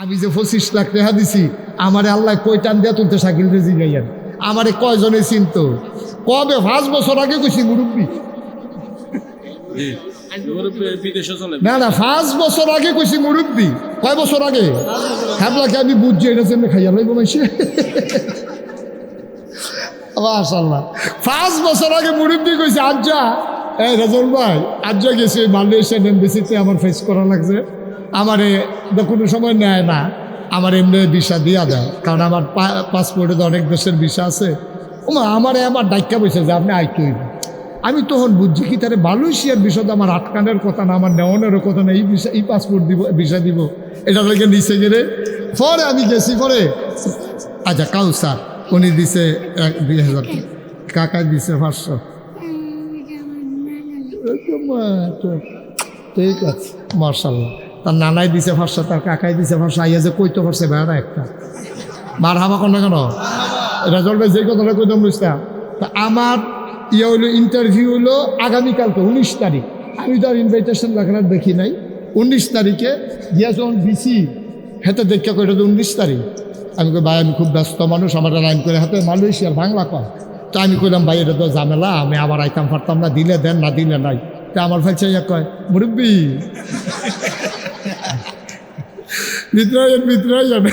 আমি যে 25 লাখ টাকা দিছি আমারে আল্লাহ কই টান দিয়া তুলতে শাকিল রেজি গাইয়ান আমারে কয়জনে চিনত কবে 5 বছর আগে কইছি মুরব্বী না না 5 বছর আগে কইছি মুরব্বী কয় বছর আগে হ্যাবলাকে আমি বুঝছি এটা জন্য খাইয়া লইব মাইছে মাশাআল্লাহ 5 বছর আগে মুরব্বী কইছে আজ্জা এই রাজল ভাই আজ্জা গেছে মালয়েশিয়ান এমবেসিতে আমার ফেস করা লাগছে আমারে কোনো সময় নেয় না আমার এমনি ভিসা দিয়া দেয় কারণ আমার পাসপোর্টে তো অনেক দেশের ভিসা আছে ওমা আমার ডাক্কা বসে যে আপনি আইতে হইব আমি তখন বুঝছি কি তারে মালয়েশিয়ার বিষয়টা আমার আটকানের কথা না আমার নেওয়ানেরও কথা না এই পাসপোর্ট দিব ভিসা দিব এটা লেগে নিচে গেলে পরে আমি গেছি পরে আচ্ছা কাউসার উনি দিছে 2000 কাকা দিছে 500 ঠিক আছে মার্শাল্লাহ তার নানাই দিছে 500 তার কাকাই দিছে 500 আইয়া যে কইতে পারছে বেড়া একটা মার হাবা কর না কেন রেজাল্ট ভাই যে কথাটা কইতাম বুঝতাম তা আমার হইলো ইন্টারভিউ হলো আগামীকালকে 19 তারিখ আমি তো আর ইনভাইটেশন লেখার দেখি নাই 19 তারিখে গিয়া যখন দিছি হাতে দেখা কইটা তো 19 তারিখ আমি কই ভাই আমি খুব ব্যস্ত মানুষ আমার লাইন করে হাতে মালয়েশিয়ার বাংলা কয় তো আমি কইলাম ভাই এটা তো ঝামেলা আমি আবার আইতাম পারতাম না দিলে দেন না দিলে নাই তা আমার ভাই চাইয়া কয় মুরব্বী ভিতরে যাবে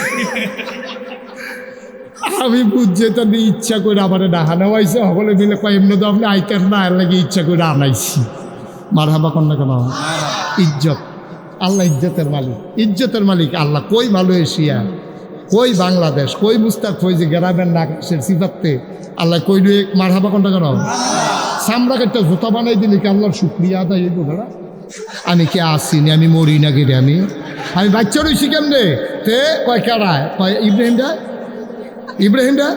আমি বুঝছি তার ইচ্ছা করে আমার ডাহানো হয়েছে সকলে মিলে কয় এমনি তো আপনি আইতেন না এর লাগে ইচ্ছা করে আনাইছি মার হাবা কন্যা কেন ইজ্জত আল্লাহ ইজ্জতের মালিক আল্লাহ কই মালয়েশিয়া কই বাংলাদেশ কই মুস্তাক ফৈজি গ্রামের নাকের সিফাতে আল্লাহ কই লুয়ে মার হাবা কন্যা কেন সামরাকে একটা জুতা বানাই দিলি কি আল্লাহর শুক্রিয়া আদায় হইব দাদা আমি কে আসিনি আমি মরি না গেলে আমি বাচ্চা রয়েছি কেমনে তে কয় কারায় কয় ইব্রাহিমদা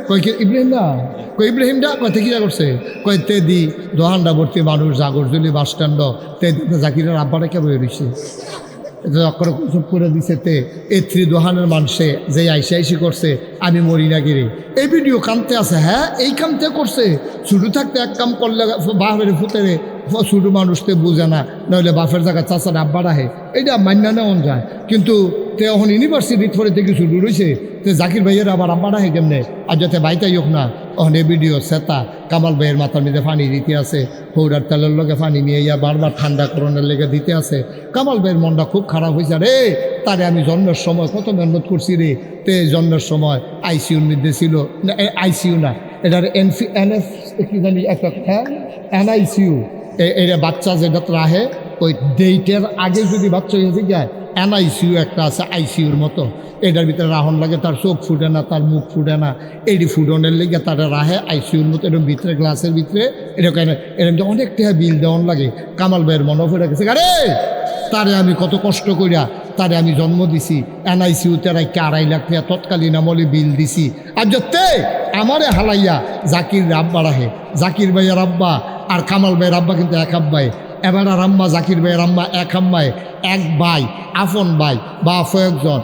কয় কে ইব্রাহিমদা কয় থেকে কিয়া করছে কয় তে দি দোহানটা ভর্তি মানুষ জাগরজলি বাস স্ট্যান্ড তে জাকিরের আব্বাটা কে বয়ে রয়েছে অক্ষর চুপ করে দিছে তে এ3 দোহানের মানুষে যে আইসি করছে আমি মরি না গিরে এই ভিডিও কামতে আছে হ্যাঁ এই কামতে করছে শুরু থাকতে এক কাম করলে বাপের ফুতেরে ছোটো মানুষতে বুঝে না নইলে বাপের জায়গা চাচার আব্বা রাহে এইটা মান্য নেওয়া যায় কিন্তু তে এখন ইউনিভার্সিটি থরে থেকে শুরু রয়েছে তে জাকির ভাইয়ের আবার আব্বা রাহে কেমনে আর যাতে বাইতাই হোক না ওখানে ভিডিও সেতা কামাল ভাইয়ের মাথার মধ্যে পানি দিতে আছে হৌরার তেলের লগে পানি নিয়ে ইয়া বারবার ঠান্ডা করণের লেগে দিতে আছে কামাল ভাইয়ের মনটা খুব খারাপ হয়েছে রে তারে আমি জন্মের সময় কত মেহনত করছি রে তে জন্মের সময় আইসিউর মধ্যে ছিল আইসিইউ না এটার এনএফ কি জানি একটা এনআইসিইউ এটা বাচ্চা যেটা রাহে ওই ডেটের আগে যদি বাচ্চা হয়ে যায় এনআইসিইউ একটা আছে আইসিইউর মতো এটার ভিতরে রাহন লাগে তার চোখ ফুটে না তার মুখ ফুটে না এটি ফুটনের লেগে তারা রাহে আইসিইউর মতো এরকম ভিতরে গ্লাসের ভিতরে এরকম এরকম অনেক টাকা বিল দেওয়ান লাগে কামাল ভাইয়ের মনে পড়ে গেছে আরে তারে আমি কত কষ্ট করিয়া তারে আমি জন্ম দিছি এনআইসিইউতে রাখতে 2.5 লাখ টাকা তৎকালীন আমলে বিল দিছি আর যতে আমারে হালাইয়া জাকির আব্বা রাহে জাকির ভাইয়ের আব্বা আর কামাল ভাইয়ের আব্বা কিন্তু এক আব্বাই এবার আর আম্মা জাকির ভাইয়ের আম্মা এক আম্মায় এক ভাই আপন ভাই বাপও একজন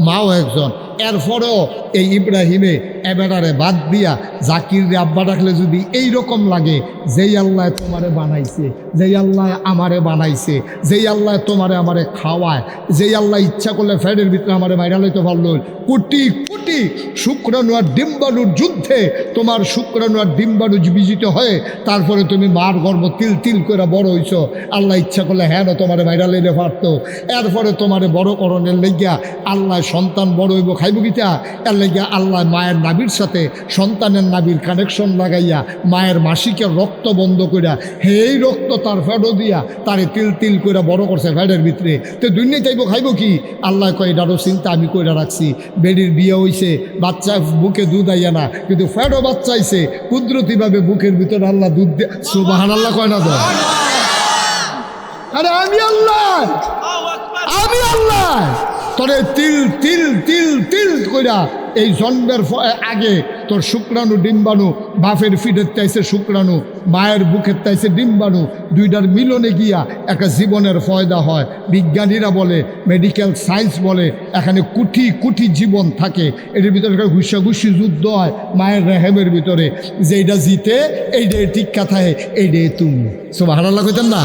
মাও একজন এরপরেও এই ইব্রাহিমে এবারে বাদ দিয়া জাকির আব্বা ডাকলে যদি এই রকম লাগে যেই আল্লাহ তোমারে বানাইছে যেই আল্লাহ আমারে বানাইছে যেই আল্লাহ তোমারে আমারে খাওয়ায় যেই আল্লাহ ইচ্ছা করলে ফ্যাডের ভিতরে আমারে মাইরা লইতে পারল কোটি কোটি শুক্রাণু আর ডিম্বাণুর যুদ্ধে তোমার শুক্রাণু আর ডিম্বাণু বিজিত হয়ে তারপরে তুমি মার গর্ভ তিল তিল করে বড় হইছ আল্লাহ ইচ্ছা করলে হ্যাঁ না তোমারে মাইরা লইলে পারতো এরপরে তোমারে বড় করণের লেগিয়া আল্লাহ সন্তান বড় হইব খাইব গীতা এর লেগিয়া আল্লাহ মায়ের নাভির সাথে সন্তানের নাভির কানেকশন লাগাইয়া মায়ের মাসিকের রক্ত বন্ধ করিয়া এই রক্ত তার ফ্যাডো দিয়া তারে তিল তিল করে বড় করছে ফ্যাডের ভিতরে তো দুনিয়া চাইব খাইব কি আল্লাহ কয় এটারও চিন্তা আমি কইরা রাখছি বেডির বিয়ে হইছে বাচ্চা বুকে দুধ আইয়া না কিন্তু ফ্যাডও বাচ্চা আইছে কুদরতিভাবে বুকের ভিতরে আল্লাহ দুধ দিয়ে সুবহানাল্লাহ কয় না তো আরে আমি আল্লাহ তোরে তিল তিল তিল তিল কইরা এই জন্মের আগে তোর শুক্রাণু ডিম্বাণু বাপের ফিডের তাইছে শুক্রাণু মায়ের বুকের তাইছে ডিম্বাণু দুইটার মিলনে গিয়া একটা জীবনের ফয়দা হয় বিজ্ঞানীরা বলে মেডিকেল সায়েন্স বলে এখানে কোটি কোটি জীবন থাকে এটার ভিতরে একটা ঘুষাঘুষি যুদ্ধ হয় মায়ের রেহেমের ভিতরে যেইটা জিতে এইটাই ঠিক কথায় এইটাই তুমি সুবহানাল্লাহ কইতেন না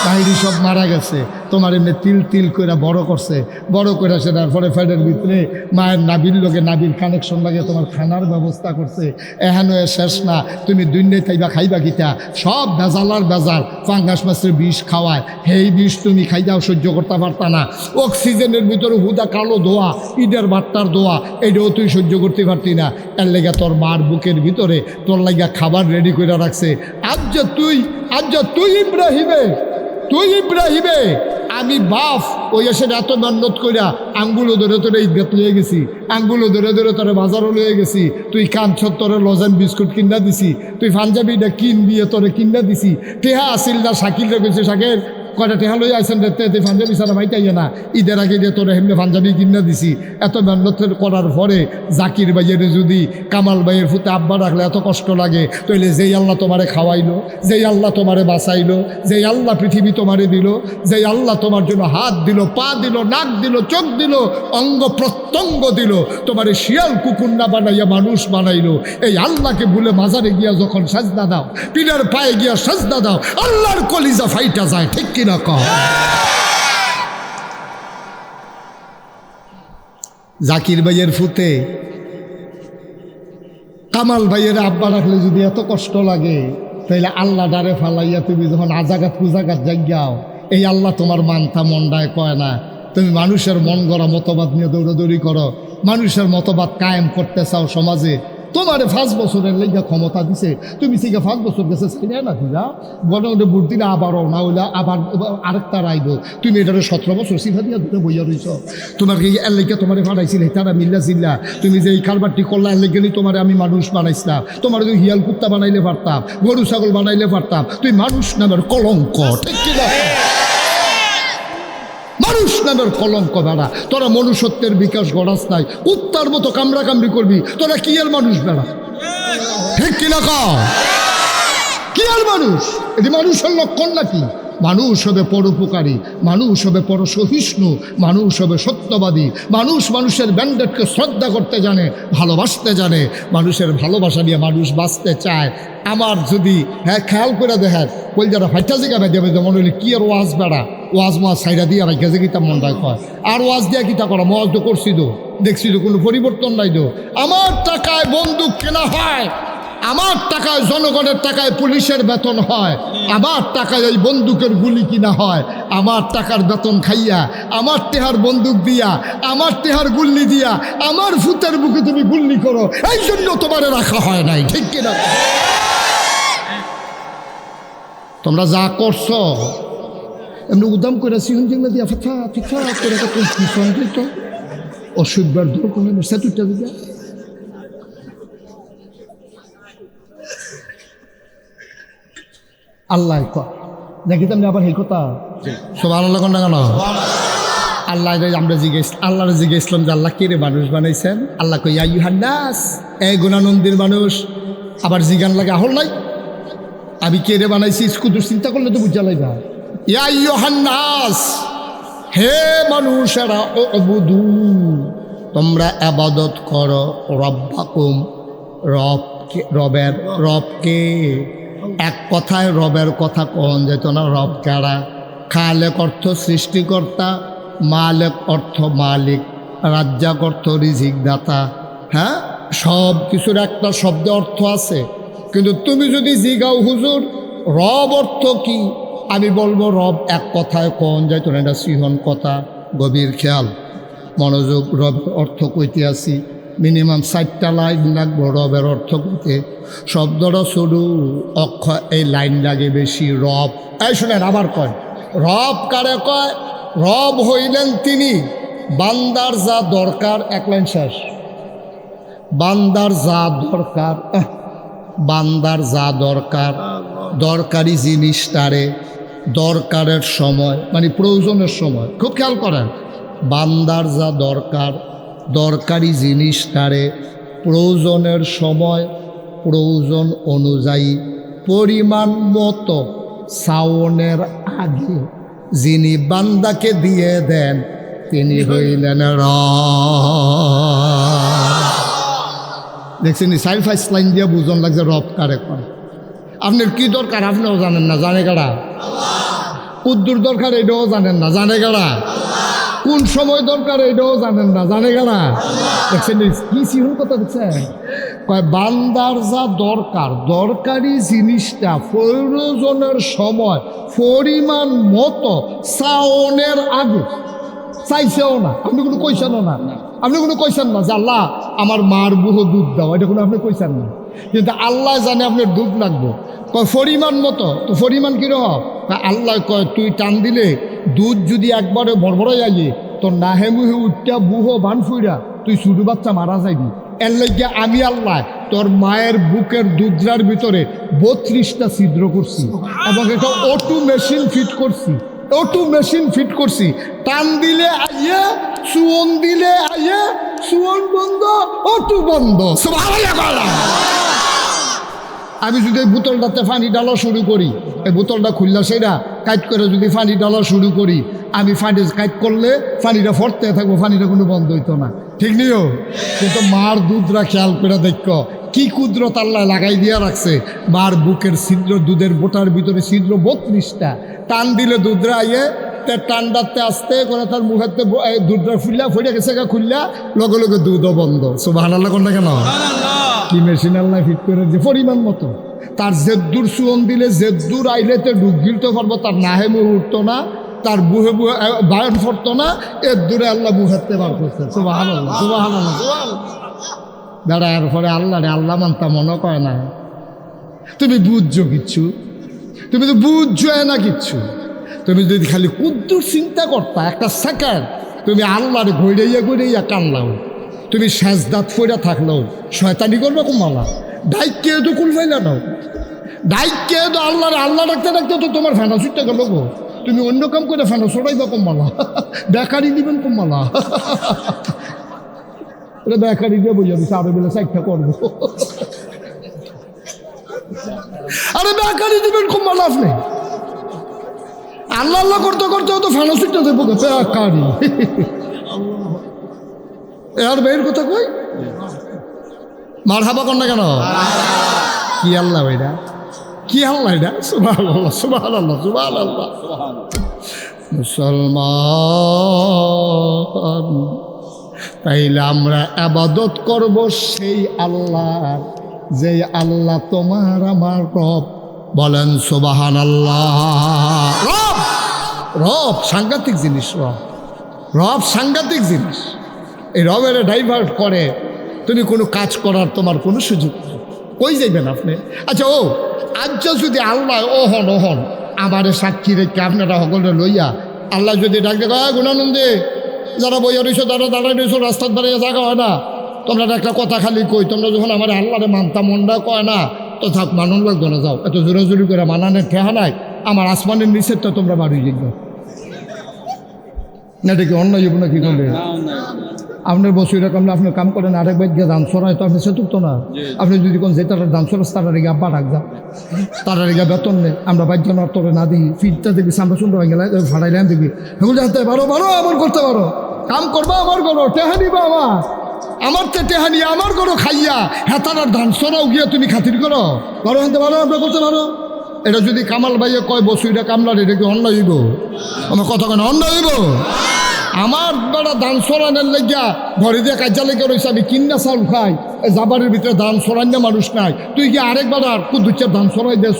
বাহিরি সব মারা গেছে, তোমার এমনি তিল তিল করে বড় করছে, বড় করে সে তারপরে ফ্যাটের ভিতরে মায়ের নাবির লোকে নাবির কানেকশন লাগে তোমার খানার ব্যবস্থা করছে। এখানে শেষ না, তুমি দুনিয়ায় খাইবা, খাইবা কিতা, সব ভেজালার ভেজাল, ফাঙ্গাস মাছের বিষ খাওয়ায়, সেই বিষ তুমি খাইদাও সহ্য করতে পারতা না। অক্সিজেনের ভিতরে হুদা কালো ধোয়া, ইটের ভাট্টার ধোয়া, এটাও তুই সহ্য করতে পারতি না। এর লেগে তোর মার বুকের ভিতরে তোর লাগিয়া খাবার রেডি করে রাখছে। আজ যে তুই ইব্রাহিমে আমি বাপ ওই এসে এত মেহনত কইরা আঙ্গুলো ধরে তোরে ঈদগাত লয়ে গেছি, আঙ্গুলো ধরে ধরে তোরে বাজারও লয়ে গেছি, তুই কাঞ্চর তোরে লজেন বিস্কুট কিনা দিছি, তুই পাঞ্জাবিটা কিনবিয়ে তোরে কিনা দিছি, টেহা আসিল না শাকিল রে গেছে, শাকের কয়টা টেহা লই আইসেন রে, তুই পাঞ্জাবি ছাড়া ভাইটাইয়া না, ঈদের আগে দিয়ে তোরে হেমনে পাঞ্জাবি কিনা দিছি। এত মেহনত করার পরে জাকির ভাইয়ের যদি কামাল ভাইয়ের ফুতে আব্বা রাখলে এত কষ্ট লাগে, তাইলে যেই আল্লাহ তোমারে খাওয়াইলো, যেই আল্লাহ তোমারে বাঁচাইলো, যেই আল্লাহ পৃথিবী তোমারে দিল, যেই আল্লাহ তোমার জন্য হাত দিল, পা দিল, নাক দিল, চোখ দিল, অঙ্গ প্রত্যঙ্গ দিল, তোমারে শিয়াল কুকুর না বানাইয়া মানুষ বানাইলো, এই আল্লাহকে ভুলে মাজারে গিয়া যখন সাজদা দাও, পীরের পায়ে গিয়া সাজদা দাও, আল্লাহর কলিজা ফাইটা যায়, ঠিক কিনা কও? জাকির ভাইয়ের ফুতে কামাল ভাইয়ের আব্বা রাখলে যদি এত কষ্ট লাগে, তাইলে আল্লাহ ডারে ফালাইয়া তুমি যখন আজাগাত কুজাগাত জাগাও, এই আল্লাহ তোমার মানতা মন্ডায় কয় না। তুমি মানুষের মন গড়া মতবাদ নিয়ে দৌড়াদৌড়ি করো, মানুষের মতবাদ কায়েম করতে চাও সমাজে। তোমারে 5 বছরের লেগে ক্ষমতা দিছে, তুমি থেকে 5 বছর গেছে চাইলে না দিলা গণে ভোট দিলে আবারও না হইলে আবার আরেকটা রাইব, তুমি এটারে 17 বছর সিফা দিয়া দূরে বইয়া রইছ। তোমার কি এর লেগে তোমারে ফাটাইছিল, তারা মিল্লা জিল্লা, তুমি যে এই কারবারটি করলা এর লেগে তোমারে আমি মানুষ বানাইছিলাম, তোমার যদি হিয়াল কুত্তা বানাইলে পারতাম, গরু ছাগল বানাইলে পারতাম, তুই মানুষ নামের কলঙ্ক, ঠিক কিনা? মানুষ নামের কলঙ্ক বেড়া, তোরা মনুষ্যত্বের বিকাশ গড়াস নাই, কুত্তার মতো কামড়া কামড়ি করবি, তোরা কি এর মানুষ বেড়া, ঠিক কিনা কও? কি আর মানুষ? এটি মানুষের লক্ষণ নাকি? মানুষ হবে পরোপকারী, মানুষ হবে পরসহিষ্ণু, মানুষ হবে সত্যবাদী, মানুষ মানুষের ব্যান্ডেডকে শ্রদ্ধা করতে জানে, ভালোবাসতে জানে, মানুষের ভালোবাসা নিয়ে মানুষ বাঁচতে চায়। আমার যদি খেয়াল করে দেখেন বল যারা ফাইটা জিগা দেবে, মনে হইলে কি আর ওয়াজ বেড়া, ওয়াজ মাছ সাইডা দিয়ে ভাই গেছে গীতা মন রাখ, আর ওয়াজ দিয়া কিতা করা, মজ তো করছি তো, দেখছি তো, কোনো পরিবর্তন নাই তো। আমার টাকায় বন্দুক কেনা হয়, আমার টাকায় জনগণের টাকায় পুলিশের বেতন হয়, আমার টাকায় এই বন্দুকের গুলি কিনা হয়, আমার টাকার বেতন খাইয়া, আমার টেহার বন্দুক দিয়া, আমার টেহার গুল্লি দিয়া, আমার ফুতের বুকে তুমি গুল্লি করো, এই জন্য তোমারে রাখা হয় নাই, ঠিক কিনা? তোমরা যা করছো এমনি উদাম করে সিহন জিংলা দিয়া ফাথা ফিথা করে সঞ্চিত অসুবিধার দূর করে সেতুটা দিয়া আল্লাহ দেখি তুমি আবার এই কথা সুবহানাল্লাহ কোন কেন? আল্লাহ আমরা আল্লাহরে জিজ্ঞেসলাম যে আল্লাহ কে রে মানুষ বানাইছেন? আল্লাহ কই ইয়া আইয়ুহান নাস, এই গুণানন্দির মানুষ। আবার জিগান লাগে আহল নাই আমি কে রে বানাইছি, স্কুদুর চিন্তা করলে তো বুঝা লাইবা। ইয়া আইয়ুহান নাস, হে মানুষেরা, উবুদু, তোমরা ইবাদত করো রব্বাকুম, রবকে। এক কথায় রবের কথা কন যেত না, রব কারা? খালেক অর্থ সৃষ্টিকর্তা, মালেক অর্থ মালিক, রাজ্জাক অর্থ রিজিক দাতা। হ্যাঁ, সব কিছুর একটা শব্দ অর্থ আছে, কিন্তু তুমি যদি জিগাও হুজুর রব অর্থ কি, আমি বলবো রব এক কথায় কন যাইতো না, এটা সিহন কথা, গভীর খেয়াল মনোযোগ। রবের অর্থ কইতে আসি, মিনিমাম 4টা লাইন লাগবো রবের অর্থ কইতে। শব্দটা শুরু অক্ষর, এই লাইন লাগে বেশি। রব, এই শুনেন আবার কয়, রব কারে কয়? রব হইলেন তিনি বান্দার যা দরকার, এক লাইন শেষ, বান্দার যা দরকার, বান্দার যা দরকার, দরকারি জিনিসটারে দরকারের সময়, মানে প্রয়োজনের সময়, খুব খেয়াল করেন, বান্দার যা দরকার, দরকারি জিনিসটারে প্রয়োজনের সময়, প্রয়োজন অনুযায়ী, পরিমাণ মতো, সাওনের আগে যিনি বান্দাকে দিয়ে দেন তিনি হইলেন রব। দেখছেন 4-5 লাইন দিয়ে বুঝন লাগছে রব কারে কয়। আপনার কি দরকার আপনিও জানেন না, জানে কারা? কুদ্দুর দরকার এটাও জানেন না, জানে গেলা। কোন সময় দরকার এটাও জানেন না, জানে গেলা। দেখছেন কি সিহুর কথা দেখছেন? কয় বান্দার যা দরকার, দরকারি জিনিসটা প্রয়োজনের সময় পরিমাণ মতো চাওনের আগে চাইছেও না, আপনি কোনো কইছেনও না। আপনি কোনো কইছেন না যে আল্লাহ আমার মার বুহ দুধ দাও, এটা কোনো আপনি কইছেন না। কিন্তু আল্লাহ জানে আপনার দুধ লাগবে, কয় পরিমাণ মতো। তো পরিমাণ কীরকম? আল্লাহ কয় তুই টান দিলে দুধ যদি একবারে বড়বড়াই আইয়ে তোর নাহে মুহে উঠটা বুহ বান ফুইরা তুই ছোটো বাচ্চা মারা যাইবি। এর লাগিয়া আমি আল্লাহ তোর মায়ের বুকের দুধরার ভিতরে 32টা ছিদ্র করছি এবং এটা অটো মেশিন ফিট করছি, অটো মেশিন ফিট করছি। টান দিলে আইয়ে, চুয়ন দিলে আইয়ে, চুয়ন বন্ধ, অটো বন্ধ। আমি যদি এই বোতলটাতে পানি ডালা শুরু করি, এই বোতলটা খুললা সেটা কাইট করে যদি পানি ডালা শুরু করি, আমি পানি কাইট করলে পানিটা ফরতে থাকবো, পানিটা কোনো বন্ধ হইতো না, ঠিক নিও। কিন্তু মার দুধরা খেয়াল করে দেখো কি কুদরত আল্লাহ লাগাই দিয়া রাখছে। মার বুকের ছিদ্র, দুধের বোটার ভিতরে ছিদ্র 32টা। টান দিলে দুধরা আইয়ে, তে টান্ডাতে আসতে করে তার মুখেতে দুধরা ফুললা ফিরে গেছে, খুললা লগে লগে দুধও বন্ধ। সুবহানাল্লাহ কোনটা কেন? কি মেশিন আল্লাহ ফিট করে যে পরিমাণ মতো। তার জেদ্দুর সুয়ন দিলে জেদ্দুর আইলেতে ডুব গিলতে পারবো, তার নাহে মুহ উঠতো না, তার বুহে বুহে বায়ন ফরতো না, এর দূরে আল্লাহ বুঝাতে বার করছে। সুবহানাল্লাহ, সুবহানাল্লাহ, দাঁড়া। এরপরে আল্লাহ রে আল্লাহ মানতা মনে করে না। তুমি বুঝছো কিচ্ছু? তুমি তো বুঝছো না কিচ্ছু। তুমি যদি খালি কুদ্দুর চিন্তা করতা একটা সেকেন্ড, তুমি আল্লাহরে ঘুরাইয়া ঘুরাইয়া কানলাও, তুমি সেজদাত ফইরা থাকলেও শয়তানি করবে কুমালা। ডাইকে তো কুল ফাইলা নাও, ডাইকে তো আল্লাহরে আল্লাহ ডাকতে ডাকতে তো তোমার ফেনা ছুটতে গেল গো। তুমি অন্য কাম করে ফেনা ছড়াইবা কমালা, বেকারি দিবেন কমালা। এটা বেকারি দিয়ে বই যাবি আরো বেলা সাইডটা করবো। আরে বেকারি দিবেন কমালা আপনি। আল্লাহ আল্লাহ করতে করতে তো ফেনা ছুটতে দেবো বেকারি। এর বের কথা কই মার হাবা কর না কেন? কি আল্লাহ ভাইরা, কি আল্লাহ এটা? সুবহানাল্লাহ, সুবহানাল্লাহ, সুবহানাল্লাহ। মুসলমান, তাইলে আমরা ইবাদত করব সেই আল্লাহ, যে আল্লাহ তোমার আমার রব। বলেন সুবহানাল্লাহ। রব, রব সাংঘাতিক জিনিস। রব, রব সাংঘাতিক জিনিস। এই রবের ডাইভার্ট করে তুমি কোনো কাজ করার তোমার কোনো সুযোগ নেই। কই যাইবেন আপনি? আচ্ছা ও আজ যদি আল্লাহ ওহন ওহন আমার সাক্ষী রেখে আপনারা সকলে লইয়া আল্লাহ যদি ডাকতে কয় গুণানন্দে যারা বইয়া রইছো তারা দাঁড়াই রইছো রাস্তার দাঁড়িয়ে থাকা হয় না, তোমরা একটা কথা খালি কই, তোমরা যখন আমার আল্লাহরে মানতা মনটা কয় না তো থাক, মানুন লাগতো না, যাও। এত জোরাজুরি করে মানানের ঠেহা নাই, আমার আসমানের নিচেরটা তোমরা বাড়ি যাইব না। এটা কি অন্য যাবো না? কি করলে আপনার বসে এরকম না, আপনি কাম করেন আরেক বাইক গিয়ে ধান সরাই তো আপনি সে তুলতো না। আপনি যদি কোন যে তারা ধান সরাস তারা রেগে আব্বা ডাক যান, তারা রেগে বেতন নেই, আমরা বাইক জানার তবে না দিই, ফিটটা দেখবি সামনে সুন্দর হয়ে গেলে ভাড়াইলেন দেখবি এগুলো জানতে পারো, পারো আমার করতে পারো, কাম করবা আমার করো, টেহা নিবা আমার তো টেহা নিয়ে আমার করো খাইয়া, হ্যাঁ তার ধান সরাও গিয়া তুমি খাতির করো, পারো আনতে পারো, আমরা করতে পারো। এটা যদি কামাল ভাইয়া কয় বসু এটা কামলার, এটা কি অন্য হইব? আমার কথা কেন অন্য হইব? আমার বেড়া ধান সরানের লেগিয়া ঘরে দিয়ে কাজা লেগে রয়েছে, আমি কিন্না চাউল খাই, জাবারের ভিতরে ধান সরান্য মানুষ নাই, তুই কি আরেক বেড়ার কুদুচ্চার ধান সরাই দেস?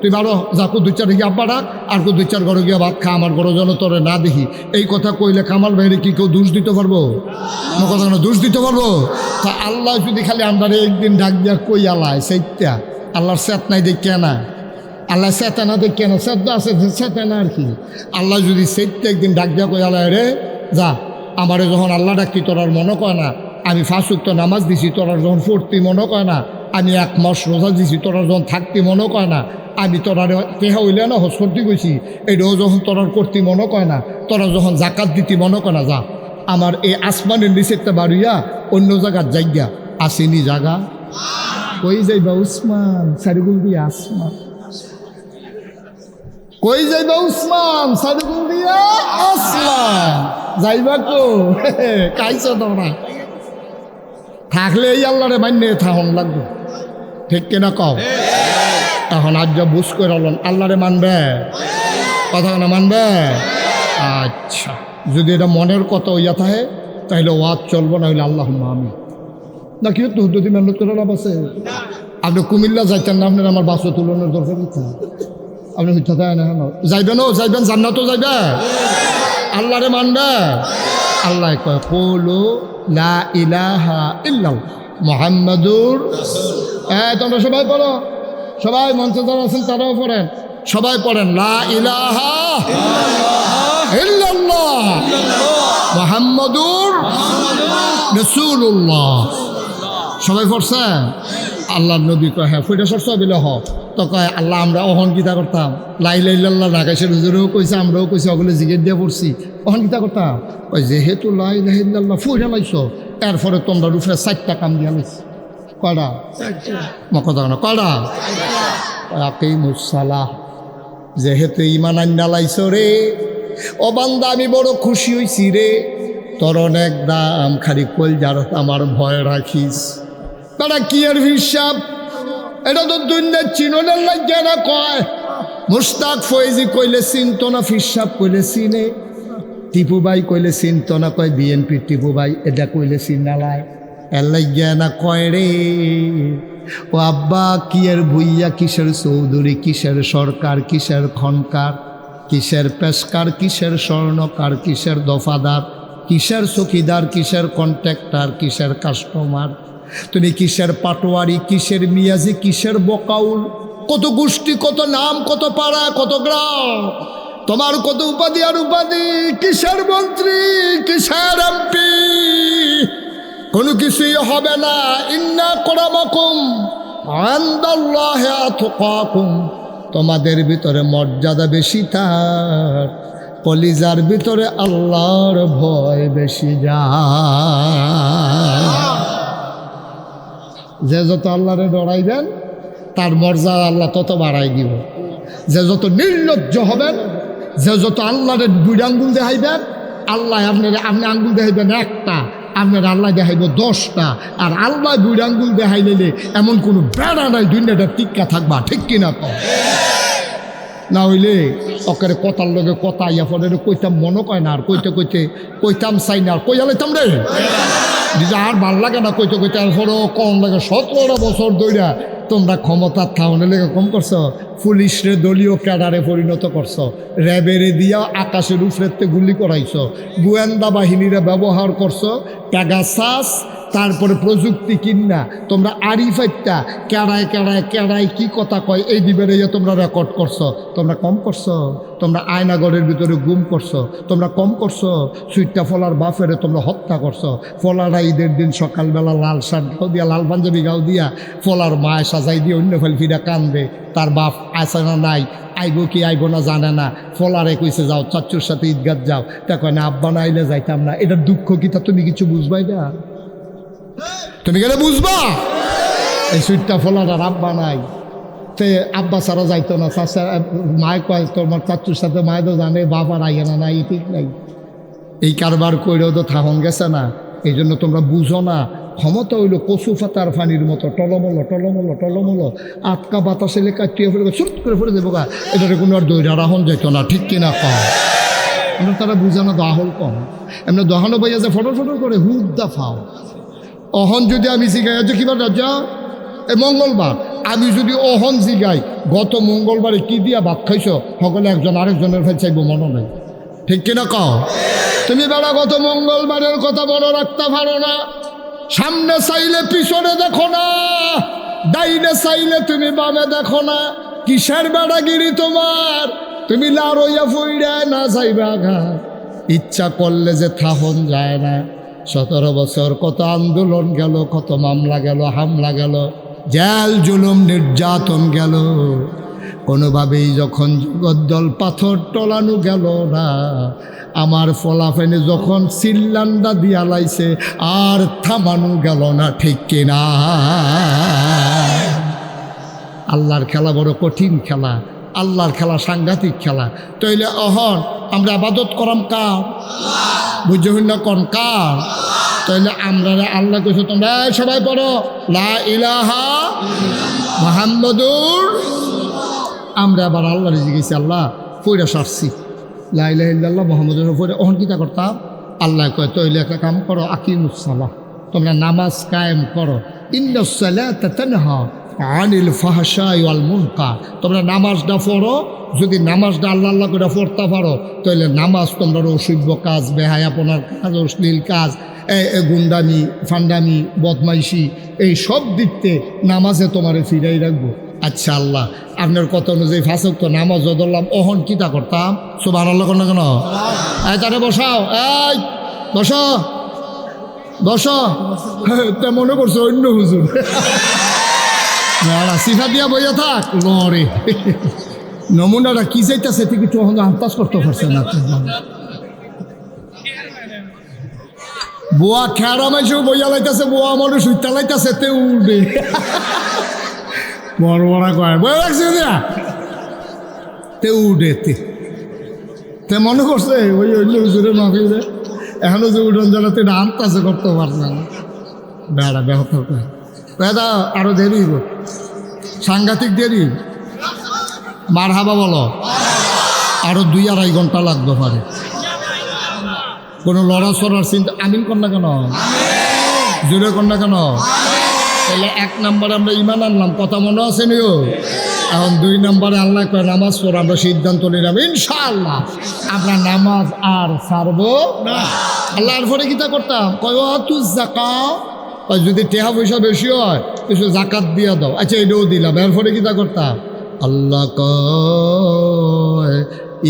তুই বারো যা কুদুচ্চার গিয়ে আব্বা ডাক, আর কুদুচ্চার ঘরে গিয়ে ভাত খা, আমার ঘরে যেন তোরে না দেখি। এই কথা কইলে কামাল ভাইরে কি কেউ দোষ দিতে পারবো? আমার কথা কেন দোষ দিতে পারবো? তা আল্লাহ যদি খালি আমরা একদিন ডাক দিয়া কই আলায় সেইটা আল্লাহর স্যাত নাই দেখে না, আল্লাহ চেতনা দেখে না, শ্রদ্ধা আছে চেতনা আর কি। আল্লাহ যদি সেইটা একদিন ডাক দিয়া কই আলায় রে যা, আমারে যখন আল্লাহ ডাকতি তোর আর মনে কয় না, আমি 5 ওয়াক্ত নামাজ দিছি তোর আর যখন পড়তি মনে কয় না, আমি 1 মাস রোজা দিছি তোর আর যখন থাকতি মনে কয় না, আমি তোর আর টেহা হইলে না হজ করতে গেছি এটাও যখন তোর আর করতে মনে কয় না, তোরা যখন জাকাত দিতি মনে কয় না, যা আমার এই আসমানের নিচেরটা বাড়িয়া অন্য জায়গার জায়গা আসেনি জায়গা কই যাইবা উসমান সারিগুল দিয়ে আসমান, কই যাইবা উসমান সারিগুল দিয়া আসমান, যাইবা কো কাইছো তোমরা? থাকলে এই আল্লাহরে মান্য থাহন লাগবে, ঠিক কিনা কও? এখন আজ যা বুঝ করে আল্লাহরে মানবে, কথা না মানবে? আচ্ছা, যদি এটা মনের কথা হইয়া থাকে তাহলে ওয়াজ চলবো, না হইলে আল্লাহ আমি না কি তো যদি মেহনত করে লাভ আছে। আপনি কুমিল্লা যাইতেন না, আপনার আমার বাসও তুলনের দরকার হচ্ছে আপনি মিথ্যা থাকে না যাইবেন, যাইবেন জান্নাতও যাইবে, আল্লাহরে মানবে। আল্লাহ কয় কুলু লা ইলাহা ইল্লাল্লাহ মুহাম্মাদুর। তোমরা সবাই পড়ো, সবাই মঞ্চে যারা আছেন তারাও পড়েন, সবাই পড়েন লা ইলাহা ইল্লাল্লাহ মুহাম্মাদুর রাসূলুল্লাহ। সবাই পড়ছে? আল্লাহ নবী কয় হ্যাঁ ফুটা সরস বিলে হ তো কয় আল্লাহ আমরা অহন গীতা করতাম লা ইলাহা ইল্লাল্লাহ ঢাকাশের হুজুরেও কইছে, আমরাও কইছি, ওগুলো জিজ্ঞেস দিয়ে পড়ছি, অহন গীতা করতাম। ওই যেহেতু লা ইলাহা ইল্লাল্লাহ ফুটা লাইছো, এরপরে তোমরা রুফে 4টা কাম দিয়া লাইছি। কয়টা? কথা না কয়টা? আকিমুস সালাহ। যেহেতু ইমান আন্না লাইছো রে ও বান্দা, আমি বড় খুশি হইছি রে, তোর অনেক দাম, খালি কল যার আমার ভয় রাখিস। তারা কি এর হিসাব? এটা তো দুনিয়ার চিননের লাগে না। কয় মুস্তাক ফয়েজি কইলে চিনত না, ফিসাব কইলে চিনে, টিপু ভাই কইলে চিনত না, কয় বিএনপির টিপু ভাই, এটা কইলে চিনালায় এর লাগিয়া না কয় রে ও আব্বা কিয়ের ভুইয়া, কিসের চৌধুরী, কিসের সরকার, কিসের খনকার, কিসের পেশকার, কিসের স্বর্ণকার, কিসের দফাদার, কিসের চকিদার, কিসের কন্ট্রাক্টর, কিসের কাস্টমার, তুমি কিসের পাটোয়ারি, কিসের মিয়াজি, কিসের বকাউল, কত গোষ্ঠী, কত নাম, কত পাড়া, কত গ্রাম, তোমার কত উপাধি আর উপাধি, কিসের মন্ত্রী, কিসের এমপি, কোনো কিছুই হবে না। ইন্না আকরামাকুম ইনদাল্লাহি আতকাকুম, তোমাদের ভিতরে মর্যাদা বেশি তার কলিজার ভিতরে আল্লাহর ভয় বেশি যায়। যে যত আল্লাহরে ডরাইবেন তার মর্যাদা আল্লাহ তত বাড়াই দিব। যে যত নির্লজ্জ হবেন, যে যত আল্লাহরে দুই আঙ্গুল দেখাইবেন, আল্লাহ আপনি আঙ্গুল দেখাইবেন একটা, আপনার আল্লাহ দেখাইব 10টা, আর আল্লাহ দুই আঙ্গুল দেখাই নিলে এমন কোনো বেড়া নাই দুনিয়াটা টিক্কা থাকবা, ঠিক কিনা? তো না হইলে ওকে কথার লগে কথা ইয়া ফলে কইতাম মনে কয় না, আর কইতে কইতে কইতাম চাই না, আর কইয়া লাইতাম রে, আর ভাল লাগে না কইতে কইতে, এরপরও কম লাগে। 17টা বছর ধইরা তোমরা ক্ষমতার থাউনে লেগে কম করছো, পুলিশরে দলীয় ক্যাডারে পরিণত করছো, র্যাবেরে দিয়া আকাশের উপরেতে গুলি করাইছো, গোয়েন্দা বাহিনীরা ব্যবহার করছো, প্যাগাসাস, তারপরে প্রযুক্তি কিনা তোমরা আরিফাইটা কেড়ায় কেড়ায় কেড়ায় কি কথা কয় এই দিবের তোমরা রেকর্ড করছো। তোমরা কম করছো? তোমরা আয়নাগরের ভিতরে গুম করছো। তোমরা কম করছো? সুইটটা ফলার বাফেরে তোমরা হত্যা করছো। ফলারা ঈদের দিন সকালবেলা লাল শার্ট গাও দিয়া, লাল পাঞ্জাবি গাও দিয়া, ফলার মায় সাজাই দিয়ে অন্য ফেলফিরা কান্দে, তার বাপ আসে না নাই, আইব কি আইব না জানে না। ফলারে কইছে যাও চাচ্চুর সাথে ঈদগাহ যাও, তা কয় না আব্বা না আইলে যাইতাম না। এটার দুঃখ কি তা তুমি কিছু বুঝবাই না? তুমি গেলে বুঝবা এই সুইটটা ফলার আব্বা নাই, তে আব্বা ছাড়া যাইতো না। চাচা মায় কয় তোমার চাচুর সাথে মায় তো জানে বাপ আর আইয়া না নাই, ঠিক নাই। এই কারবার কইরেও তো থাহন গেছে না, এই জন্য তোমরা বুঝো না। ক্ষমতা হইল কচু পাতার ফানির মতো, টলমলো টলমলো টলমলো, আটকা বাতাসে কাটিয়ে ফেলে ছুট করে ফেলে দেবো গা। এটারে কোনো আর দৈরা রাহন যেত না, ঠিক কিনা? কম আমরা তারা বুঝানো দাহল কম, এমনি দহানো বইয়া যে ফটো ফটো করে হুদ্দা ফাও। অহন যদি আমি জিগাই আজ কিবার রাজা এ মঙ্গলবার, আমি যদি অহন জিগাই গত মঙ্গলবারে কি দিয়া ভাত খাইছ, সকলে একজন আরেকজনের ফেল চাইব মনে নেই, ঠিক কিনা? কও তুমি বেড়া গত মঙ্গলবারের কথা মনে রাখতে পারো না। সামনে চাইলে পিছনে দেখো না, ডাইনে চাইলে তুমি বামে দেখো না। কিসের বেড়াগিরি তোমার? তুমি লাড়ইয়া ফুইড়া না যাইবা ঘা, ইচ্ছা করলে যে থাহন যায় না। 17 বছর কত আন্দোলন গেল, কত মামলা গেল, হামলা গেল, জেল জুলুম নির্যাতন গেল, কোনোভাবেই যখন জগদ্দল পাথর টলানো গেল না, আমার ফলাফেনে যখন সিল্লান্ডা দিয়া লাইছে আর থামানো গেল না, ঠিক কিনা? আল্লাহর খেলা বড় কঠিন খেলা, আল্লাহর খেলা সাংঘাতিক খেলা। তাইলে অহন আমরা আবাদত করাম কার? বুঝে হইল কোন কার? তাইলে আমরা আল্লাহ কইছো তোমরা সবাই পড়ো লা ইলাহা মুহাম্মাদুর। আমরা আবার আল্লাহর জিজ্ঞেস, আল্লাহ পইরা সারছি লা ইলাহা ইল্লাল্লাহ মুহাম্মাদুর রাসূলুল্লাহ পড়ে অহন কিতা করতাম আল্লাহ কয় তইলে একটা কাম করো আকিমুস সালাহ তোমরা নামাজ কায়েম করো ইন্নাস সালাতা তানহা আনিল ফাহশাই ওয়াল মুনকার তোমরা নামাজটা পড়ো যদি নামাজটা আল্লাহ আল্লাহ করে পড়তে পারো তাহলে নামাজ তোমরা অসভ্য কাজ বেহায়াপনার কাজ অশ্লীল কাজ গুন্ডামি ফান্ডামি বদমাইশি এই সব দিকতে নামাজে তোমারে ফিরাই রাখবো। আচ্ছা আল্লাহ আপনার কথা অনুযায়ী ফাঁসক তো নামাজ ধরলাম অহন কিতা করতাম সুবহানাল্লাহ কেন কেন তারে বসাও এই বসো বসো তা মনে করছো অন্য হুজুর সিফা দিয়া বইয়া থাক লড়ে নমুনাটা কি চাইতেছে তুই কিছু আন্দাজ করতে পারছে না বুয়া খেয়ার মাইসেও বইয়া লাইতেছে বুয়া মানুষ উইতা লাইতেছে তে উঠে বড় বড় কয় বই রাখছি তে উঠে তে মনে করছে ওই অন্য হুজুরের মাফিলে এখনো যে উঠন জ্বালাতে এটা আন্দাজে করতে পারছে না বেড়া ব্যাহত দাদা আরো দেরি সাংঘাতিক দেরি মার হাবা বলো আরো 2-2.5 ঘন্টা লাগতে পারে কোনো লড়াচড়ার চিন্তা আমিন কর না কেন জোরে কর না কেন তাহলে 1 নম্বরে আমরা ইমান আনলাম কথা মনে আছে নিও এখন 2 নম্বরে আল্লাহ কয় নামাজ পড় আমরা সিদ্ধান্ত নিলাম ইনশাআল্লাহ আমরা নামাজ আর ছাড়বো না আল্লাহর পরে কিতা করতাম কয় তু যাকাত যদি টেহা পয়সা বেশি হয় কিছু জাকাত দিয়া দাও আচ্ছা এটাও দিলাম এরপরে কিতা করতাম আল্লাহ কয়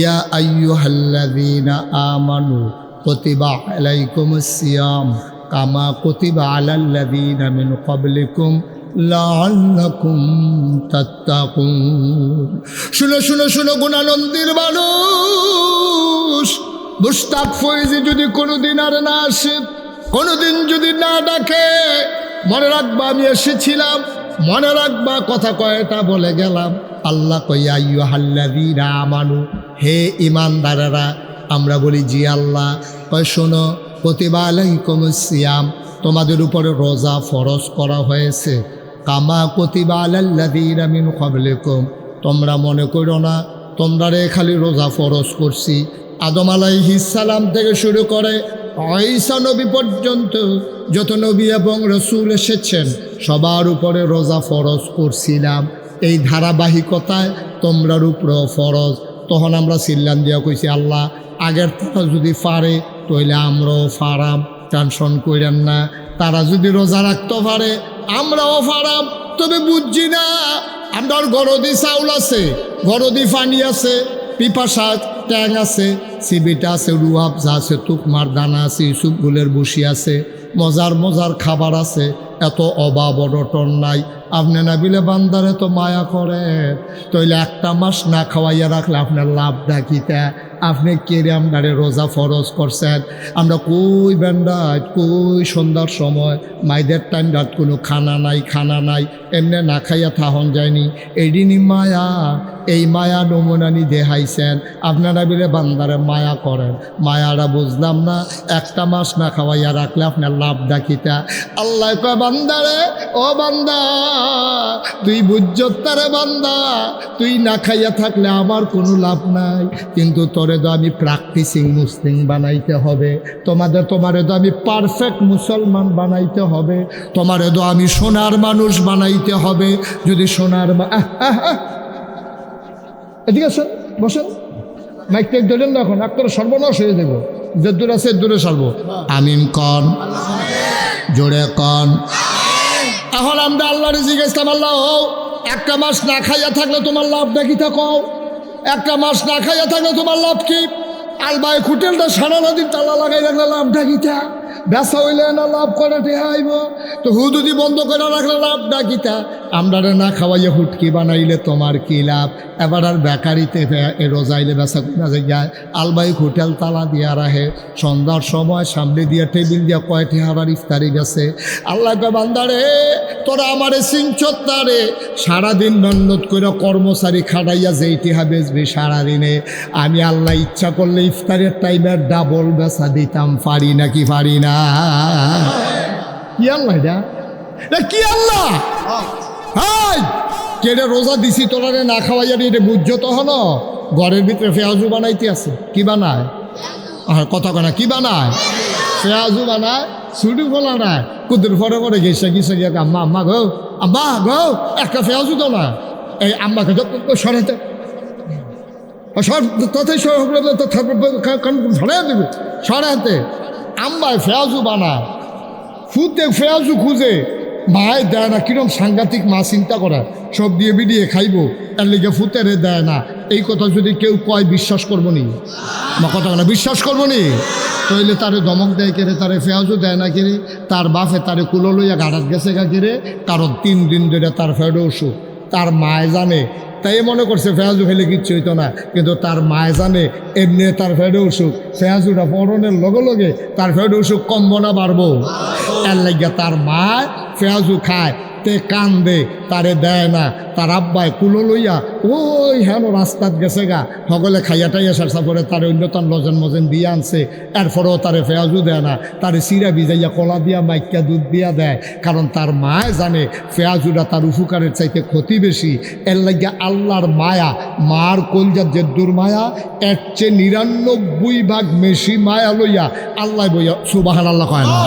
ইয়া আইয়ুহাল্লাযীনা আমানু কুতিবা আলাইকুমুস সিয়াম কামা কুতিবা আলাল্লাযীনা মিন ক্বাবলিকুম লাআল্লাকুম তাত্তাকুন। শুনো শুনো শুনো গুণানন্দির মানুষ মুশতাক ফয়েজি যদি কোনোদিন আর না আসে কোনোদিন যদি না ডাকে মনে রাখবা আমি এসেছিলাম মনে রাখবা কথা কয়টা বলে গেলাম আল্লাহ কইয়া আইয়ুহাল্লাযীনা আমানু হে ঈমানদারেরা আমরা বলি জি আল্লাহ কয় শোনো কুতিবা আলাইকুমুস সিয়াম তোমাদের উপরে রোজা ফরজ করা হয়েছে কামা কুতিবা আলাল্লাযীনা মিন ক্বাবলিকুম তোমরা মনে করো না তোমরা রে খালি রোজা ফরজ করছি আদম আলাইহিস সালাম থেকে শুরু করে ঈসা নবী পর্যন্ত যত নবী এবং রাসূল এসেছেন সবার উপরে রোজা ফরজ করছিলাম এই ধারাবাহিকতায় তোমরার উপরেও ফরজ। তখন আমরা সিল্লান দিয়া কইছি আল্লাহ আগের তারা যদি পারে তাহলে আমরাও ফারাম টেনশন করেন না তারা যদি রোজা রাখতে পারে আমরাও ফারাম তবে বুঝছি না আমার গরদি চাউল আছে গরদি পানি আছে পিপাসা ট্যাং আছে সিবিটা আছে রুয়াবজা আছে তুকমার দানা আছে ইসুফগুলের বসি আছে মজার মজার খাবার আছে এত অভাব অনটন নাই আপনি না বিলে বান্দারে তো মায়া করে তাইলে 1 মাস না খাওয়াইয়া রাখলে আপনার লাভ ডাকিতে আপনি কেড়ে আপনারে রোজা ফরজ করছেন আমরা কই বেন্ডাত কই সন্ধ্যার সময় মাইদের টাইম রাত কোনো খানা নাই এমনি না খাইয়া থাহন যায়নি এইদিনই মায়া এই মায়া নমুনানি দেখাইছেন আপনারা বিলে বান্দারে মায়া করেন মায়ারা বুঝলাম না 1 মাস না খাওয়াইয়া রাখলে আপনার লাভ ডাকিতা আল্লাহ কয় বান্দারে ও বান্দা তুই বুঝছত তারে বান্দা তুই না খাইয়া থাকলে আমার কোনো লাভ নাই কিন্তু তোরে তো আমি প্র্যাকটিসিং মুসলিম বানাইতে হবে তোমারে তো আমি পারফেক্ট মুসলমান বানাইতে হবে তোমারে তো আমি সোনার মানুষ বানাইতে হবে যদি সোনার এদিকে আসেন বসেন মাইক টেক ধরেন না এখন আপনার সর্বনাশ হয়ে দেবো যে দূর আছে দূরে সারবো আমিন কন জোরে কন এখন আমরা আল্লাহর জিজ্ঞেস করলাম আল্লাহ 1 মাস না খাইয়া থাকলে তোমার লাভটা কি থাকো 1 মাস না খাইয়া থাকলে তোমার লাভ কি আলবাই হোটেলটা সারা নদীর তালা লাগাই রাখলে লাভটা কিতা বেসা হইলে না লাভ করে আইব তো হুদুদি বন্ধ করে রাখলে লাভটা কিতা আমরা না খাওয়াইয়া হুটকি বানাইলে তোমার কি লাভ এবার আর বেকারিতে রোজাইলে বেসা করে যায় আলবাই হোটেল তালা দিয়া রাখে সন্ধ্যার সময় সামনে দিয়া টেবিল দিয়া কয়টি হারার ইফতারি গেছে আল্লাহ বান্দারে তোরা আমারে সিংচত্তারে সারাদিন মেহনত করে কর্মচারী খাটাইয়া যেইটি বেচবি সারাদিনে আমি আল্লাহ ইচ্ছা করলে ইফতারের টাইমে ডাবল বেচা দিতাম পারি নাকি পারি না কি আল্লাহ এটা কি আল্লাহ হাই কেটে রোজা দিছি তোরা না খাওয়াইয়া এটা বুঝছো তো হন ঘরের ভিতরে ফেয়াজু বানাইতে আছে। কি বানায়? কথা কয় না, কি বানায়? ফেয়াজু বানায়, ছুটি ফোলা নাই, কুদুর পরে পরে গেছে গিয়ে আম্মা আম্মা গো, আম্মা গো, একটা ফেয়াজু দাও না। এই আম্মাকে সরাতে সরাই দেবে, সরাতে আম্মায় ফেয়াজু বানায়, ফুতে ফেয়াজু খুঁজে, মায় দেয় না। কিরম সাংঘাতিক মা, চিন্তা করা, সব দিয়ে বিডিয়ে খাইবো, এর লিগে ফুতেরে দেয় না। এই কথা যদি কেউ কয় বিশ্বাস করবো নি? মা কথা না, বিশ্বাস করবো নি? তইলে তারে দমক দেয় কেড়ে, তারে ফেয়াজও দেয় না কেড়ে, তার বাপে তারে কুলো লইয়া গাড়াত গেছে গা কেড়ে, কারণ 3 দিন ধরে তার ফেডো অসুখ। তার মায় জানে, তাই মনে করছে ফেয়াজু ফেলে কিচ্ছু হইতো না, কিন্তু তার মায় জানে এমনি তার ফেডো অসুখ, ফেয়াজুটা পরনের লগে লগে তার ফেডো অসুখ কমবো না বাড়বো। এর লাগিয়া তার মায় ফেয়াজু খায়, তে কান্দে, তারে দেয় না। তার আব্বায় কুলো লইয়া ওই হেন রাস্তাত গেছে গা, সকলে খাইয়া টাইয়া সারসা পরে তারে অন্যতম লজেন মজেন দিয়ে আনছে। এরপরেও তারে ফেয়াজু দেয় না, তারে চিরা ভিজাইয়া কলা দিয়া মাইকা দুধ দিয়া দেয়, কারণ তার মায় জানে ফেয়াজুটা তার উপকারের চাইতে ক্ষতি বেশি। এর লাগিয়া আল্লাহর মায়া, মার কলজার যে দুর্মায়া, এর চেয়ে 99 ভাগ বেশি মায়া লইয়া আল্লাহ বইয়া সুবহানাল্লাহ কয় না?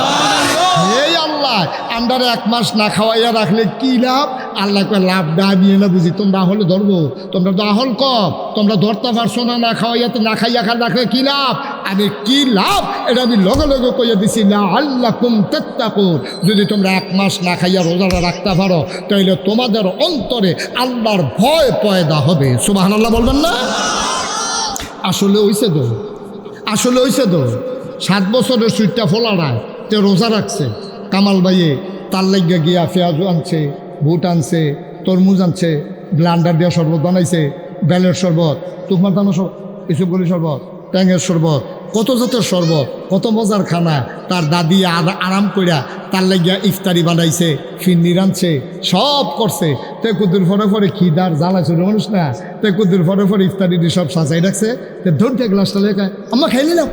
এই আল্লাহ আন্ডারে 1 মাস না খাওয়াইয়া রাখলে কি লাভ? আল্লাহ কয় লাভ না নিয়ে না বুঝি, তোমরা হলে ধরবো, তোমরা তো আহল কম, তোমরা ধরতে পারছো না, না খাওয়াইয়া তো না খাইয়া খা রাখলে কি লাভ? আমি কি লাভ এটা আমি লগে লগে কইয়া দিছি না, আল্লাহ কুম তাত্তাকুন। যদি তোমরা 1 মাস না খাইয়া রোজাটা রাখতে পারো, তাহলে তোমাদের অন্তরে আল্লাহর ভয় পয়দা হবে। সুবহানাল্লাহ বলবেন না? আসলে হইছে তো, আসলে হইছে তো। 7 বছরের সুইটটা ফোলা নাই, তে রোজা রাখছে। কামাল ভাইয়ে তার লাগিয়া গিয়া পেঁয়াজু আনছে, বুট আনছে, তরমুজ আনছে, ব্লান্ডার দিয়া শরবত বানাইছে, বেলের শরবত, তুফমার দানো শরবত, ইসবগুলি শরবত, ট্যাঙের শরবত, কত জাতের শরবত, কত মজার খানা। তার দাদি আরাম কইরা তার লাগিয়া ইফতারি বানাইছে, ফিন্নি রাঁধছে, সব করছে। তে কুদুর ফরে ফরে খিদার জ্বালাইছে মানুষ না, তে কুদুর ফরে ফরে ইফতারি দিয়ে সব সাজাই রাখছে। তে ধরতে গ্লাসটা লেখা আমরা খাই নিলাম,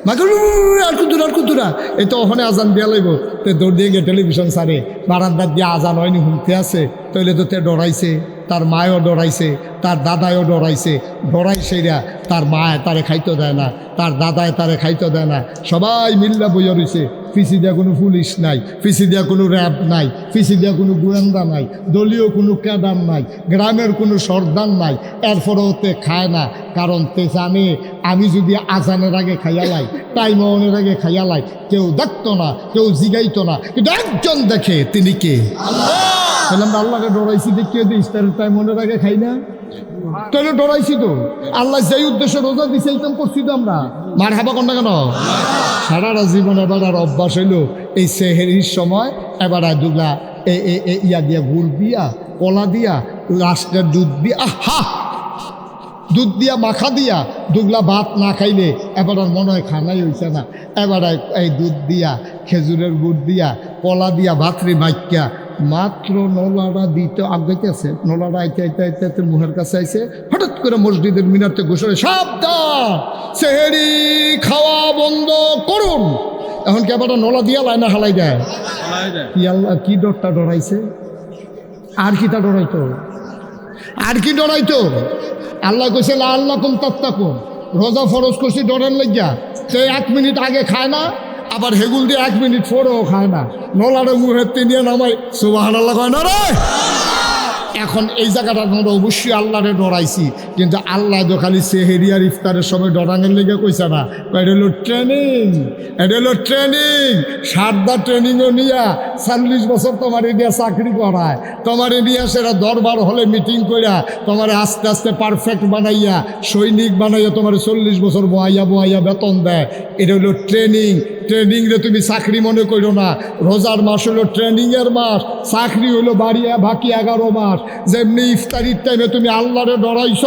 আর কুতুরা এই তো ওখানে আজান দিয়া লাগব। তে দৌড় দিয়ে গিয়ে টেলিভিশন সারে, বারান্দার দিয়ে আজান হয়নি, হুমতে আছে। তৈলে তো তে ডরাইছে, তার মায়ও ডরাইছে, তার দাদায়ও ডরাইছে। ডরাইছেরা তার মায় তারে খাইতে দেয় না, তার দাদায় তারে খাইতে দেয় না। সবাই মিল্লা বইয়া রয়েছে। পিছি দিয়া কোনো পুলিশ নাই, পিছি দিয়া কোনো র্যাব নাই, পিছি দিয়া কোনো গোয়েন্দা নাই, দলীয় কোনো ক্যাডার নাই, গ্রামের কোনো সর্দার নাই। এরপরেও তে খায় না, কারণ তে জানে আমি যদি আজানের আগে খাইয়ালাই, টাইমনের আগে খাইয়ালাই, কেউ দেখতো না, কেউ জিগাইতো না, কিন্তু একজন দেখে, তিনি কে? তাহলে আমরা আল্লাহকে ডরাইছি, দেখিয়ে দিই ইফতারের টাইমনের আগে খাই না, তাহলে ডরাইছি তো। আল্লাহ যেই উদ্দেশ্যে রোজা দিছে এইরকম করছি তো আমরা। মার খাবা কোনটা কেন? সারাটা জীবন এবার আর অভ্যাস হইল এই সেহেরির সময় এবার দুগলা ইয়া দিয়া গুড় দিয়া, কলা দিয়া, লাস্টের দুধ দিয়া, আহা দুধ দিয়া মাখা দিয়া দুগলা ভাত না খাইলে এবার আর মনে হয় খানাই হইছে না। এবার এই দুধ দিয়া, খেজুরের গুড় দিয়া, কলা দিয়া, ভাতরে মাইকা মাত্র নলাটা দিতে আগাইতেছে। নলাটা আইতে আইতে আইতে আইতে মুহের কাছে আইছে, হঠাৎ করে মসজিদের মিনারতে ঘোষণা, সাবধান, সেহেরি খাওয়া বন্ধ করুন। এখন কি আবার নলা দিয়া লাইনা হালাই দেয়? কি আল্লাহ কি ডরটা ডরাইছে? আর কি তা ডরাইতো? আর কি ডরাইতো? আল্লাহ কইছে লা আল্লাহ কুম তাত্তাকুন, রোজা ফরজ করছি ডরেন লাগিয়া। সে 1 মিনিট আগে খায় না, আবার হেগুল দিয়ে 1 মিনিট পরেও খায় না, নলারে মুহের তিনিয়ে নামাই সুবহানাল্লাহ কয় না রে। এখন এই জায়গাটা আমরা অবশ্যই আল্লাহরে ডরাইছি, কিন্তু আল্লাহ তো খালি সেহেরি আর ইফতারের সময় ডরাঙের লেগে কইছে না। এটা হলো ট্রেনিং, এটা হলো ট্রেনিং। সারদা ট্রেনিংও নিয়া 40 বছর তোমার ইন্ডিয়া চাকরি করায়, তোমার ইন্ডিয়া সেটা দরবার হলে মিটিং কইরা তোমার আস্তে আস্তে পারফেক্ট বানাইয়া, সৈনিক বানাইয়া তোমার 40 বছর বহাইয়া বেতন দেয়। এটা হলো ট্রেনিং। ট্রেনিং রে তুমি চাকরি মনে করো না। রোজার মাস হলো ট্রেনিংয়ের মাস, চাকরি হলো বাকি 11 মাস। যেমনি ইফতারির টাইমে তুমি আল্লাহরে ডরাইছ,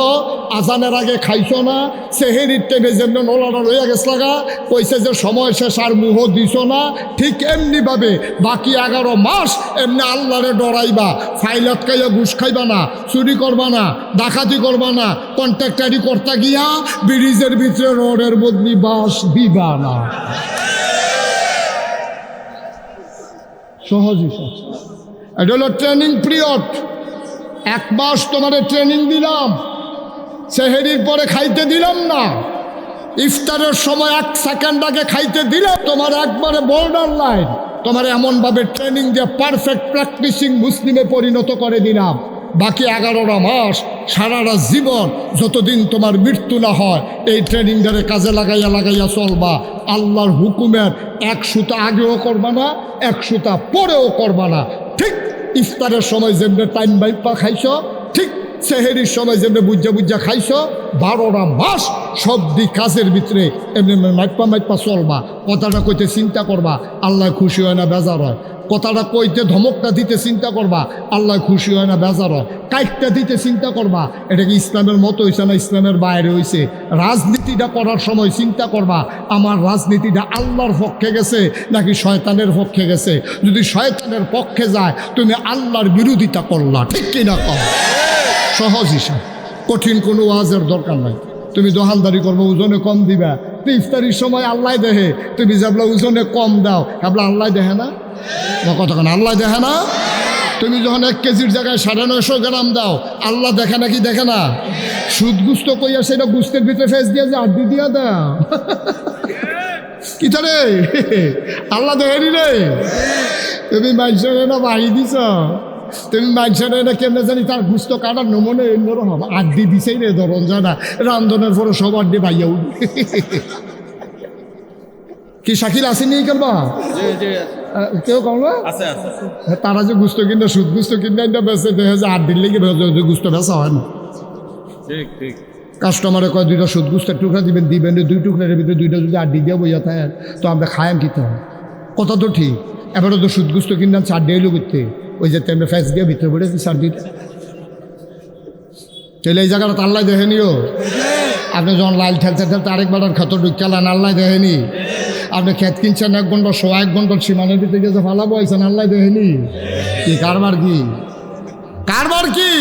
আজানের আগে খাইছো না, সেহেরির টাইমে যেমনি নলাটা রইয়া গেছ লাগা, কইছে যে সময় শেষ আর মুহ দিছ না, ঠিক এমনিভাবে বাকি 11 মাস এমনি আল্লাহরে ডরাইবা। ফাইলত খাইয়া ঘুষ খাইবা না, চুরি করবা না, ডাকাতি করবা না, কন্ট্রাক্টারি করতে গিয়া ব্রিজের ভিতরে রোডের বদলি বাস দিবা না। সহজই সহজ। এটা হলো ট্রেনিং পিরিয়ড। 1 মাস তোমার ট্রেনিং দিলাম, সেহেরির পরে খাইতে দিলাম না, ইফতারের সময় 1 সেকেন্ড আগে খাইতে দিলাম, তোমার একবারে বর্ডার লাইন, তোমার এমনভাবে ট্রেনিং দিয়ে পারফেক্ট প্র্যাকটিসিং মুসলিমে পরিণত করে দিলাম। বাকি 11টা মাস সারাটা জীবন যতদিন তোমার মৃত্যু না হয় এই ট্রেনিংটারে কাজে লাগাইয়া চলবা। আল্লাহর হুকুমের 1 সুতা আগেও করবা না, 1 সুতা পরেও করবা না। ঠিক ইফতারের সময় যেমনি টাইম বাইপা খাইছ, ঠিক সেহেরির সময় যেমনি বুঝা খাইছ, 12টা মাস সব দিক কাজের ভিতরে এমনি মাইপা চলবা। কথাটা কইতে চিন্তা করবা, আল্লাহ খুশি হয় না বেজার হয়। কথাটা কইতে ধমকটা দিতে চিন্তা করবা, আল্লাহ খুশি হয় না বেজার হয়। কাইটটা দিতে চিন্তা করবা, এটা কি ইসলামের মতো হয়েছে না ইসলামের বাইরে হয়েছে। রাজনীতিটা করার সময় চিন্তা করবা, আমার রাজনীতিটা আল্লাহর পক্ষে গেছে নাকি শয়তানের পক্ষে গেছে। যদি শয়তানের পক্ষে যায় তুমি আল্লাহর বিরোধিতা করলা, ঠিক কিনা কম। সহজ হিসাব, কঠিন কোনো ওয়াজের দরকার নাই। তুমি দোকানদারি করবো, ওজনে কম দিবা, ইফতারির সময় আল্লাহ দেহে, তুমি যাবলা ওজনে কম দাও, ভাবলা আল্লাহ দেহে না, কতক্ষণ আল্লাহ দেখে না। তুমি যখন 1 কেজির জায়গায় 950 গ্রাম দাও, আল্লাহ দেখে নাকি দেখে না। সুদ গুস্ত কইয়া সেটা গুস্তের ভিতরে ফেস দিয়ে যে আড্ডি দিয়া দাও, কি রে আল্লাহ দেখেনি রে। তুমি মানুষের না বাড়ি দিছ, তুমি মানুষের না কেমনে জানি তার গুস্ত কাটার নমনে অন্যরকম আড্ডি দিছেই রে, ধরন জানা রান্ধনের পরে সব আড্ডি ভাইয়া উঠবে। কি শাকিল আসেনি কেনবা কেউ কমবা তারা যে গুস্ত কিনা সুদ গুস্ত কিনা বেঁচে দেখে যে 8 দিন লেগে গুস্ত বেচা হয় না। কাস্টমারে কয় 2টা সুদ গুস্তের টুকরা দিবেন, 2 টুকরার ভিতরে 2টা যদি 8 দিয়ে বইয়া থাকে তো আমরা খায়াম কিতে হয়। কথা তো ঠিক, এবারে তো সুদ গুস্ত কিনলাম 4 দিয়ে করতে, ওই যে তেমনি ফ্যাস দিয়ে ভিতরে পড়েছি 4 দিতে। তাহলে এই জায়গাটা আল্লাহ দেখেনিও। আপনি যখন লাইল ঠেলতে আরেকবার খাতর ঢুকালেন, আল্লাহ দেখেনি। আপনি খেত কিনছেন 1 ঘন্টা 1 ঘন্টার সীমানের ভিতরে গেছে ফালাবো আইছেন, আল্লাহ দেখেনি। কি কারবার কি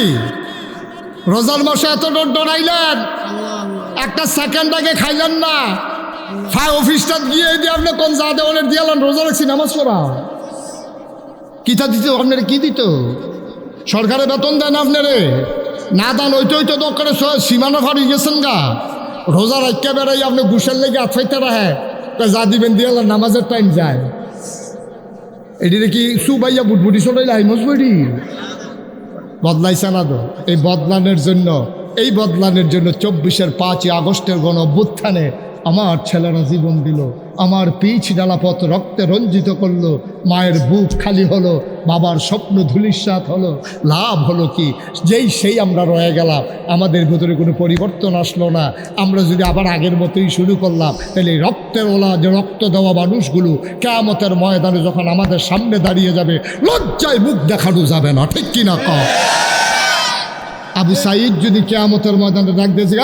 রোজার মাসে এত ডরাইলেন, 1 সেকেন্ড আগে খাইলেন না, অফিসটা গিয়ে দিয়ে আপনি কোন যা দেওয়ালের দিয়ালেন, রোজা রাখছি নামাজ পড়া কিতা দিত আপনার, কি দিত সরকারে বেতন দেন আপনারে না দান, ওইটা দরকারে সীমানা ফাড়ি গেছেন গা। রোজা রাখতে বেড়াই আপনি ঘুষের লেগে আটফাইতে রাখে, যা দিবেন দিয়ে নামাজের টাইম যায়। এটি কি সুবাইয়া বুটবুটি চলাইলে মজবুরি বদলাইছে না তো। এই বদলানোর জন্য 24-এর 5ই আগস্টের গণ-অভ্যুত্থানে আমার ছেলেরা জীবন দিল, আমার পিচ ডালাপথ রক্তে রঞ্জিত করলো, মায়ের বুক খালি হলো, বাবার স্বপ্ন ধূলিসাৎ হলো। লাভ হলো কি, সেই আমরা রয়ে গেলাম, আমাদের ভিতরে কোনো পরিবর্তন আসলো না। আমরা যদি আবার আগের মতোই শুরু করলাম, তাহলে রক্তের ওলা যে রক্ত দেওয়া মানুষগুলো কিয়ামতের ময়দানে যখন আমাদের সামনে দাঁড়িয়ে যাবে, লজ্জায় মুখ দেখানো যাবে না, ঠিক কিনা কও। আবু সাঈদ যদি কিয়ামতের ময়দানে ডাক দিয়েছে,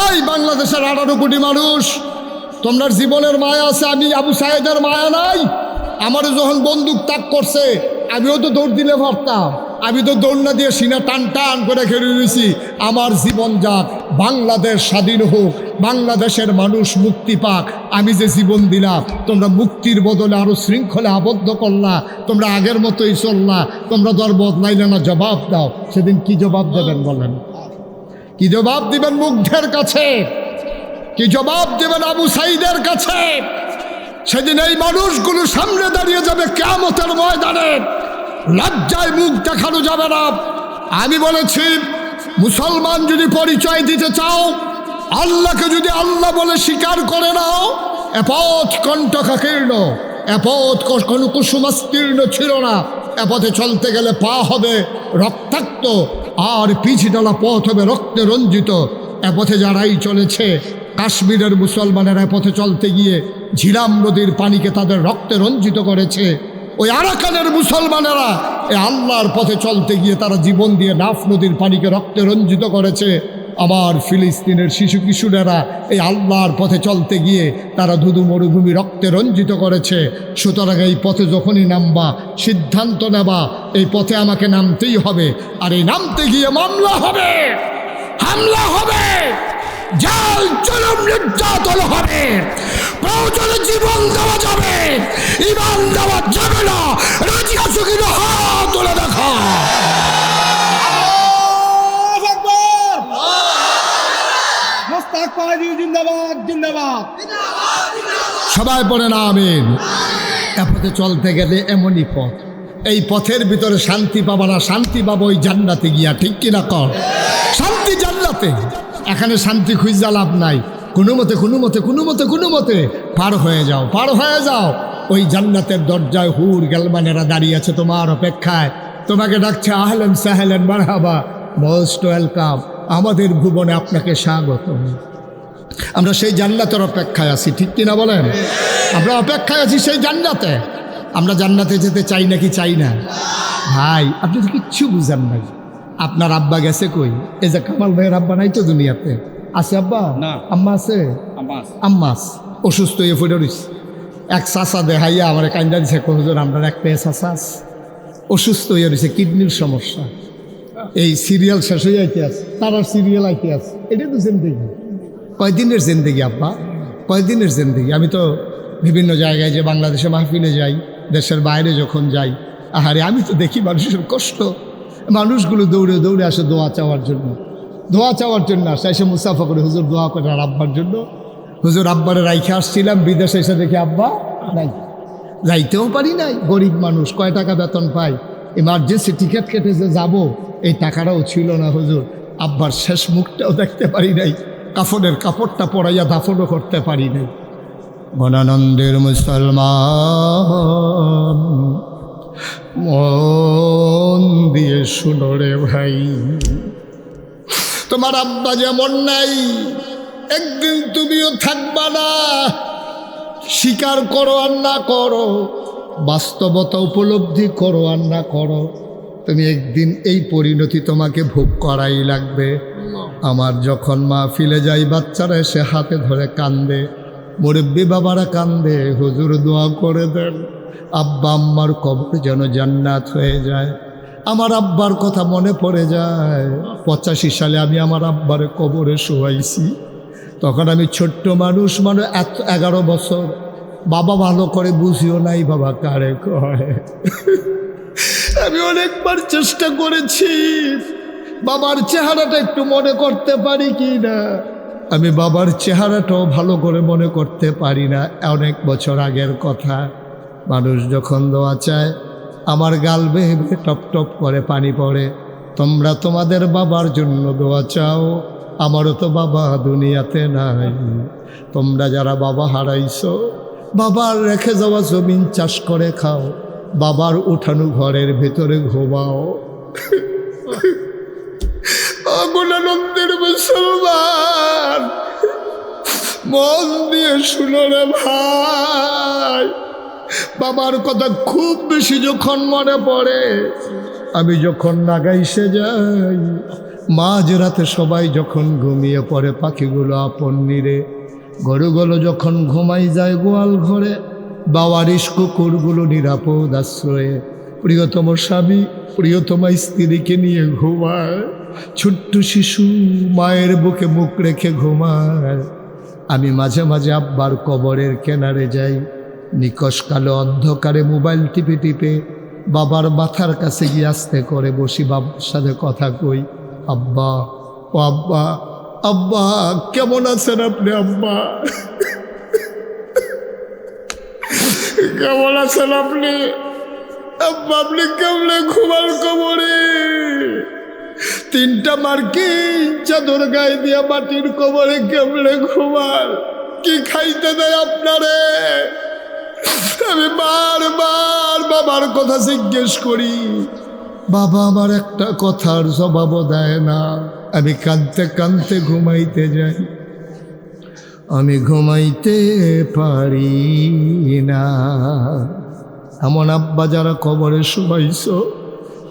এই বাংলাদেশের 18 কোটি মানুষ, তোমার জীবনের মায়া আছে, আমি আবু সাঈদের মায়া নাই। আমারও যখন বন্দুক তাক করছে আমিও তো দৌড় দিলে পারতাম, আমি তো দৌড় না দিয়ে সিনা টান করে খেলে নিয়েছি। আমার জীবন যাক, বাংলাদেশ স্বাধীন হোক, বাংলাদেশের মানুষ মুক্তি পাক। আমি যে জীবন দিলাম, তোমরা মুক্তির বদলে আরো শৃঙ্খলে আবদ্ধ করলা, তোমরা আগের মতোই চললা, তোমরা দর বদলাইলে না, জবাব দাও। সেদিন কি জবাব দেবেন বলেন? কি জবাব দিবেন মুগ্ধের কাছে? কি জবাব দেবেন আবু সাঈদের কাছে? সেদিন এই মানুষগুলো সামনে দাঁড়িয়ে যাবে কিয়ামতের ময়দানে, লজ্জায় মুখ দেখানো যাবে না। আমি বলেছি, মুসলমান যদি পরিচয় দিতে চাও, আল্লাহকে যদি আল্লাহ বলে স্বীকার করে নাও, এ পথ কণ্টকাকীর্ণ, এ পথ কোনো কুসুমাস্তীর্ণ ছিল না। এ পথে চলতে গেলে পা হবে রক্তাক্ত, আর পিছডালা পথ হবে রক্তে রঞ্জিত। এ পথে যারাই চলেছে, কাশ্মীরের মুসলমানেরা এ পথে চলতে গিয়ে ঝিলাম নদীর পানিকে তাদের রক্তে রঞ্জিত করেছে। ওই আরাকানের মুসলমানেরা এই আল্লাহর পথে চলতে গিয়ে তারা জীবন দিয়ে নাফ নদীর পানিকে রক্তে রঞ্জিত করেছে। আমার ফিলিস্তিনের শিশু কিশোরেরা এই আল্লাহর পথে চলতে গিয়ে তারা ধুধু মরুভূমি রক্তে রঞ্জিত করেছে। সুতরাং এই পথে যখনই নামবা, সিদ্ধান্ত নেবা এই পথে আমাকে নামতেই হবে, আর এই নামতে গিয়ে মামলা হবে, হামলা হবে, জাল জুলুম নির্যাতন হবে, প্রয়োজনে জীবন দেওয়া যাবে, ঈমান দেওয়া যাবে না। রাজি আছো কিনা হাত তুলে দেখা। সবাই পড়ে না আমিন। এ পথে চলতে গেলে এমনই পথ, এই পথের ভিতরে শান্তি পাবা না, শান্তি পাবো ওই জান্নাতে গিয়া, ঠিক কিনা কর? শান্তি জান্নাতে, এখানে শান্তি খুঁজা লাভ নাই। কোনো মতে পার হয়ে যাও, পার হয়ে যাও। ওই জান্নাতের দরজায় হুর গেলমানেরা দাঁড়িয়ে আছে তোমার অপেক্ষায়, তোমাকে ডাকছে আহলেন সাহেলেন মারহাবা, মোস্ট ওয়েলকাম, আমাদের ভুবনে আপনাকে স্বাগত। আমরা সেই জান্নাতের অপেক্ষায় আছি, ঠিক কিনা বলেন? আমরা অপেক্ষায় আছি সেই জান্নাতে। আমরা জান্নাতে যেতে চাই নাকি চাই না? ভাই আপনি তো কিচ্ছু বুঝেন নাই। আপনার আব্বা গেছে কই? এই যে কামাল ভাইয়ের আব্বা নাই তো দুনিয়াতে, আছে আব্বা? আম্মা আছে? আম্মাস অসুস্থ হয়ে পড়ে রইছে। এক চাচা দেখাইয়া আমার কান্দা দিছে, হুজুর আমরা একটা চাচাস অসুস্থ হয়ে রয়েছে, কিডনির সমস্যা। এই সিরিয়াল শেষ হয়ে যাইতে আছে, তার আর সিরিয়াল আইতে আছে। এটা তো জিন্দেগি, কয়দিনের জিন্দেগি আব্বা, কয়দিনের জিন্দেগি। আমি তো বিভিন্ন জায়গায় যে বাংলাদেশে মাহফিলে যাই, দেশের বাইরে যখন যাই, আহারে আমি তো দেখি মানুষের কষ্ট। মানুষগুলো দৌড়ে দৌড়ে আসে দোয়া চাওয়ার জন্য, দোয়া চাওয়ার জন্য আসে, এসে মুসাফা করে হুজুর দোয়া করে আর আব্বার জন্য। হুজুর আব্বারে রাইখে আসছিলাম, বিদেশে এসে দেখি আব্বা নাই, যাইতেও পারি নাই। গরিব মানুষ, কয় টাকা বেতন পাই, ইমার্জেন্সি টিকিট কেটে যে যাবো এই টাকাটাও ছিল না হুজুর। আব্বার শেষ মুখটাও দেখতে পারি নাই, কাফনের কাপড়টা পরাইয়া দাফনও করতে পারি নাই। গণানন্দের মুসলমান মন দিয়ে শুনো রে ভাই, তোমার আব্বা যেমন নাই, একদিন তুমিও থাকবা না। স্বীকার করো আর না করো, বাস্তবতা উপলব্ধি করো আর না করো, তুমি একদিন এই পরিণতি তোমাকে ভোগ করাই লাগবে। আমার যখন মাহফিলে যাই, বাচ্চারা এসে হাতে ধরে কান্দে, মুরব্বী বাবারা কান্দে, হুজুর দোয়া করে দেন আব্বা আম্মার কবর যেন জান্নাত হয়ে যায়। আমার আব্বার কথা মনে পড়ে যায়। 85 সালে আমি আমার আব্বারে কবরে শোয়াইছি, তখন আমি ছোট্ট মানুষ, 11 বছর। বাবা ভালো করে বুঝিও নাই বাবা কারে কয়। আমি অনেকবার চেষ্টা করেছি বাবার চেহারাটা একটু মনে করতে পারি কি না, আমি বাবার চেহারাটাও ভালো করে মনে করতে পারি না। অনেক বছর আগের কথা। মানুষ যখন দোয়া চায়, আমার গাল বেয়ে বেয়ে টপ টপ করে পানি পড়ে। তোমরা তোমাদের বাবার জন্য দোয়া চাও, আমারও তো বাবা দুনিয়াতে নাই। তোমরা যারা বাবা হারাইছো, বাবার রেখে যাওয়া জমিন চাষ করে খাও, বাবার উঠানো ঘরের ভেতরে ঘুমাও। গুণানন্দের মুসলমান মন দিয়ে শুনো রে ভাই, বাবার কথা খুব বেশি যখন মনে পড়ে, আমি যখন নাগাইশে যাই, মাঝ রাতে সবাই যখন ঘুমিয়ে পড়ে, পাখিগুলো আপন নিরে, গরুগুলো যখন ঘুমাই যায় গোয়াল ঘরে, বাওয়ারিশ কুকুরগুলো নিরাপদ আশ্রয়ে, প্রিয়তম স্বামী প্রিয়তমা স্ত্রীকে নিয়ে ঘুমায়, ছোট্ট শিশু মায়ের বুকে মুখ রেখে ঘুমায়। আমি মাঝে মাঝে আব্বার কবরের কিনারে যাই, নিকশ কালো অন্ধকারে মোবাইল টিপে টিপে বাবার মাথার কাছে গিয়ে আস্তে করে বসি, বাবার সাথে কথা কই, আব্বা ও আব্বা, আব্বা কেমন আছেন আপনি? আব্বা কেমন আছেন আপনি? আব্বা আপনি কেমনে ঘুমার কবরে? 3টা মার্কিন চাদর গায়ে দিয়া মাটির কবরে কেমনে ঘুমার? কি খাইতে দেয় আপনারে? আমি বারবার বাবার কথা জিজ্ঞেস করি, বাবা আমার একটা কথার জবাবও দেয় না। আমি কাঁদতে কাঁদতে ঘুমাইতে যাই, আমি ঘুমাইতে পারি না। এমন আব্বা যারা কবরে শোয়াইছো,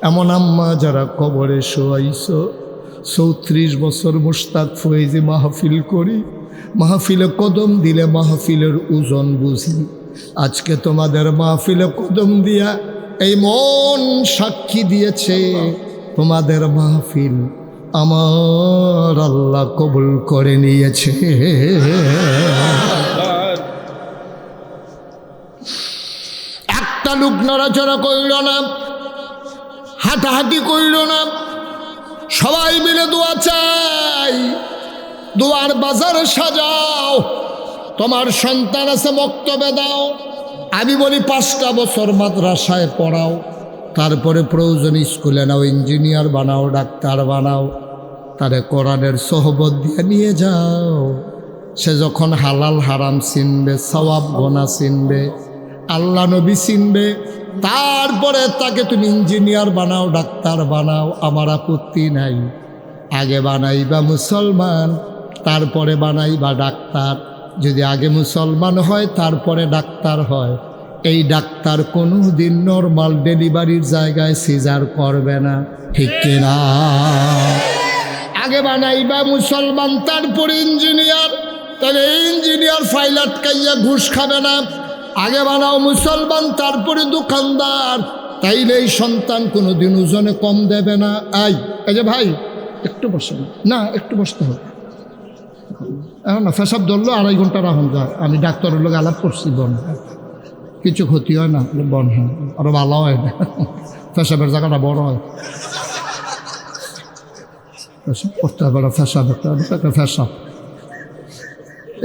এমন আম্মা যারা কবরে শোয়াইছো। 34 বছর মুশতাক ফয়েজি মাহফিল করি, মাহফিলে কদম দিলে মাহফিলের ওজন বুঝি। আজকে তোমাদের মাহফিলে কদম দিয়া এই মন সাক্ষী দিয়েছে, তোমাদের মাহফিল আমার আল্লাহ কবুল করে নিয়েছে। একটা লোক নড়াচড়া করল না, হাঁটাহাঁটি করল না, সবাই মিলে দোয়া চাই, দোয়ার বাজার সাজাও। তোমার সন্তান আছে বক্তব্য দাও। আমি বলি 5টা বছর মাদ্রাসায় পড়াও, তারপরে প্রয়োজন স্কুলে নাও, ইঞ্জিনিয়ার বানাও, ডাক্তার বানাও, তারে কোরআনের সোহবত দিয়ে নিয়ে যাও। সে যখন হালাল হারাম চিনবে, সওয়াব গোনা চিনবে, আল্লাহ নবী চিনবে, তারপরে তাকে তুমি ইঞ্জিনিয়ার বানাও, ডাক্তার বানাও, আমার আপত্তি নাই। আগে বানাইবা মুসলমান, তারপরে বানাইবা ডাক্তার। যদি আগে মুসলমান হয় তারপরে ডাক্তার হয়, এই ডাক্তার কোনো দিন নর্মাল ডেলিভারির জায়গায় সিজার করবে না, ঠিক কিনা? আগে বানাইবা মুসলমান, তারপরে ইঞ্জিনিয়ার, তাহলে ইঞ্জিনিয়ার ফাইল আটকাইয়া ঘুষ খাবে না। আগে বানাও মুসলমান, তারপরে দোকানদার, তাইলে এই সন্তান কোনোদিন ওজনে কম দেবে না। এই যে ভাই একটু বসে না, একটু বসতে হবে এখন না। ফেসাব ধরলো 2.5 ঘন্টা রাখুন যায়। আমি ডাক্তারের লোক আলাপ করছি, বন কিছু ক্ষতি হয় না, বন হয় আরো ভালো হয় না, ফেসাবের জায়গাটা বড় হয়। ফেসাব করতে হবে, ফেসাব একটা ফেসাব।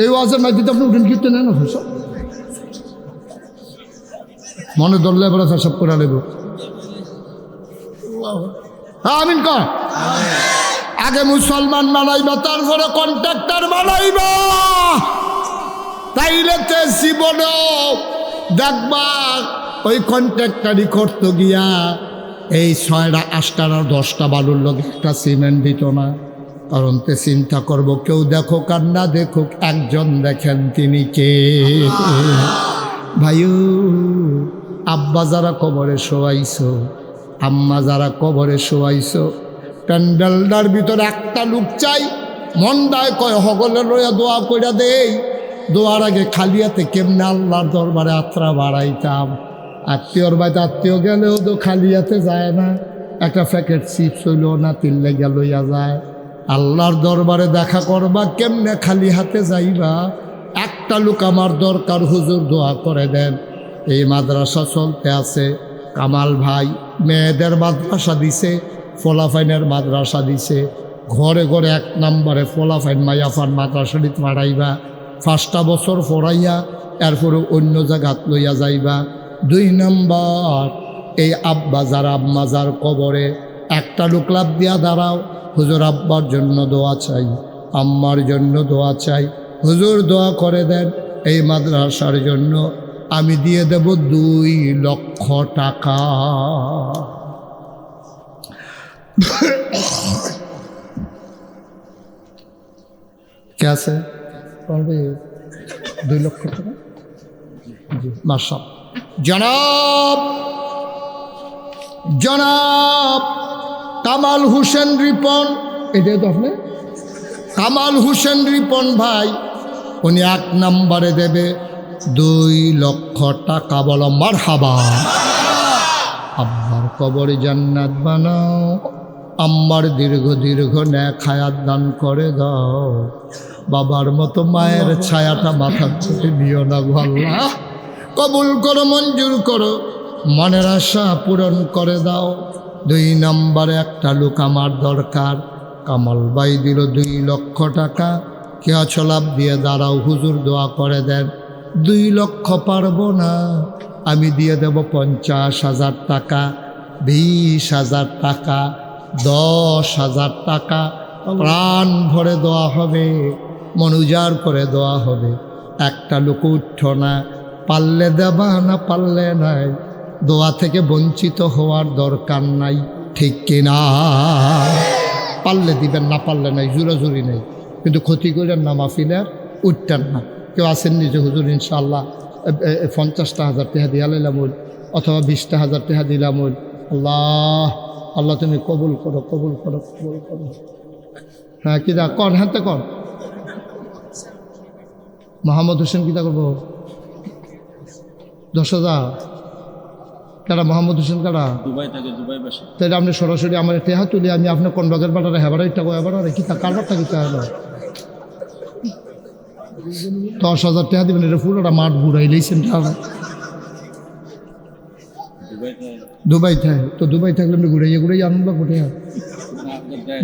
এই ওয়াজের মাইতে আপনি উঠেন কীর্তে নেন না, ফেসাব মনে ধরলে এবার ফেসাব করে নেব। আমিন কর। আগে মুসলমান বানাইবা, তারপরে কন্ট্রাক্টর বানাইবা, তাইলে তে জীবনে দেখবা ওই কন্ট্রাক্টারই করতে গিয়া এই 6টা 8টা 10টা বালুর লোক একটা সিমেন্ট দিত না। কারণ তে চিন্তা করবো, কেউ দেখুক আর না দেখুক, একজন দেখেন, তিনি কে? ভাইও, আব্বা যারা কবরে শোয়াইছো, আম্মা যারা কবরে শোয়াইছো, প্যান্ডেলটার ভিতরে একটা লোক চাই, মন্দায় কয় হগলে লইয়া দোয়া কইরা দেই। দোয়ার আগে খালি হাতে কেমনে আল্লাহর দরবারে আত্রা বাড়াইতাম। আত্মীয়র বাড়িতে আত্মীয় গেলেও তো খালি হাতে যায় না, একটা প্যাকেট চিপস হইলেও না তিনলে গেল লইয়া যায়। আল্লাহর দরবারে দেখা করবা, কেমনে খালি হাতে যাইবা? একটা লোক আমার দরকার, হুজুর দোয়া করে দেন। এই মাদ্রাসা চলতে আছে, কামাল ভাই মেয়েদের মাদ্রাসা দিছে, ফলাফাইনের মাদ্রাসা দিছে। ঘরে ঘরে 1 নম্বরে ফলাফাইন মাইয়াফান মাদ্রাসাটি মারাইবা, 5টা বছর পড়াইয়া এরপরে অন্য জায়গাত লইয়া যাইবা। 2 নম্বর, এই আব্বা যার আম্মা যার কবরে একটা লোক লাভ দিয়া দাঁড়াও, হুজুর আব্বার জন্য দোয়া চাই, আম্মার জন্য দোয়া চাই, হুজুর দোয়া করে দেন এই মাদ্রাসার জন্য। আমি দিয়ে দেব 2 লক্ষ টাকা। কে আছে? 2 লক্ষ টাকা। মাশাআল্লাহ। জনাব জনাব কামাল হোসেন রিপন, এটাই তো আপনি কামাল হোসেন রিপন ভাই, উনি 1 নম্বরে দেবে 2 লক্ষ টাকা। বলো মারহাবা। আব্বার কবরে জান্নাত বানাও, আম্মার দীর্ঘ দীর্ঘ নেক হায়াত দান করে দাও। বাবার মতো মায়ের ছায়াটা মাথার চোখে নিও না গো আল্লাহ। কবুল করো, মঞ্জুর করো, মনের আশা পূরণ করে দাও। 2 নম্বরে একটা লোক আমার দরকার। কামাল ভাই দিল 2 লক্ষ টাকা। কে আছো? লাভ দিয়ে দাঁড়াও, হুজুর দোয়া করে দেন। 2 লক্ষ পারবো না, আমি দিয়ে দেব 50,000 টাকা, 20,000 টাকা, 10,000 টাকা। প্রাণ ভরে দেওয়া হবে, মন উজাড় করে দেওয়া হবে। একটা লোক উঠছ না, পারলে দেবা, না পারলে নাই। দোয়া থেকে বঞ্চিত হওয়ার দরকার নাই, ঠিক কিনা? পারলে দিবেন, না পারলে নাই, জোরাজুরি নেই, কিন্তু ক্ষতি করেন না, মাহফিলের উঠতেন না। কেউ আসেন নিজে হুজুর ইনশাআল্লাহ 50,000 টাকা দিয়া লাইলাম, অথবা 20,000 টাকা দিলাম। আল্লাহ আল্লাহ তুমি কবুল করো, কবুল করো, কবুল করো। হ্যাঁ কিদা কন, হ্যাঁ তো কন। মোহাম্মদ হোসেন কিতা করবো? 10,000 কারা? মোহাম্মদ হোসেন কারা? তাই আপনি সরাসরি আমার টেহা তুলি, আমি আপনার কনবাগের বাটারে হেবারাই টাকা এবারে কিতা কারবারটা কিতা হলো? 10,000 টাকা দিবেন, এটা পুরোটা মাঠ ঘুরাইলেইছেন। দুবাই থাকে তো, দুবাই থাকলে আপনি ঘুরাইয়া ঘুরাইয়া আনন্দ ঘুরে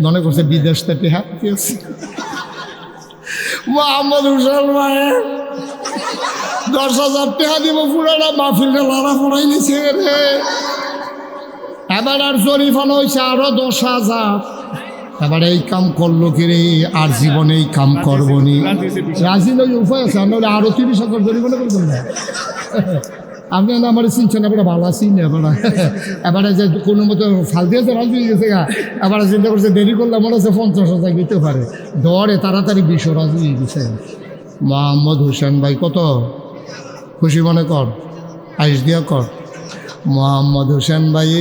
মনে করছে বিদেশ থেকে। মোহাম্মদ হোসেন ভাই 10,000 টাকা দিব পুরাটা মাহফিলটা লাড়া পড়াই নিছে রে। এবার আর জরিফানা হয়েছে আরো 10,000। এবার এই কাম করলো কি রে, আর জীবনে এই কাম করবো নি। রাজি নই, উপায় আছে, আমরা আরো 30,000 জরিমানা করবেন না। আপনি আমার চিনছেন, এবার ভালো আছি না এবার। এবারে যে কোনো মতো ফাল দিয়েছে রাজি হয়ে গেছে গা। এবার চিন্তা করছে দেরি করলে মনে হচ্ছে 50,000 দিতে পারে, দরে তাড়াতাড়ি 20 রাজি হয়ে গেছে। মোহাম্মদ হোসেন ভাই কত খুশি মনে কর, আইস দিয়া কর। মোহাম্মদ হোসেন ভাই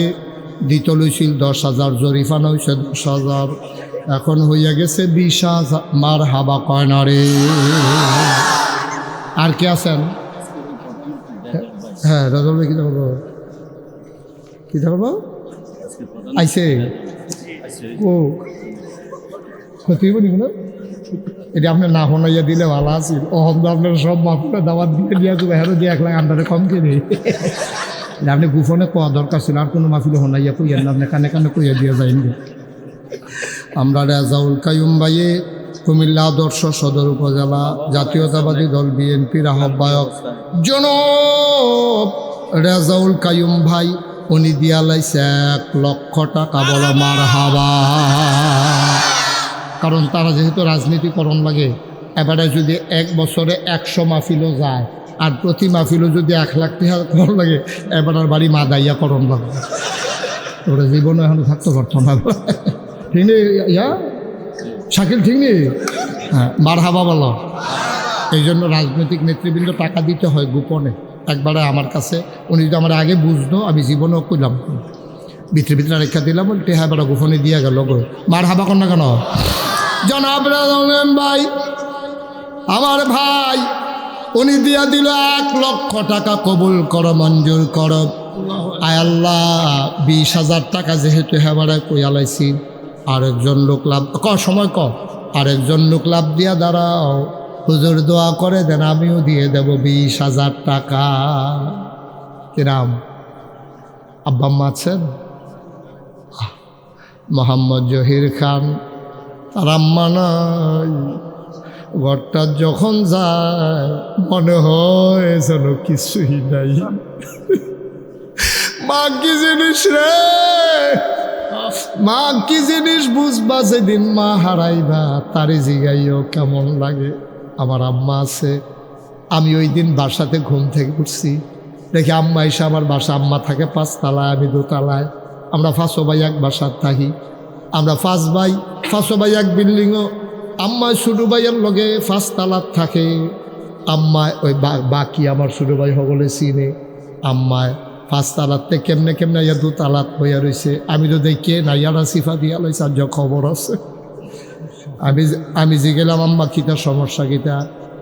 দিত লইছিল 10,000, জরিফানা হয়েছে 10,000, এখন হইয়া গেছে 20,000। মার হাবা কয় না রে। আর কে আছেন? হ্যাঁ রাজল ভাই, কী করবো কী করবো আইসে ও ক্ষতি হইব নিগুলো। এটা আপনার না শোনাইয়া দিলে ভালো আছিল। আপনার সব মাফিলা দাওয়াত দিয়ে দিয়া যাবে, হ্যাঁ দিয়ে 1 লাখ আন্ডারে কম কিনে। আপনি গোপনে কোয়া দরকার ছিল, আর কোনো মাহফিলে শোনাইয়া কইয়া না, আপনি কানে কানে কইয়া দিয়ে যাইনি। আমরা রেজাউল কাইয়ুম ভাইয়ে কুমিল্লা আদর্শ সদর উপজেলা জাতীয়তাবাদী দল বিএনপির আহ্বায়ক জনাব রেজাউল কাইয়ুম ভাই, উনি দিয়া লাইছে 1 লক্ষ টাকা। বলো মারহাবা। কারণ তারা যেহেতু রাজনীতিকরণ লাগে, এবারে যদি 1 বছরে 100 মাহফিলও যায়, আর প্রতি মাহফিলও যদি 1 লাখ টাকা করণ লাগে, এবার আর বাড়ি মাদাইয়া করণ লাগবে। ওরা জীবনে এখন থাকতে পারতো না। ঠিক নেই ইয়া শাকিল, ঠিক নেই? হ্যাঁ মারহাবা বলো। এই জন্য রাজনৈতিক নেতৃবৃন্দ টাকা দিতে হয় গোপনে। একবারে আমার কাছে উনি যদি আমার আগে বুঝতো, আমি জীবনেও কইলাম ভিতরে ভিতরে রেখা দিলাম, বলতে হ্যাঁ বেড়া গোপনে দিয়া গেল গো। মারহাবা কর না কেন? জনাব রেজাউল ভাই আমার ভাই, উনি দিয়া দিল 1 লক্ষ টাকা। কবুল করো, মঞ্জুর করো। আয় আল্লাহ, 20,000 টাকা যেহেতু হেবারে কইয়ালাইছি, আরেকজন লোক লাভ সময় কম, আরেকজন লোক লাভ দিয়া দাঁড়াও, হুজুর দোয়া করে দেন, আমিও দিয়ে দেব 20,000 টাকা। কিরাম আব্বা আম্মা আছেন? মোহাম্মদ জহির খান, তার আম্মা নাই। ঘরটা যখন যায় মনে হয় যেন কিছুই নাই। মা কি জিনিস রে, মা কি জিনিস বুঝবা যেদিন মা হারাইবা, তারে জিগাইও কেমন লাগে। আমার আম্মা আছে, আমি ওই দিন বাসাতে ঘুম থেকে উঠছি, দেখি আম্মা এসে আমার বাসা। আম্মা থাকে 5 তলায়, আমি 2 তলায়। আমরা 5 ভাই এক বাসার থাকি। আমরা 5 ভাই এক বিল্ডিংও। আম্মা ছোটো ভাইয়ের লগে 5 তলার থাকে। আম্মা ওই বাকি আমার ছোটো ভাই সকলে চিনে। আম্মায় 5 তালাতে কেমনে কেমনে ইয়া 2 তালাত হইয়া রয়েছে। আমি তো দেখে না ইয়ারা সিফা দিয়া লইছে, আর যা খবর আছে। আমি যে গেলাম আম্মা কিতা সমস্যা কিতা,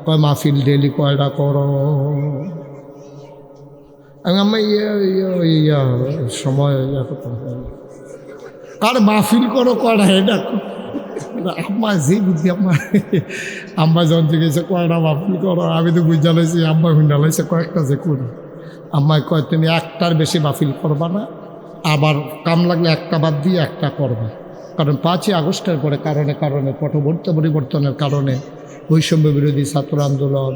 কয় মাহফিল ডেলি কয়টা করো। আমি আম্মা ইয়া সময় ইয়া করতাম, আর মাহফিল করো কয়টা এটা। আম্মা যে বুদ্ধি আম্মা যখন জিজ্ঞেসে কয়টা মাহফিল করো, আমি তো বুঝা লাইছি আম্মা হুন্ডা লাইছে কয়েকটা যে করি। আম্মায় কয় তুমি 1টার বেশি মাহফিল করবা না, আবার কাম লাগলে 1টা বাদ দিয়ে 1টা করবা। কারণ 5ই আগস্টের পরে কারণে পরিবর্তনের কারণে বৈষম্য বিরোধী ছাত্র আন্দোলন,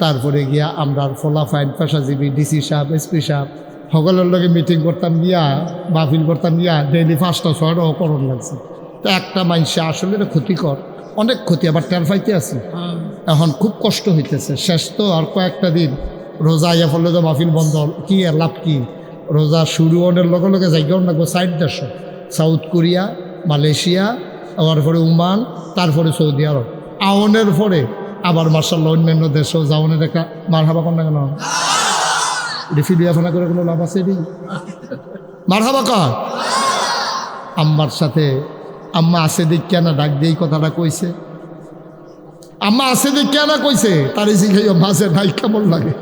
তারপরে গিয়া আমরা ফলাফাইন পেশাজীবী ডিসি সাহেব, এসপি সাহেব সকলের লগে মিটিং করতাম গিয়া, মাহফিল করতাম গিয়া, ডেইলি 5টা 6টাও করণ লাগছে। তো একটা মানুষে আসলে এটা ক্ষতিকর, অনেক ক্ষতি। আবার টের পাইতে আছে, এখন খুব কষ্ট হইতেছে। শেষ তো আর কয়েকটা দিন রোজা আইয়া ফলে তো মাহফিল বন্ধ, কি আর লাভ কি? রোজা শুরু হওয়ার লগে লগে জায়গাও লাগবে 4 দেশ, সাউথ কোরিয়া, মালয়েশিয়া, আবার পরে ওমান, তারপরে সৌদি আরব, আওনের পরে আবার মার্শাল্লাহ অন্যান্য দেশেও যাওয়ানের একটা মারহাবা কর না কেন? রিফিডিয়াফানা করে কোনো লাভ আছে? এটি মারহাবা কর। আম্মার সাথে আম্মা আছে দেখিয়া না ডাক দিয়ে কথাটা কইছে। আম্মা আছে দেখিয়া না কইছে, তার শিখাই মাঝে নাই কেমন লাগে।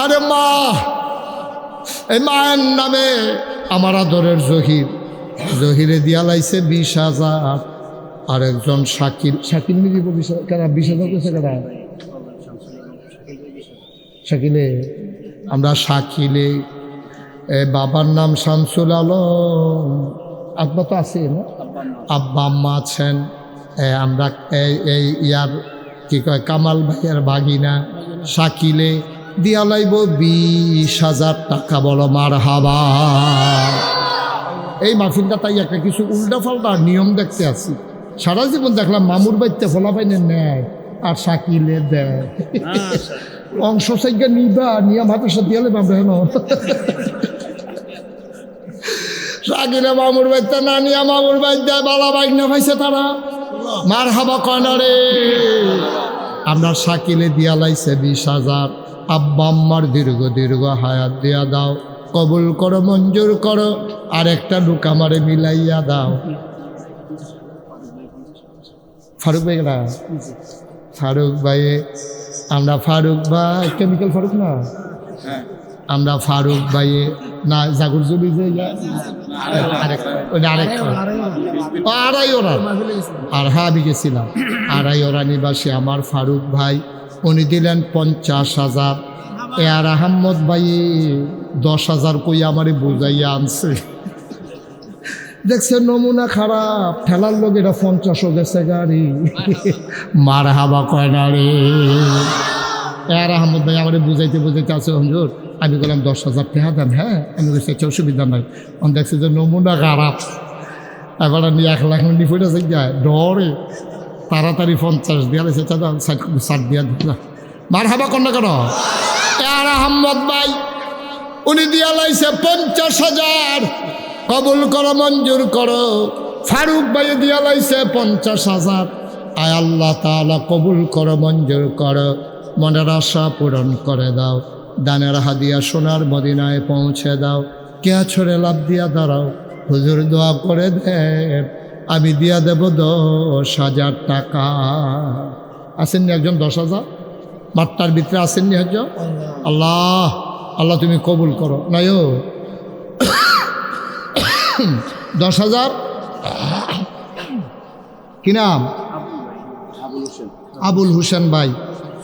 আরে মা, এই মায়ের নামে আমার আদরের জহিরে দিয়া লাইছে 20,000। আর একজন শাকিল নিবি 20,000 কইছে কেনা শাকিলে। আমরা শাকিলে, বাবার নাম শামসুল আলম, আব্বা তো আছে না, আব্বা আম্মা আছেন। আমরা এই ইয়ার কি কয় কামাল ভাইয়ের ভাগিনা শাকিলে দিয়া লাইব 20,000 টাকা, বলো মারহাবা। এই মাহফিলটা তাই একটা কিছু উল্টা পাল্টা নিয়ম দেখতে আসি। সারা জীবন দেখলাম মামুর বাড়িতে ফলা পাইনে নেয় আর শাকিলে দেয়। অংশ সাইগা নিবা নিয়া মাথার সাথে দিয়ালে বাবা হেন শাকিলে মামুর বাড়িতে না নিয়া মামুর বাড়িতে বালা বাইক না পাইছে তারা মারহাবা কয় না রে। আমরা শাকিলে দিয়া লাইছে 20,000। আব্বা আম্মার দীর্ঘ দীর্ঘ হায়াত দিয়া দাও, কবুল করো, মঞ্জুর করো, আর একটা লোক আমারে মিলাইয়া দাও। ফারুক ভাই না, ফারুক ভাই, আমরা ফারুক ভাই, কেমিক্যাল ফারুক না, আমরা ফারুক ভাই না জাগর জমি যে আড়াই ওরা, আর হ্যাঁ আমি গেছিলাম আড়াই ওরা নিবাসী আমার ফারুক ভাই, উনি দিলেন 50,000। আর আহম্মদ ভাই 10,000 কই আমারে বুঝাইয়া আনছে। দেখছে নমুনা খারাপ, ঠেলার লোক এটা 50 গেছে গাড়ি, মার হাবা কয় না রে। আর আহমদ ভাই আমারে বুঝাইতে বুঝাইতে আছে হুজুর, আমি বললাম 10,000 টাকা দেন। হ্যাঁ, আমি বলছি অসুবিধা নাই। আমি দেখছি যে নমুনা খারাপ, এবার আমি 1 লাখ নিয়ে ফেটে যাই যায় ডরে, তাড়াতাড়ি 50 দিয়া লাগছে, 60 দিয়া দিল। মার হাবা কর না কেন? আর আহমদ ভাই উনি দিয়া লাইছে 50,000, কবুল করো, মঞ্জুর করো। ফারুক ভাই দিয়া লাইছে 50,000। আয় আল্লাহ তাআলা কবুল করো, মঞ্জুর করো, মনের আশা পূরণ করে দাও, দানের হাদিয়া সোনার মদিনায় পৌঁছে দাও। কে ছড়ে লাভ দিয়া দাঁড়াও, হুজুর দোয়া করে দেন, আমি দিয়া দেব 10,000 টাকা। আসেননি একজন 10,000? মাঠটার ভিতরে আসেননি একজন? আল্লাহ আল্লাহ তুমি কবুল করো। নাইও 10,000। কি নাম? আবুল হোসেন ভাই।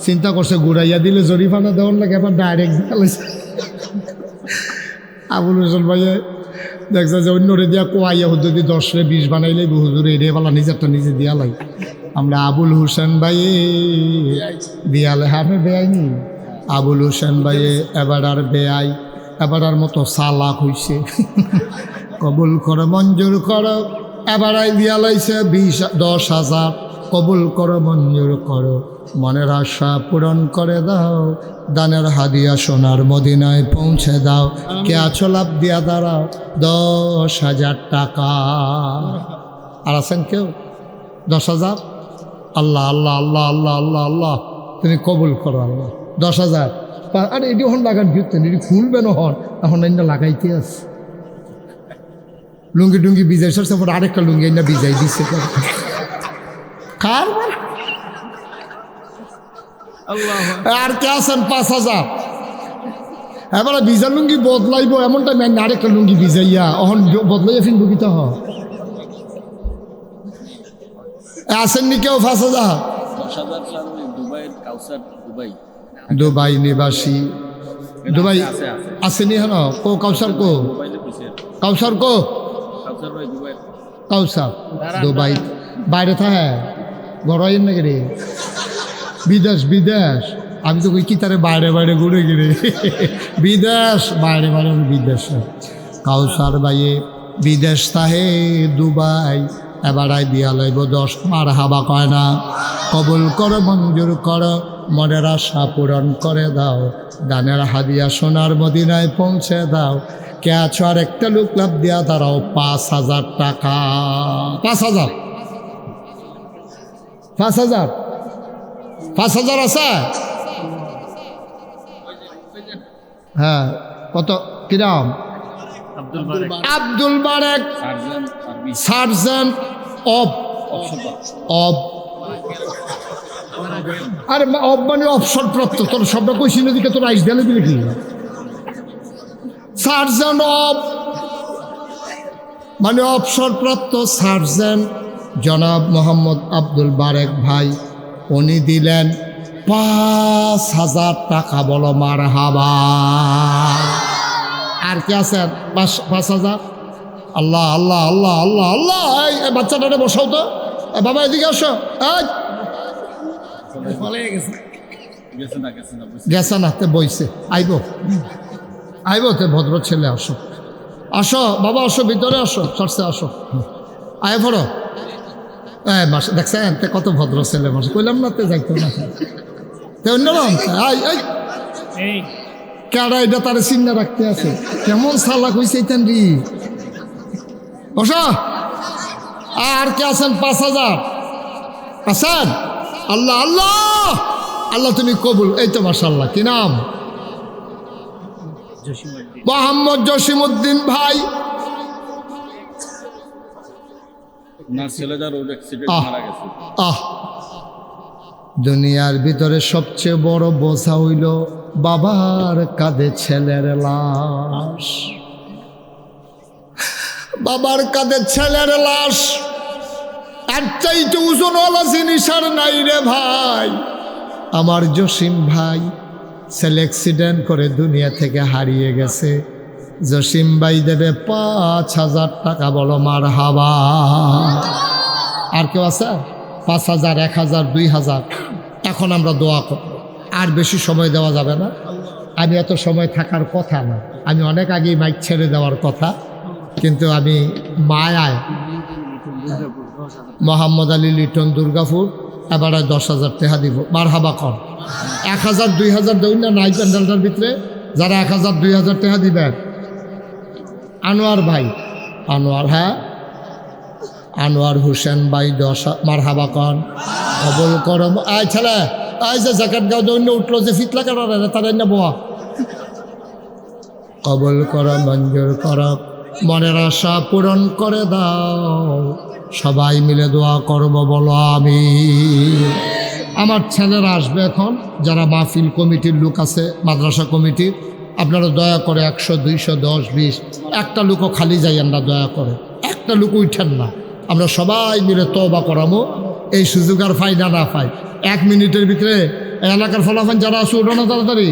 চিন্তা করছে ঘুরাইয়া দিলে জরিমানা দেওয়ার লাগে, এবার ডাইরেক্ট দিয়েছে। আবুল হোসেন ভাইয়ে দেখছে যে অন্যরে দিয়া কোয়াইয়া হুজুরি 10 20 বানাইলে হুজুরে এড়ে পালা নিজেরটা নিজে দিয়া লাই। আমরা আবুল হোসেন ভাইয়ে দিয়ালে হামে বেআইনি। আবুল হোসেন ভাইয়ে এবার আর বেআই, এবার আর মতো চালাক হইছে। কবুল করো, মঞ্জুর করো, এবার দিয়া লাইছে 10,000। কবুল করো, মঞ্জুর করো, মনের আশা পূরণ করে দাও, দানের হাদিয়া সোনার মদিনায় পৌঁছে দাও। কে আছো লাভ দিয়া দাঁড়াও, 10,000 টাকা। আর আছেন কেউ? 10,000। আল্লাহ আল্লাহ আল্লাহ আল্লাহ আল্লাহ আল্লাহ তুমি কবুল করো আল্লাহ। 10,000। আরে এটি হন লাগান ফিরতেন, এটি খুলবে না হন, এখন এটা লাগাইতে আছে। লুঙ্গি টুঙ্গি ভিজাই সরছে, আরেকটা লুঙ্গি এটা ভিজাই দিচ্ছে। কার আর কে আছেন? 5,000। এবার ভিজা লুঙ্গি বদলাইব এমন টাইম আরেকটা লুঙ্গি ভিজাইয়া অহন বদলাইয়া ফিন বুকিতে হ আসেননি কেউ? 5,000। দুবাই নিবাসী, দুবাই আসেনি হেন? কো কাউসার কো? কাউসার কো? কাউসার দুবাই বাইরে থাকে, গড়াইয়ের নাকি রে? বিদেশ বিদেশ। আমি তো কই কি তারে বাইরে বাইরে ঘুরে গিরে বিদেশ, বাইরে বাইরে বিদেশে। কাউসার ভাইয়ে বিদেশ তাহে দুবাই, এবারাই দিয়া লাইব 10। মার হাবা কয় না? কবুল করো, মঞ্জুর করো, মনের আশা পূরণ করে দাও, দানের হাদিয়া সোনার মদিনায় পৌঁছে দাও। কে আছো? আর একটা লোক লাভ দিয়া দাঁড়াও, 5,000 টাকা। 5,000। 5,000। 5,000 আছে? হ্যাঁ। কত? কিরাম? Abdul Barek, sergeant of. আরে অফ মানে অবসরপ্রাপ্ত। তোর শব্দ কইছিল দিকে তোর আইস দিলে দিলে কি? সার্জেন্ট অফ মানে অবসরপ্রাপ্ত সার্জেন্ট জনাব মোহাম্মদ আব্দুল বারেক ভাই, উনি দিলেন 5,000 টাকা। বলো মারহাবা। আর কি আছেন? 5,000। আল্লাহ আল্লাহ আল্লাহ আল্লাহ আল্লাহ। এই বাচ্চাটারে বসাও তো। বাবা এদিকে আসো। গেছে না, তে বইছে, আইব তে ভদ্র ছেলে, আসো আসো বাবা, আসো ভিতরে, আসো চর্চে, আসো আয় পড়ো। মাসে দেখছেন তে কত ভদ্র ছেলে, মাসে কইলাম না তে যাইতো না, তে অন্যরকম কেডা এটা তার চিন্তা রাখতে আছে, কেমন সালাক হয়েছে এইতেন রি। বসো। আর কে আছেন? 5,000 আছেন? আল্লাহ আল্লাহ আল্লাহ তুমি কবুল। এই তো মাশাআল্লাহ, কি নাম? মোহাম্মদ জসিমউদ্দিন ভাই। দুনিয়ার ভিতরে সবচেয়ে বড় বোঝা হইল বাবার কাঁধে ছেলের লাশ। বাবার কাঁধে ছেলের লাশ এর চাইতে ওজনওয়ালা জিনিস আর নাই রে ভাই। আমার জসিম ভাই ছেলে অ্যাক্সিডেন্ট করে দুনিয়া থেকে হারিয়ে গেছে। জসিম ভাই দেবে 5,000 টাকা, বলো মারহাবা। আর কেউ আছে? 5,000, 1,000, 2,000। এখন আমরা দোয়া করব, আর বেশি সময় দেওয়া যাবে না। আমি এত সময় থাকার কথা না, আমি অনেক আগেই মাইক ছেড়ে দেওয়ার কথা, কিন্তু আমি মায়ায় মোহাম্মদ আলী লিটন দুর্গাপুর এবারে 10,000 টাকা দিব। মারহাবা কর। 1,000, 2,000 দেউন না নাই প্যান্ডেলটার ভিতরে? যারা 1,000, 2,000 টাকা দিবেন, আনোয়ার ভাই, আনোয়ার, হ্যাঁ আনোয়ার হোসেন ভাই 10। মারহাবা কন। কবল করম। আয় ছেলে, আয় যে জ্যাকেট গাও দৈন্য উঠলো যে ফিতলা কাটা তার না বোয়া। কবল কর, মঞ্জুর কর, মনের আশা পূরণ করে দাও। সবাই মিলে দোয়া করব, বলো আমি। আমার ছেলেরা আসবে এখন, যারা মাহফিল কমিটির লোক আছে, মাদ্রাসা কমিটির, আপনারা দয়া করে 100, 200, 10, 20 একটা লোকও খালি যাইয়েন না, দয়া করে একটা লোক উঠেন না। আমরা সবাই মিলে তওবা করামো। এই সুযোগ আর পাই না পাই, 1 মিনিটের ভিতরে এলাকার ফলাফল যারা আছে উঠো না তাড়াতাড়ি।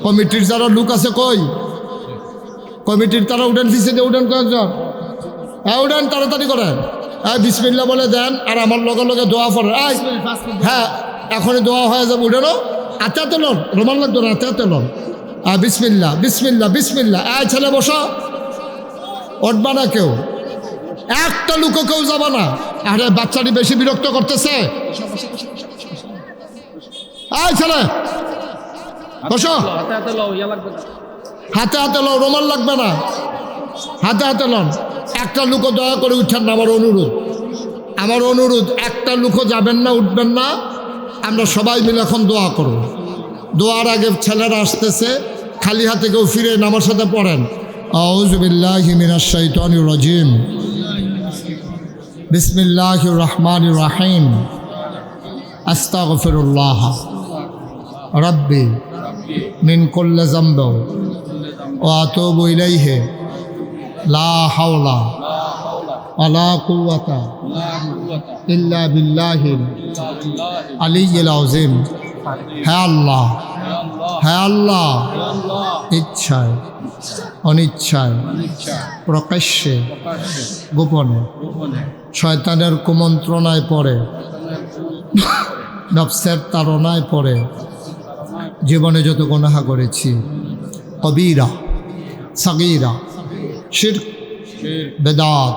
কমিটির যারা লোক আছে কই? কমিটির তারা উঠেন, ফিসে উঠেন কয়েকজন, হ্যাঁ উঠেন তাড়াতাড়ি করেন। হ্যাঁ বিসমিল্লাহ বলে দেন, আর আমার লগে লগে দোয়া পড়েন। হ্যাঁ এখনই দোয়া হয়ে যাবে, উঠেনো হাতে হাতে লন, রোমান লাগতো না, হাতে হাতে লন। বিসমিল্লাহ বিসমিল্লাহ বিসমিল্লাহ। ছেলে বসো, উঠবা না কেউ, একটা লুকো কেউ যাবা না। আরে বাচ্চাটি বেশি বিরক্ত করতেছে। ছেলে বসো, হাতে হাতে লও, রোমান লাগবে না, হাতে হাতে লন। একটা লুকো দয়া করে উঠেন না, আমার অনুরোধ, আমার অনুরোধ। একটা লুকো যাবেন না, উঠবেন না। আমরা সবাই মিলে এখন দোয়া করব। দোয়ার আগে ছেলেরা আসতেছে, খালি হাতে কেউ ফিরে আমার সাথে পড়েন। আউযু বিল্লাহি মিনাশ শাইতানির রাজিম, বিসমিল্লাহির রহমানির রহিম, আস্তাগফিরুল্লাহ রাব্বি মিন কুল্লি যামবি ওয়া আতুবু ইলাইহি, লা হাওলা ওয়ালা কুওয়াতা ইল্লা বিল্লাহিল আলিয়্যিল আযীম। হ্যাঁ আল্লাহ, হ্যাঁ আল্লাহ, ইচ্ছায় অনিচ্ছায় প্রকাশ্যে গোপনে শয়তানের কুমন্ত্রণায় পড়ে, নফসের তাড়নায় পড়ে জীবনে যত গুনাহ করেছি, কবিরা সাগীরা, শিরক, বেদাত,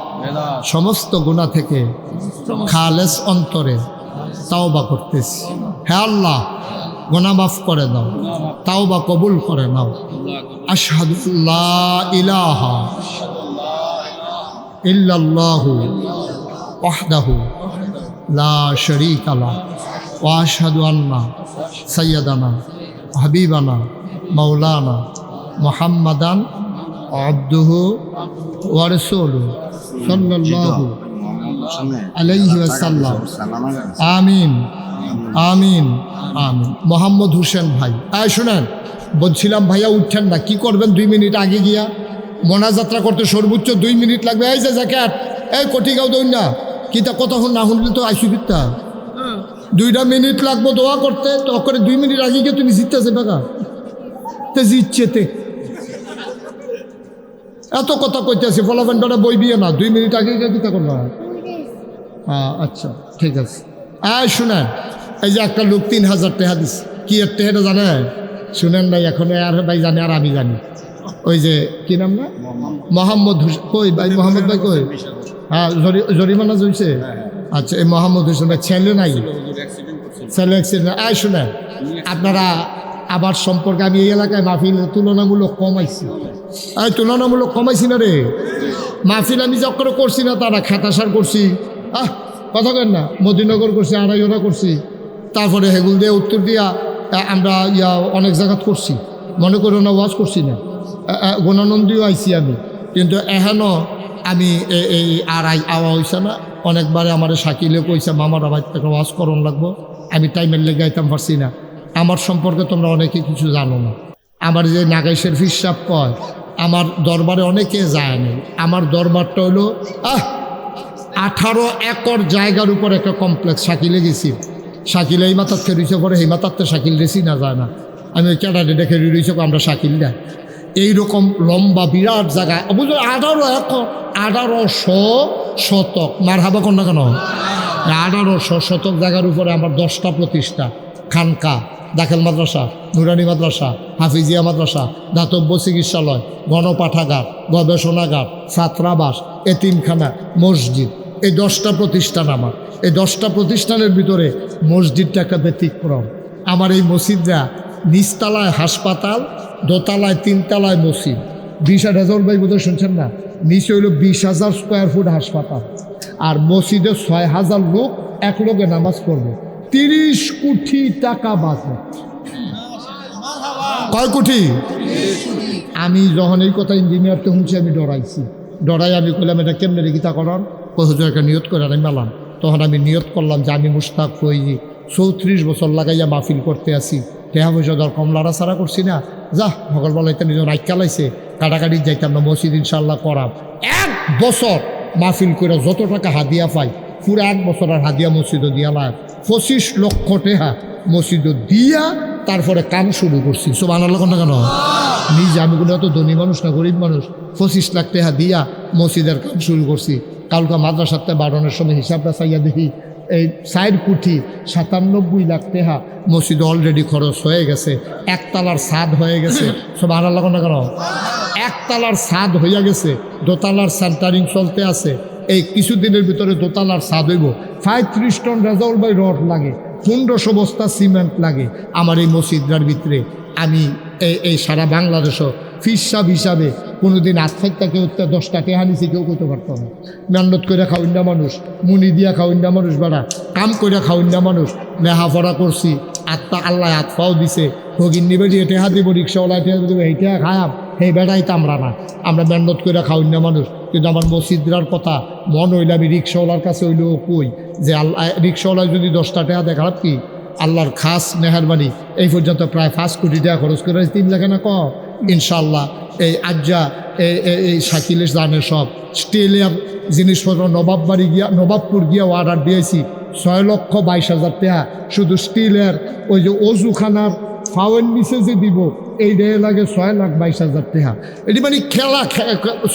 সমস্ত গুনাহ থেকে খালেস অন্তরে তাওবা করতেছি। হ্যাঁ আল্লাহ, গুনাহ মাফ করে দাও, তাওবা কবুল করে নাও। আশহাদু আল্লা ইলাহা ইল্লাল্লাহু ওয়াহদাহু লা শারীকা লাহু ওয়া আশহাদু আন্না সাইয়্যিদানা হাবিবানা মাওলানা মুহাম্মাদান আবদুহু ওয়া রাসূলুহু সাল্লাল্লাহু আলাইহি ওয়াসাল্লাম। আমিন আমিন আমিন। মোহাম্মদ হোসেন ভাই, শুনেন বলছিলাম ভাইয়া উঠছেন না, কি করবেন? 2 মিনিট আগে গিয়া মোনাজাত্রা করতে সর্বোচ্চ 2 মিনিট লাগবে। এই যে জ্যাকেট, এই কটিগাঁও দৌড় না, কিতা কতক্ষণ না শুনলে তো আইসু ফিরতা 2 মিনিট লাগবো দোয়া করতে, তো করে 2 মিনিট আগে গিয়ে তুমি জিততেছে বেকা তে জিতছে এত কথা কইতেছি। ফলাফেন্ডটা বই দিয়ে না, 2 মিনিট আগে গিয়ে কিতা করবা? আচ্ছা ঠিক আছে। শুনেন, এই যে একটা লোক 3,000 টাকা দিচ্ছে, কি একটা এটা জানে শুনেন নাই এখনো, আর ভাই জানে আর আমি জানি। ওই যে কি নাম না মোহাম্মদ কই ভাই, মোহাম্মদ ভাই কই? হ্যাঁ জরিমানা হয়েছে। আচ্ছা এই মোহাম্মদ হোসেন ভাই ছেলে নাই, ছেলে অ্যাক্সিডেন্ট। আয় শুনেন আপনারা আবার সম্পর্কে আমি এই এলাকায় মাহফিল তুলনামূলক কমাইছি। এই তুলনামূলক কমাইছি না রে, মাহফিল আমি যখন করছি না তারা খেতাসার করছি, কথা কেন না, মদিনগর করছি, আড়াইওনা করছি, তারপরে হেগুল দিয়ে উত্তর দিয়া আমরা অনেক জায়গাত করছি, মনে করো না ওয়াজ করছি না, গুণানন্দীও আইছি আমি, কিন্তু এহেনও আমি এই আড়াই আওয়া হয়েছে না। অনেকবারে আমার শাকিলে কইছে মামার আবার একটা ওয়াজ করণ লাগবো, আমি টাইমের লেগে আইতাম পারছি না। আমার সম্পর্কে তোমরা অনেকে কিছু জানো না। আমার যে নাগাইশের ফিসাব কয় আমার দরবারে অনেকে যায় না। আমার দরবারটা হলো 18 একর জায়গার উপর একটা কমপ্লেক্স। শাকিলে গেছি, শাকিলে এই মাতার রয়েছে পরে এই মাতার শাকিল রেসি না যায় না, আমি ওই ক্যাডারে দেখে রয়েছে আমরা শাকিল দেয়। এইরকম লম্বা বিরাট জায়গা বুঝলো, 18 একর, 1800 শতক, মার হাবা কর না কেন, 1800 শতক জায়গার উপরে আমার 10টা প্রতিষ্ঠা, খানকা, দাখিল মাদ্রাসা, নুরানি মাদ্রাসা, হাফিজিয়া মাদ্রাসা, দাতব্য চিকিৎসালয়, গণপাঠাগার, গবেষণাগার, ছাত্রাবাস, এতিমখানা, মসজিদ, এই 10টা প্রতিষ্ঠান আমার। এই 10টা প্রতিষ্ঠানের ভিতরে মসজিদটা একটা ব্যতিক্রম। আমার এই মসজিদরা নিচতলায় হাসপাতাল, দোতলায় 3তলায় মসজিদ। 20,000 ভাই বোধহয় শুনছেন না, নিচে হইল 20,000 স্কোয়ার ফুট হাসপাতাল, আর মসজিদে 6,000 লোক এক লোকে নামাজ পড়বে। 30 কোটি টাকা বাজে। কয় কোটি? আমি যখন এই কথা ইঞ্জিনিয়ারকে শুনছি আমি ডরাইছি, ডরাই আমি কইলাম এটা কেমনে রেখিতা করান, হুজুর একটা নিয়ত করে আমি মেলাম। তখন আমি নিয়ত করলাম যে আমি মুশতাক ফৈজি 34 বছর লাগাইয়া মাহফিল করতে আসি, টেহা পয়সা দর কম লাড়াছাড়া করছি না, যা ভগলবেলাইতে নিজের রাইট কালাইছে, কাটাকাটি যাইতাম না, মসজিদ ইনশাল্লাহ করাম। 1 বছর মাহফিল করে যত টাকা হাদিয়া পাই পুরো 1 বছর আর হাদিয়া মসজিদও দিয়া লাগ 25 লক্ষ টেহা মসজিদও দিয়া তারপরে কাম শুরু করছি। সুবহানাল্লাহ না কেন, নিজে আমি কোনো এত ধনী মানুষ না, গরিব মানুষ। 25 লাখ টেহা দিয়া মসজিদের কাম শুরু করছি। কালকা মাদ্রাসাতে বাড়ানোর সময় হিসাবটা চাইয়া দেখি এই 4 কোটি 97 লাখ টেহা মসজিদ অলরেডি খরচ হয়ে গেছে। একতলার ছাদ হয়ে গেছে। সুবহানাল্লাহ না কেন, একতলার ছাদ হইয়া গেছে, দোতলার সেন্টারিং চলতে আছে। এই কিছুদিনের ভিতরে দোতলার ছাদ হইব। 35 টন রেজাউল ভাই রড লাগে, 1500 বস্তা সিমেন্ট লাগে আমার এই মসজিদটার ভিতরে। আমি এই সারা বাংলাদেশও ফিসাব হিসাবে কোনোদিন আত্মাইত্যা কেউ 10টা টেহা নিচে কেউ করতে পারতো না। মেহনত করে খাওয়াইন্ডা মানুষ, মুনি দিয়া খাওয়াইন্ডা মানুষ, বাড়া কাম করে খাওয়াইন্ডা মানুষ, লেহাপড়া করছি, আত্মা আল্লাহ আত্মাও দিছে। ভগিন নিবে দিয়ে টেহা দিব, রিক্সাওয়ালা টেহা দিব, এই টেহা খায়াম, সেই বেড়াই তো আমরা না, আমরা মেহনত করে খাওয়াইন্ডা মানুষ। কিন্তু আমার মসজিদরার কথা মন হইলে আমি রিক্সাওয়ালার কাছে হইলেও কই যে আল্লাহ, রিক্সাওয়ালায় যদি 10টা টেহা দেয় খারাপ কি, আল্লাহর খাস মেহরবানি এই পর্যন্ত প্রায় 5 কোটি টাকা খরচ করে 3 লাখ না কম ইনশাল্লাহ। এই আজ্জা এই শাকিলের জানের সব স্টিলের জিনিসপত্র নবাববাড়ি গিয়া, নবাবপুর গিয়া অর্ডার দিয়েছি 6,22,000 টাকা শুধু স্টিলের। ওই যে অজুখানার ফাওয়ের নিচে যে দিব এই দেয় লাগে 6,22,000 টাকা। এটি মানে খেলা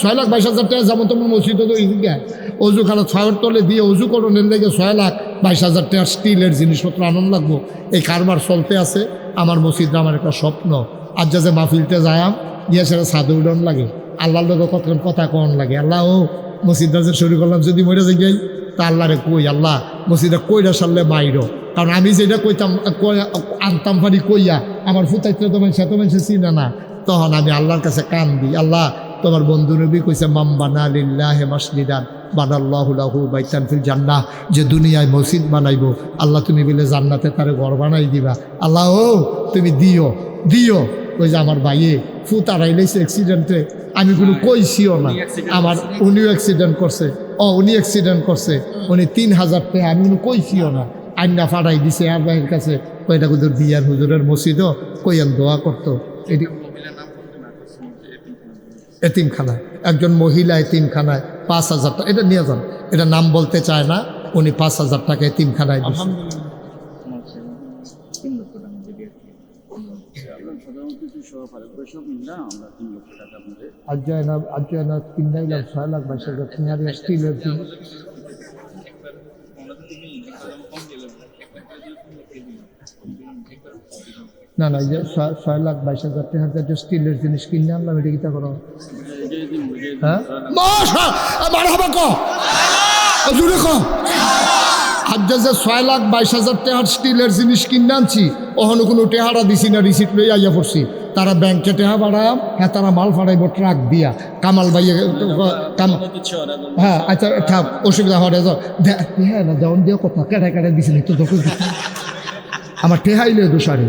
6,22,000 টাকা যেমন তোমার মসজিদে তো অজুখানা ফাওয়ের তলে দিয়ে অজু করণের লেগে 6,22,000 টাকা স্টিলের জিনিসপত্র আনন্দ লাগবো। এই কারবার চলতে আছে আমার মসজিদে। আমার একটা স্বপ্ন আজ যে মাহফিলতে যায়াম গিয়া সেটা সাদু উডন লাগে, আল্লাহর লোক কতক্ষণ কথা কন লাগে। আল্লাহ ও মসজিদটা যে শুরু করলাম যদি মরে যাই তা আল্লাহরে কই, আল্লাহ মসজিদটা কইরা সারলে মাইরো, কারণ আমি যেটা কইতাম আনতাম পারি কইয়া আমার ফুতাইতে তো মানুষ এত মানুষ চিনে না। তখন আমি আল্লাহর কাছে কান দিই, আল্লাহ তোমার বন্ধু নবী কইছে মাম্বানা লিল্লাহি মাসজিদান বানাল্লাহু লাহু বাইতান ফিল জান্নাহ, যে দুনিয়ায় মসজিদ বানাইবো আল্লাহ তুমি বলে জান্নাতে তারে ঘর বানাই দিবা। আল্লাহ ও তুমি দিও দিও। ওই যে আমার ভাইয়ে ফুত আড়াইলেছে অ্যাক্সিডেন্টে, আমি কোনো কইছিও না। আমার উনিও অ্যাক্সিডেন্ট করছে, উনি অ্যাক্সিডেন্ট করছে, উনি 3,000 টাকা আমি কোনো কইছিও না, আইনা ফাটাই দিছে আর ভাইয়ের কাছে। ওইটা হুজুর বিয়ার হুজুরের মসজিদও কইয়ান দোয়া করতো। এটি এতিমখানায় একজন মহিলা এতিমখানায় 5,000 টাকা, এটা নিয়ে যান, এটা নাম বলতে চায় না, উনি 5,000 টাকা এতিমখানায় দিচ্ছে। আজ যায় না 3,22,000 স্টিলের জিনিস। না না, এই যে 6,22,000 টাকা যে স্টিলের জিনিস কিনে আনলাম, এটা কি তা করো? হ্যাঁ মারহাবা কও, জোরে কও। আজ যে 6,22,000 টাকার স্টিলের জিনিস কিনে আনছি, ওখানে কোনো টেহারা দিছি না, রিসিপ্ট লই আইয়া পড়ছি। তারা ব্যাংকে টেহা বাড়াম, হ্যাঁ তারা মাল ফাড়াইব ট্রাক দিয়া। কামাল ভাইয়া হ্যাঁ আচ্ছা থাক, অসুবিধা হয় হ্যাঁ না, যেমন দিয়ে কথা কেটে কেটে দিছি তো দোকান আমার টেহাইলে দোষারে।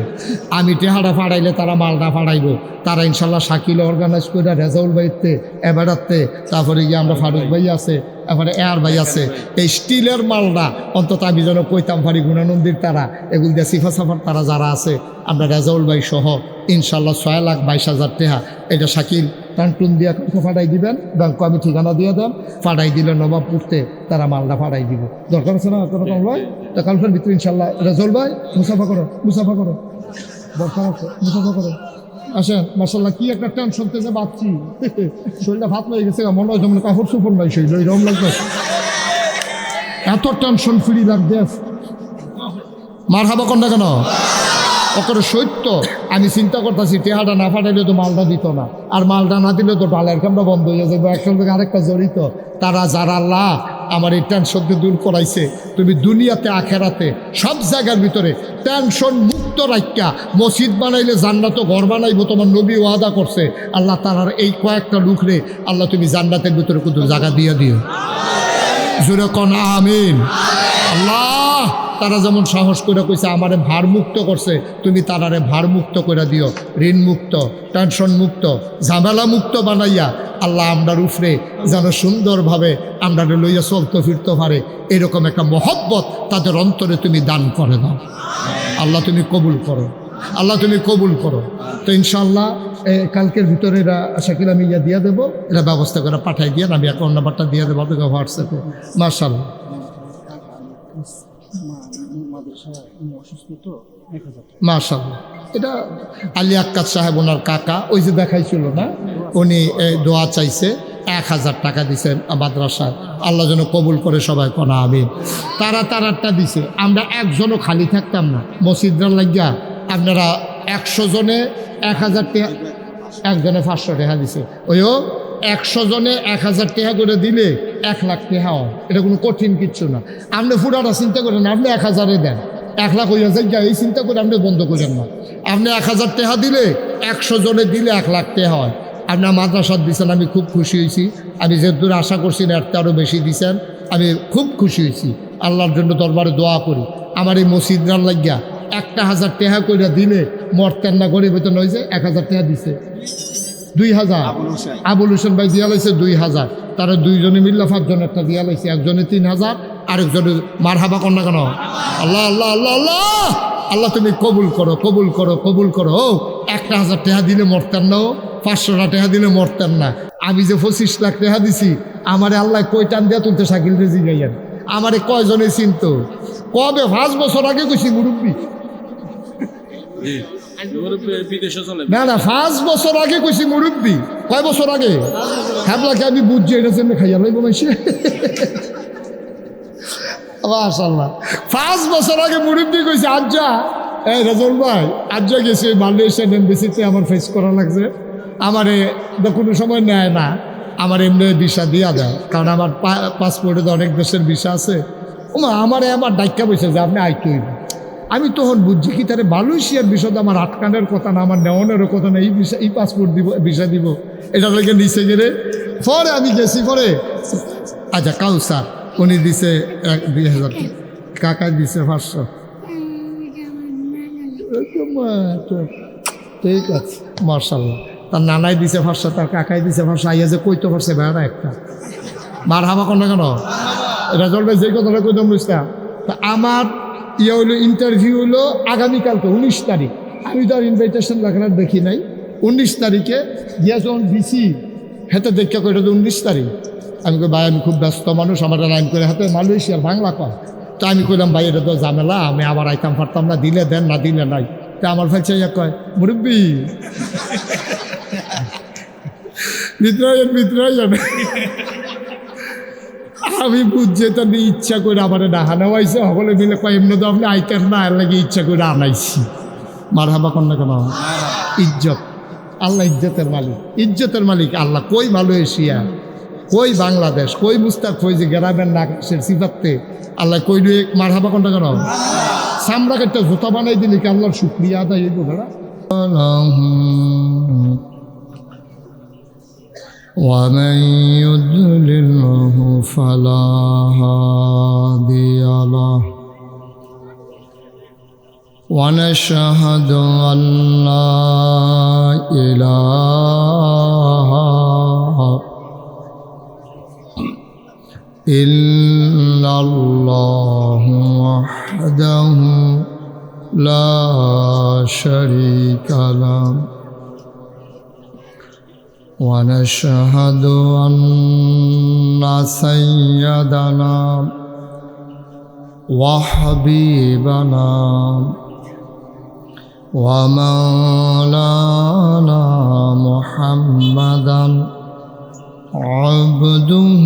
আমি টেহাটা ফাড়াইলে তারা মালটা ফাড়াইব। তারা ইনশাল্লাহ শাকিল অর্গানাইজ করে রেজাউল ভাইতে এবারাতে, তারপরে গিয়ে আমরা ফারুক ভাই আছে, তারপরে এয়ার ভাই আছে। এই স্টিলের মালটা অন্তত আমি যেন কইতাম পারি গুণানন্দির তারা এগুলো দিয়ে সিফা সাফার তারা যারা আছে, আমরা রেজাউল ভাই সহ ইনশাল্লাহ 6,22,000 টাকা এটা শাকিল টানটুন দিয়া ফাটাই দিবেন। ব্যাংক আমি ঠিকানা দিয়ে দেন, ফাটাই দিলে নবাবপুরতে তারা মালটা ফাটাই দিব। দরকার আছে না কোনো কম ভাই? তা কালকের ভিতরে ইনশাল্লাহ রেজাউল ভাই মুসাফা করো, মুসাফা করো, দরকার আছে মুসাফা করো। আসেন মাশাল্লাহ, কি একটা টেনশন থেকে বাঁচছি, শরীরটা ভাত হয়ে গেছে, মনে হয় যেমন কাপড় সুপড় নাই শরীর এরকম লাগবে, এত টেনশন ফ্রি লাগবে। মারহাবা কর না কেন? ওকে সত্য আমি চিন্তা করতেছি, টেহাটা না ফাটাইলে তো মালটা দিত না, আর মালটা না দিলে তো ডালের কামটা বন্ধ হয়ে যাবে। একসঙ্গে আরেকটা জড়িত, তারা যারা আল্লাহ আমার এই টেনশনকে দূর করাইছে, তুমি দুনিয়াতে আখেরাতে সব জায়গার ভিতরে টেনশন মুক্ত রাখা মসজিদ বানাইলে জান্নাতও ঘর বানাইবো, তোমার নবী ওয়াদা করছে। আল্লাহ তারার এই কয়েকটা লোকরে আল্লাহ তুমি জান্নাতের ভিতরে কত জায়গা দিয়ে দিও, জোরে কোন আমিন। আল্লাহ তারা যেমন সাহস করে কইছে আমারে ভার মুক্ত করছে, তুমি তারারে ভার মুক্ত করে দিও, ঋণ মুক্ত, টেনশন মুক্ত, ঝামেলা মুক্ত বানাইয়া আল্লাহ আমরার উপরে যেন সুন্দরভাবে আমরা লইয়া চলতে ফিরতে পারে, এরকম একটা মহব্বত তাদের অন্তরে তুমি দান করে দাও। আল্লাহ তুমি কবুল করো, আল্লাহ তুমি কবুল করো। তো ইনশাআল্লাহ কালকের ভিতরে এরা শাকিল আমি ইয়া দিয়ে দেবো, এরা ব্যবস্থা করে পাঠাই দিয়ে আমি অ্যাকাউন্ট নাম্বারটা দিয়ে দেবো আপনাকে হোয়াটসঅ্যাপে। মাশাআল্লাহ মাশাআল্লাহ, এটা আলী আক্কাদ সাহেব ওনার কাকা, ওই যে দেখাইছিল না, উনি দোয়া চাইছে, 1,000 টাকা দিছে মাদ্রাসায়। আল্লাহ যেন কবুল করে সবাই কোনা আমিন। তারাটা দিছে, আমরা একজনও খালি থাকতাম না মসজিদরা লাগিয়া। আপনারা 100 জনে 1,000 টাকা, একজনে 500 টাকা দিছে, ওইও 100 জনে 1,000 টাকা করে দিলে 1 লাখ টাকা হয়। এটা কোনো কঠিন কিচ্ছু না। আপনি পুরাটা চিন্তা করেন, আপনি 1,000-এ দেন, 1 লাখ হইয়া যায়, এই চিন্তা করে আপনি বন্ধ করেন না। আপনি 1,000 টাকা দিলে 100 জনে দিলে 1 লাখ টাকা হয়। আপনার মাদ্রাসাত দিচ্ছেন, আমি খুব খুশি হয়েছি। আমি যে দূর আশা করছি না, এর আরও বেশি দিচ্ছেন, আমি খুব খুশি হয়েছি। আল্লাহর জন্য দরবারে দোয়া করি, আমার এই মসজিদরার লাগিয়া 1,000 টাকা করে দিলে মরতেন না, গরিব বেতন হয়েছে। 1,000 টাকা দিছে, 2,000 আবুল হোসেন ভাই দিয়া লাইছে 2,000, তারা দুইজনে মিল্লা 5 জন একটা দিয়া লাইছে, একজনে 3,000, আরেকজনে মারহাবা কর না কেন? আল্লাহ আল্লাহ আল্লাহ আল্লাহ আল্লাহ তুমি কবুল করো, কবুল করো, কবুল করো। ও 1,000 টাকা দিলে মরতেন না, 500 টাকা দিলে মরতেন না। আমি যে 25 লাখ টাকা দিছি, আমারে আল্লাহ কই টান দিয়া তুলতে শাকিল রেজি গাইয়ান, আমারে কয়জনে চিনত? কবে 5 বছর আগে কইছি মুরব্বী, না না 5 বছর আগে কইছি মুরব্বী। কয় বছর আগে? হ্যাবলাকে আমি বুঝছি, এটা জন্য খাইয়া লাইব মাইছে। মাশাআল্লাহ 5 বছর আগে মুরব্বী কইছে। আজ্জা এই রাজল ভাই, আজ্জা গেছি মালয়েশিয়ান এমবেসিতে, আমার ফেস করা লাগছে, আমারে কোনো সময় নেয় না, আমার এমনি ভিসা দিয়া দেয়, কারণ আমার পাসপোর্টে তো অনেক দেশের ভিসা আছে। ওমা আমারে আমার ডাক্কা বসে যে আপনি আইতে হইব। আমি তখন বুঝছি কি তারে মালয়েশিয়ার বিষয় আমার আটকানোর কথা না, আমার নেওয়ানোরও কথা না, এই ভিসা, এই পাসপোর্ট দিব, ভিসা দিব, এটা লেগে নিচে গেলে পরে আমি গেছি। পরে আচ্ছা কাউসার উনি দিছে 2,000, কাকায় দিছে 500। ঠিক আছে মাশাআল্লাহ, তার নানাই দিছে 500, তার কাকাই দিছে 500, আইয়া যে কইতে পারছে বেড়া একটা। মারহাবা কর না কেন? রেজাল্ট ভাই যে কথাটা কইতাম বুঝতাম। তা আমার ইয়ে হইলো, ইন্টারভিউ হইলো আগামীকালকে 19 তারিখ। আমি তো আর ইনভাইটেশন লেখার দেখি নাই। 19 তারিখে গিয়া যখন দিছি, হেতে দেখা কইটা তো 19 তারিখ। আমি কই ভাই আমি খুব ব্যস্ত মানুষ, আমার লাইন করে হাতে মালয়েশিয়ার বাংলা কয়। তো আমি কইলাম ভাই এটা তো ঝামেলা, আমি আবার আইতাম পারতাম না, দিলে দেন না দিলে নাই। তা আমার ফেলছে কয় মুরব্বী ভিতরে যাবে। আমি বুঝছি তো ইচ্ছা করে আমার ডাহা নেওয়াইছে, সকলে মিলে কয় এমনি তো আপনি আইতেন না, এর লাগে ইচ্ছা করে আনাইছি। মারহাবা কন্যা কেন? ইজ্জত, আল্লাহ ইজ্জতের মালিক, ইজ্জতের মালিক আল্লাহ। কই মালয়েশিয়া, কই বাংলাদেশ, কই মুস্তাক ফৈজি গ্রামের নাকের সিফাতে আল্লাহ কই লুয়ে মারহাবা কন্যা কেন? সামরাকে একটা জুতা বানাই দিলি কি আল্লাহর শুকরিয়া আদায় হইব বেড়া? ومن يضلله فلا هادي له ونشهد أن لا إله إلا الله وحده لا شريك له ونشهد أن سيدنا وحبيبنا ومولانا محمدا عبده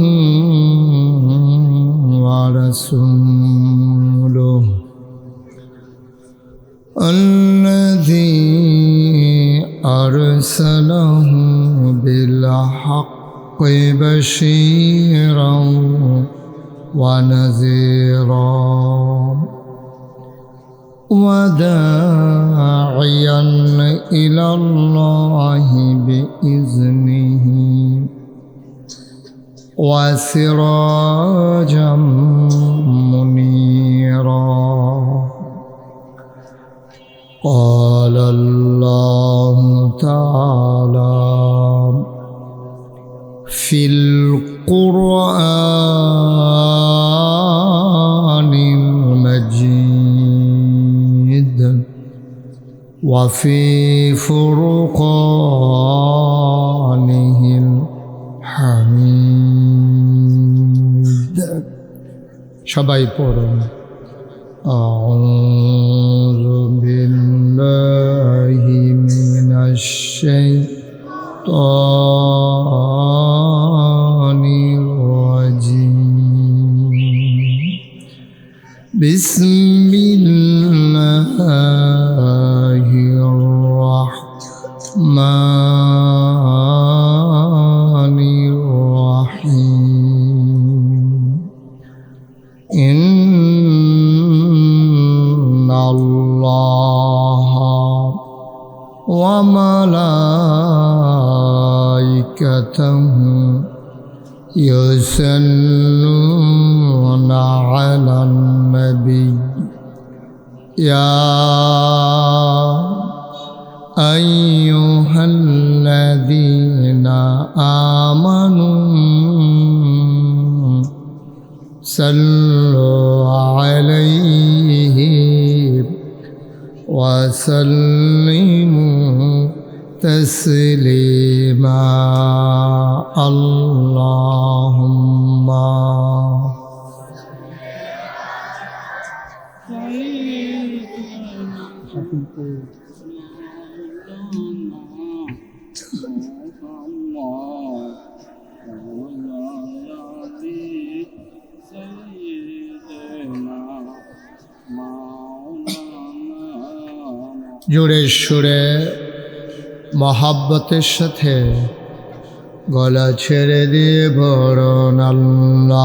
ورسوله الذي أرسله بالحق بشيرا ونذيرا وداعيا إلى الله بإذنه وسراجا منيرا قال الله تعالى في القرآن المجيد وفي فرقانه الحميد সবাই পড়ুন أعوذ بالله من الشيطان الرجيم بسم الله الرحمن الرحيم إن الله وملائكته يصلون على النبي يا أيها الذين آمنوا صلوا عليه وسلموا تسليما اللهم জোরে সুরে মহাব্বতের সাথে গলা ছেড়ে দিয়ে বরণ আল্লাহুম্মা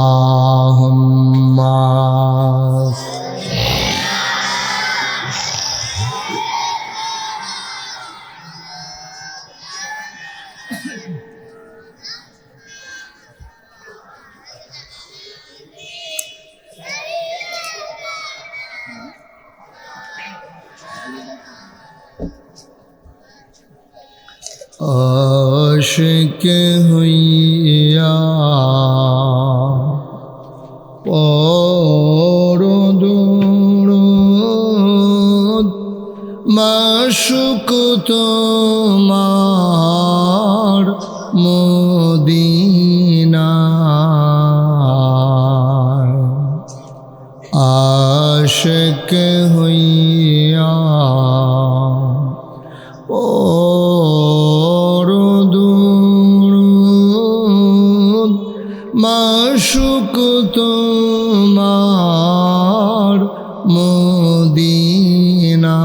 आशिक हुइया परो दुरूद माशुक তোমার মদিনা आशिक हुइया মাশুক তোমার মদিনা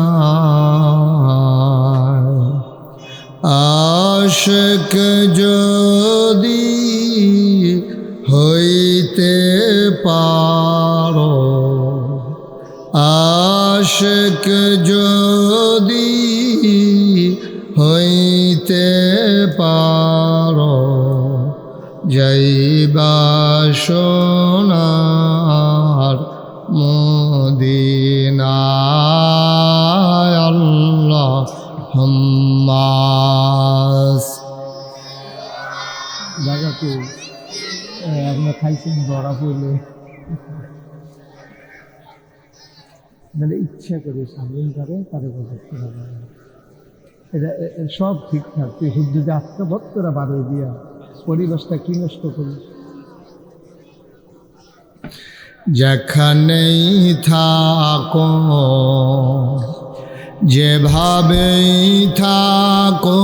পারো, আশিক যদি হইতে পারো, যাইবা সোনার মদিনায়। আল্লাহুম্মা জায়গাতে আপনার খাইছেন ধরা পড়লে মানে ইচ্ছা করে সামনে করে তাদের করতে হবে। এটা সব ঠিকঠাক, তুই শুধু যদি আত্মভক্তরা বাড়ে দিয়া পরিবেশটা কি নষ্ট করিস। যেখানেই থাকো, যেভাবেই থাকো,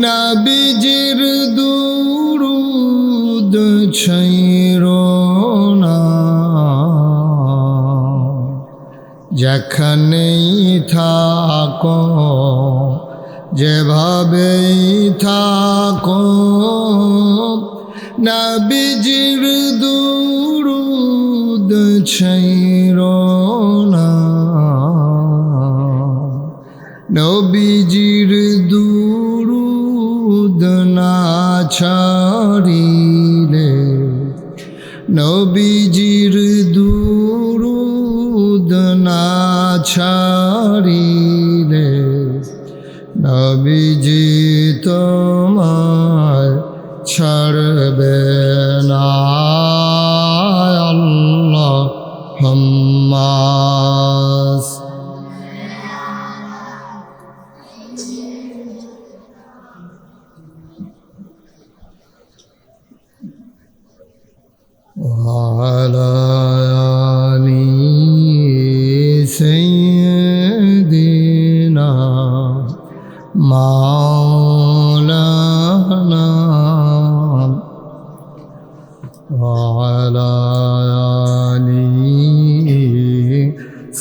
নবীজির দুরূদ ছাইরো না। যেখানেই থাকো, যেভাবেই থাকো, নবীজির দুরূদ ছাইরো না। নবীজির দুরূদ না ছাড়িলে, নবীজির দুরূদ না ছাড়িলে, নবীজি তোমায় ছাড়বে না। আল্লাহুম্মা وعلى آل سيدنا مولانا وعلى آل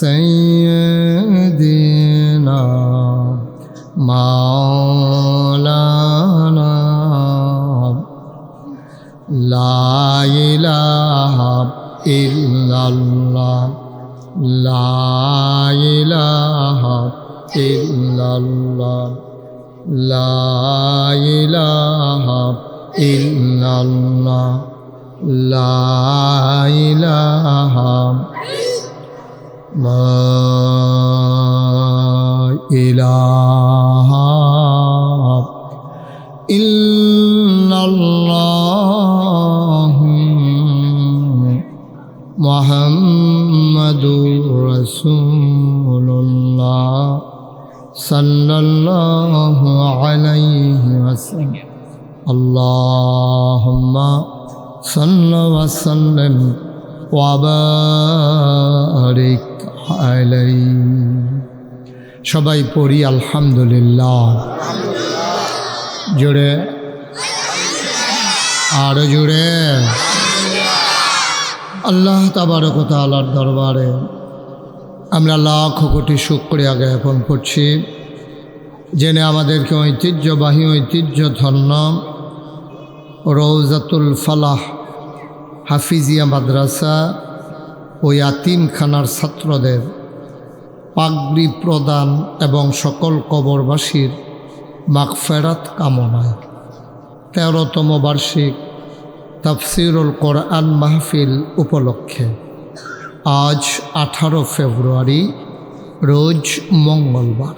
سيدنا مولانا لا إله إلا الله لا إله إلا الله لا إله إلا الله لا إله لا إله إلا الله محمد رسول الله صلى الله عليه وسلم اللهم صل وسلم وبارك عليه সবাই পড়ি আলহামদুলিল্লাহ জোরে আরো জোরে আল্লাহ তাবারক ওয়া তাআলার দরবারে আমরা লাখ কোটি শুকরিয়া জ্ঞাপন করছি, জেনে আমাদেরকে ঐতিহ্যবাহী ঐতিহ্যধন্য রওজাতুল ফালাহ হাফিজিয়া মাদ্রাসা ও ইয়াতিমখানার ছাত্রদের পাগড়ি প্রদান এবং সকল কবরবাসীর মাগফিরাত কামনায় ১৩তম বার্ষিক তাফসিরুল কোরআন মাহফিল উপলক্ষে আজ ১৮ ফেব্রুয়ারি রোজ মঙ্গলবার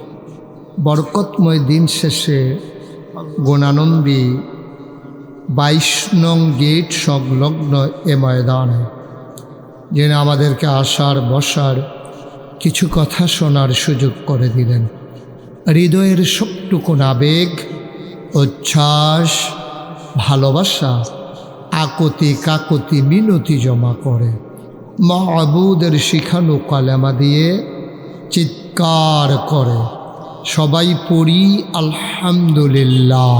বরকতময় দিন শেষে গুণানন্দী ২২ নং গেট সংলগ্ন এ ময়দানে যিনি আমাদেরকে আসার বসার কিছু কথা শোনার সুযোগ করে দিলেন, হৃদয়ের সবটুকুন আবেগ, উচ্ছ্বাস, ভালোবাসা, আকুতি কাকুতি মিনতি জমা করে মাবুদের শিখানো কালেমা দিয়ে চিৎকার করে সবাই পড়ি আলহামদুলিল্লাহ।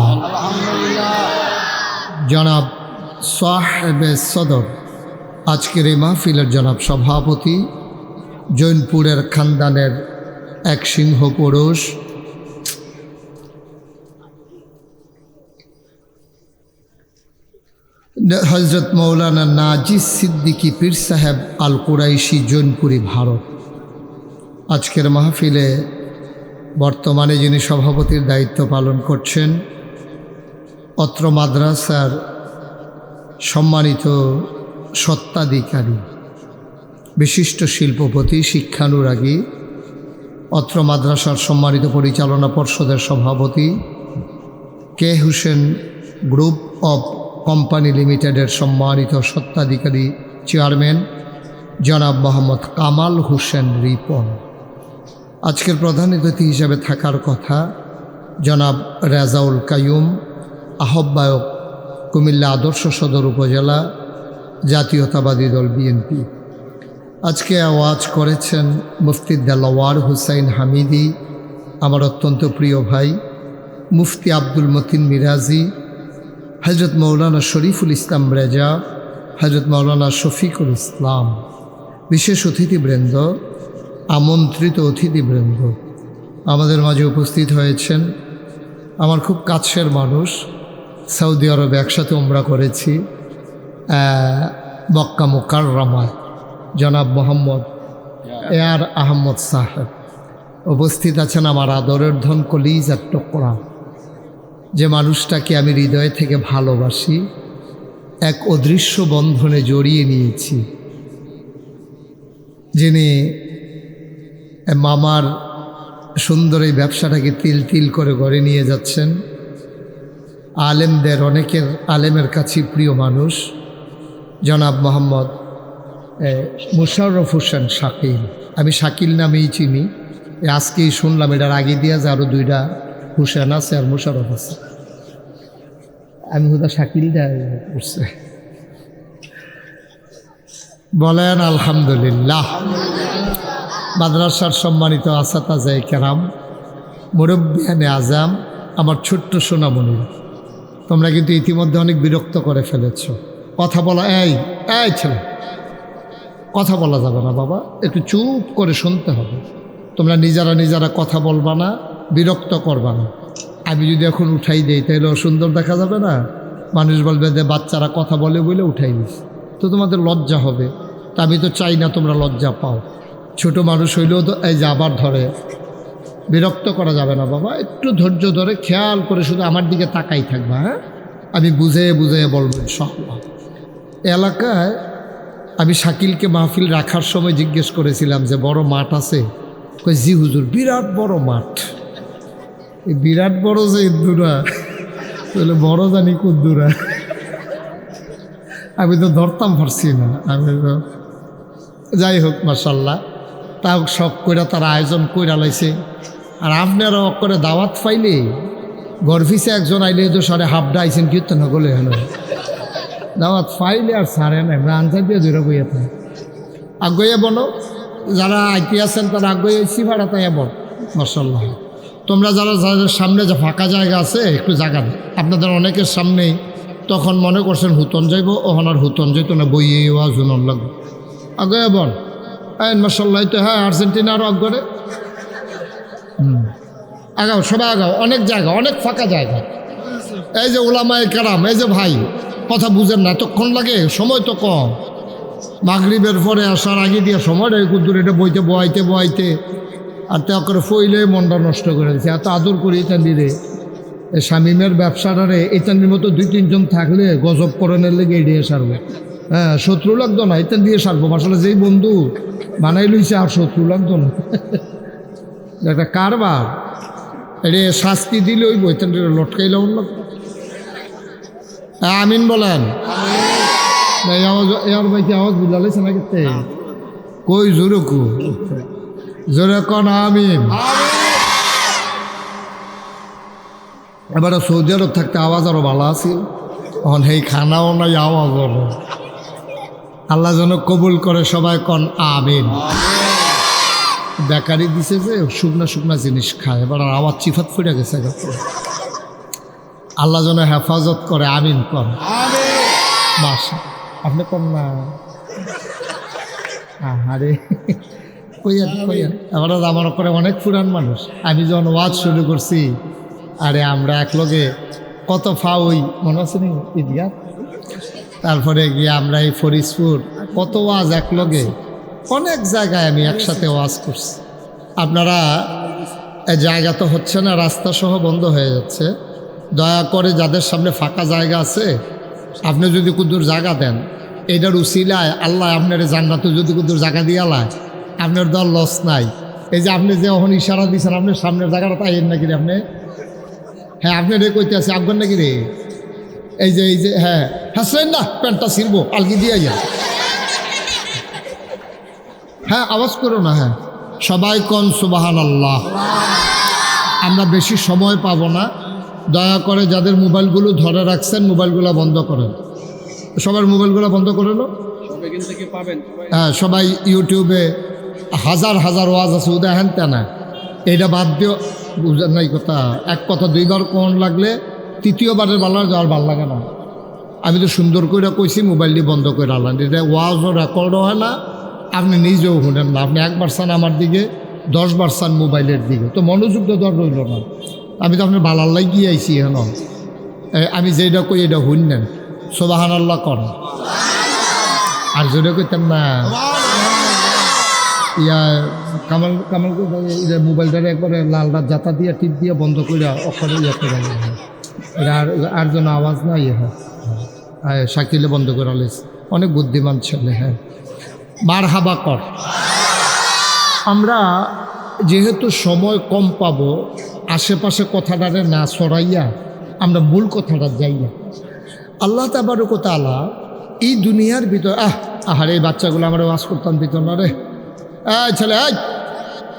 জনাব সাহেবে সদর আজকের এই মাহফিলের জনাব সভাপতি, জৈনপুরের খানদানের এক সিংহ পুরুষ, হজরত মৌলানা নাজিস সিদ্দিকী পীর সাহেব আল কুরাইশি জৈনপুরী, ভারত। আজকের মাহফিলে বর্তমানে যিনি সভাপতির দায়িত্ব পালন করছেন, অত্র মাদ্রাসার সম্মানিত স্বত্বাধিকারী, বিশিষ্ট শিল্পপতি, শিক্ষানুরাগী, অত্র মাদ্রাসার সম্মানিত পরিচালনা পর্ষদের সভাপতি, কে হুসেন গ্রুপ অব কোম্পানি লিমিটেডের সম্মানিত স্বত্বাধিকারী চেয়ারম্যান জনাব মোহাম্মদ কামাল হোসেন রিপন। আজকের প্রধান অতিথি হিসেবে থাকার কথা জনাব রেজাউল কাইয়ুম, আহ্বায়ক, কুমিল্লা আদর্শ সদর উপজেলা, জাতীয়তাবাদী দল বিএনপি। আজকে আওয়াজ করেছেন মুফতি দেলাওয়ার হুসাইন হামিদি, আমার অত্যন্ত প্রিয় ভাই, মুফতি আব্দুল মতিন মিরাজি, হজরত মৌলানা শরীফুল ইসলাম রেজা, হজরত মৌলানা শফিকুল ইসলাম, বিশেষ অতিথিবৃন্দ, আমন্ত্রিত অতিথিবৃন্দ, আমাদের মাঝে উপস্থিত হয়েছেন। আমার খুব কাছের মানুষ, সৌদি আরবে একসাথে উমরা করেছি, মক্কা মুকাররমায়, জনাব মোহাম্মদ এয়ার আহমদ সাহেব উপস্থিত আছেন। আমার আদরের ধন, কলিজার টুকরা, যে মানুষটাকে আমি হৃদয় থেকে ভালোবাসি, এক অদৃশ্য বন্ধনে জড়িয়ে নিয়েছি, যিনি মামার সুন্দর এই ব্যবসাটাকে তিল তিল করে গড়ে নিয়ে যাচ্ছেন। আলেমদের, অনেকের আলেমের কাছে প্রিয় মানুষ, জনাব মোহাম্মদ মুশাররফ হোসেন শাকিল। আমি শাকিল নামেই চিনি, আজকেই শুনলাম এটার আগে দিয়া যে আরও দুইটা হুসেন আছে আর মুশাররফ আছে। আমি হুদা শাকিল করছে। বলেন আলহামদুলিল্লাহ। মাদ্রাসার সম্মানিত আসাতাজায়ে কেরাম, মুরব্বিয়ানে আজাম, আমার ছোট্ট সোনামণিরা, তোমরা কিন্তু ইতিমধ্যে অনেক বিরক্ত করে ফেলেছ। কথা বলা, এই ছেলে, কথা বলা যাবে না বাবা, একটু চুপ করে শুনতে হবে। তোমরা নিজেরা কথা বলবা না, বিরক্ত করবা না। আমি যদি এখন উঠাই দেই তাহলে সুন্দর দেখা যাবে না? মানুষ বলবে যে বাচ্চারা কথা বলে বলে উঠাই দিস, তো তোমাদের লজ্জা হবে। তা আমি তো চাই না তোমরা লজ্জা পাও। ছোট মানুষ হইলেও তো এই যে আবার ধরে, বিরক্ত করা যাবে না বাবা, একটু ধৈর্য ধরে খেয়াল করে শুধু আমার দিকে তাকাই থাকবা। হ্যাঁ, আমি বুঝে বলবো ইনশাআল্লাহ। এলাকায় আমি শাকিলকে মাহফিল রাখার সময় জিজ্ঞেস করেছিলাম যে বড় মাঠ আছে? কই জি হুজুর, বিরাট বড় মাঠ। এই বিরাট বড় যে ইদ্দুরা, তাহলে বড় জানি কুদ্দুরা, আমি তো ধরতাম পারছি না। আমি তো যাই হোক, মাশাল্লাহ, তাও শখ করে তার আয়োজন কইরা লাইছে। আর আপনারা করে দাওয়াত পাইলে গর্ফিসে একজন আইলে তো সাড়ে হাফডা আইসেন কীর্তন গলে হলো, দাওয়াত পাইলে আর সারে না, আমরা আনসার দিয়ে ধরে বইয়া থাকি। আগ্রহে বলো, যারা আইতে আছেন তারা আগ্রহে এসি ভাড়া তাই বল। মাশাল্লাহ, তোমরা যারা যাদের সামনে যে ফাঁকা জায়গা আছে একটু জায়গা দেয়। আপনাদের অনেকের সামনেই তখন মনে করছেন হুতন যাইব, ওখান আর হুতন যাইতো না, বইয়ে ওয়াজ হুনন লাগবে। আগে বল, মাশাল্লাহ, তো হ্যাঁ, আর্জেন্টিনা আরও আগ্রে আগাও, সবাই আগাও, অনেক জায়গা, অনেক ফাঁকা জায়গা। এই যে ওলামায়ে কেরাম, এই যে ভাই, কথা বুঝেন না, এতক্ষণ লাগে, সময় তো কম। মাগরিবের পরে আসার আগে দিয়ে সময় কুদ্দুর এটা বইতে আর তে করে ফইলে মনটা নষ্ট করে দিচ্ছে। এত আদর করি ইতান্দিরে, শামিমের ব্যবসাটারে ইতান্দির মতো 2-3 জন থাকলে গজব করণের লেগে এড়িয়ে সারবো। হ্যাঁ, শত্রু লাগতো না, ইতান দিয়ে সারবো। আসলে যেই বন্ধু বানাই লইছে আর শত্রু লাগতো না, একটা কারবার। এটা শাস্তি দিলে ওই বইতান লটকাইলে অন্য। আমিন বলেন। এর বাইকে আওয়াজ বুঝালেছে না কেতে? কই জোরে জোরে কন আমিন। এবার সৌদি আরব থাকতে আওয়াজ আরো ভালো আছে, এখন সেই খানাও নাই, আওয়াজ আরো। আল্লাহ যেন কবুল করে, সবাই কন আমিন। বেকারি দিছে যে শুকনা জিনিস খায়, এবার আওয়াজ চিফাত ফুটে গেছে। আল্লাহ যেন হেফাজত করে, আমিন কর। বাসা আপনি কর না, আরে এবার আমার করে অনেক পুরান মানুষ। আমি যখন ওয়াজ শুরু করছি, আরে আমরা একলগে কত ফাউই মনে আছে নি, ঈদগাহ তারপরে গিয়ে আমরা এই ফরিদপুর কত ওয়াজ একলগে অনেক জায়গায় আমি একসাথে ওয়াজ করছি। আপনারা জায়গা তো হচ্ছে না, রাস্তা সহ বন্ধ হয়ে যাচ্ছে। দয়া করে যাদের সামনে ফাঁকা জায়গা আছে, আপনি যদি কুদ্দুর জায়গা দেন, এইটার উসিলায় আল্লাহ আপনার জান্নাতে যদি কুদ্দুর জায়গা দিয়ে লায়, আপনার দল লস নাই। এই যে আপনি যে ওখানে ইশারা দিচ্ছেন, আপনার সামনের জায়গাটা পাইয়েন নাকি রে আপনি? হ্যাঁ, আপনি রে কইতে আছে আফগান নাকি রে? এই যে হ্যাঁ হাসলেন না, প্যান্টটা ছিড়বো আলগি দিয়ে যা। হ্যাঁ, আওয়াজ করো না। হ্যাঁ, সবাই কোন সুবহানাল্লাহ। আমরা বেশি সময় পাবো না, দয়া করে যাদের মোবাইলগুলো ধরে রাখছেন মোবাইলগুলো বন্ধ করেন। সবার মোবাইলগুলো বন্ধ করে নো। হ্যাঁ, সবাই ইউটিউবে হাজার হাজার ওয়াজ আছে, উদাহরণ তা না, এটা বাদ দিও। বুঝার নাই কথা, এক কথা দুইবার কোন লাগলে তৃতীয়বারের বালার যাওয়ার ভাল লাগে না। আমি তো সুন্দর করে কইছি মোবাইলটি বন্ধ করে আনলাম, এটা ওয়াজও রেকর্ডও হয় না, আপনি নিজেও শুনেন না। আপনি একবার চান আমার দিকে, 10 বার চান মোবাইলের দিকে, তো মনোযোগ তো দর রইল না। আমি তো আপনার বালাল্লাই গিয়ে আইছি এখন, আমি যেটা কই এটা শুনলেন, সুবহানাল্লাহ কর। আর যেটা কইতাম না ইয়া কামাল মোবাইলটারে একবারে লাল রাত জাতা দিয়ে টিপ দিয়ে বন্ধ করে অক্ষরে ইয়ে করে এটা আর যেন আওয়াজ না ইয়ে হয়। শাকিলে বন্ধ করে আলিস, অনেক বুদ্ধিমান ছেলে। হ্যাঁ, মার হাবা কর। আমরা যেহেতু সময় কম পাবো, আশেপাশে কথাটারে না সরাইয়া আমরা মূল কথাটা যাই না। আল্লাহ তাবারক ওয়া তাআলা এই দুনিয়ার ভিতর আহারে এই বাচ্চাগুলো আমরা ওয়াজ করতাম ভিতর না রে, ছেলে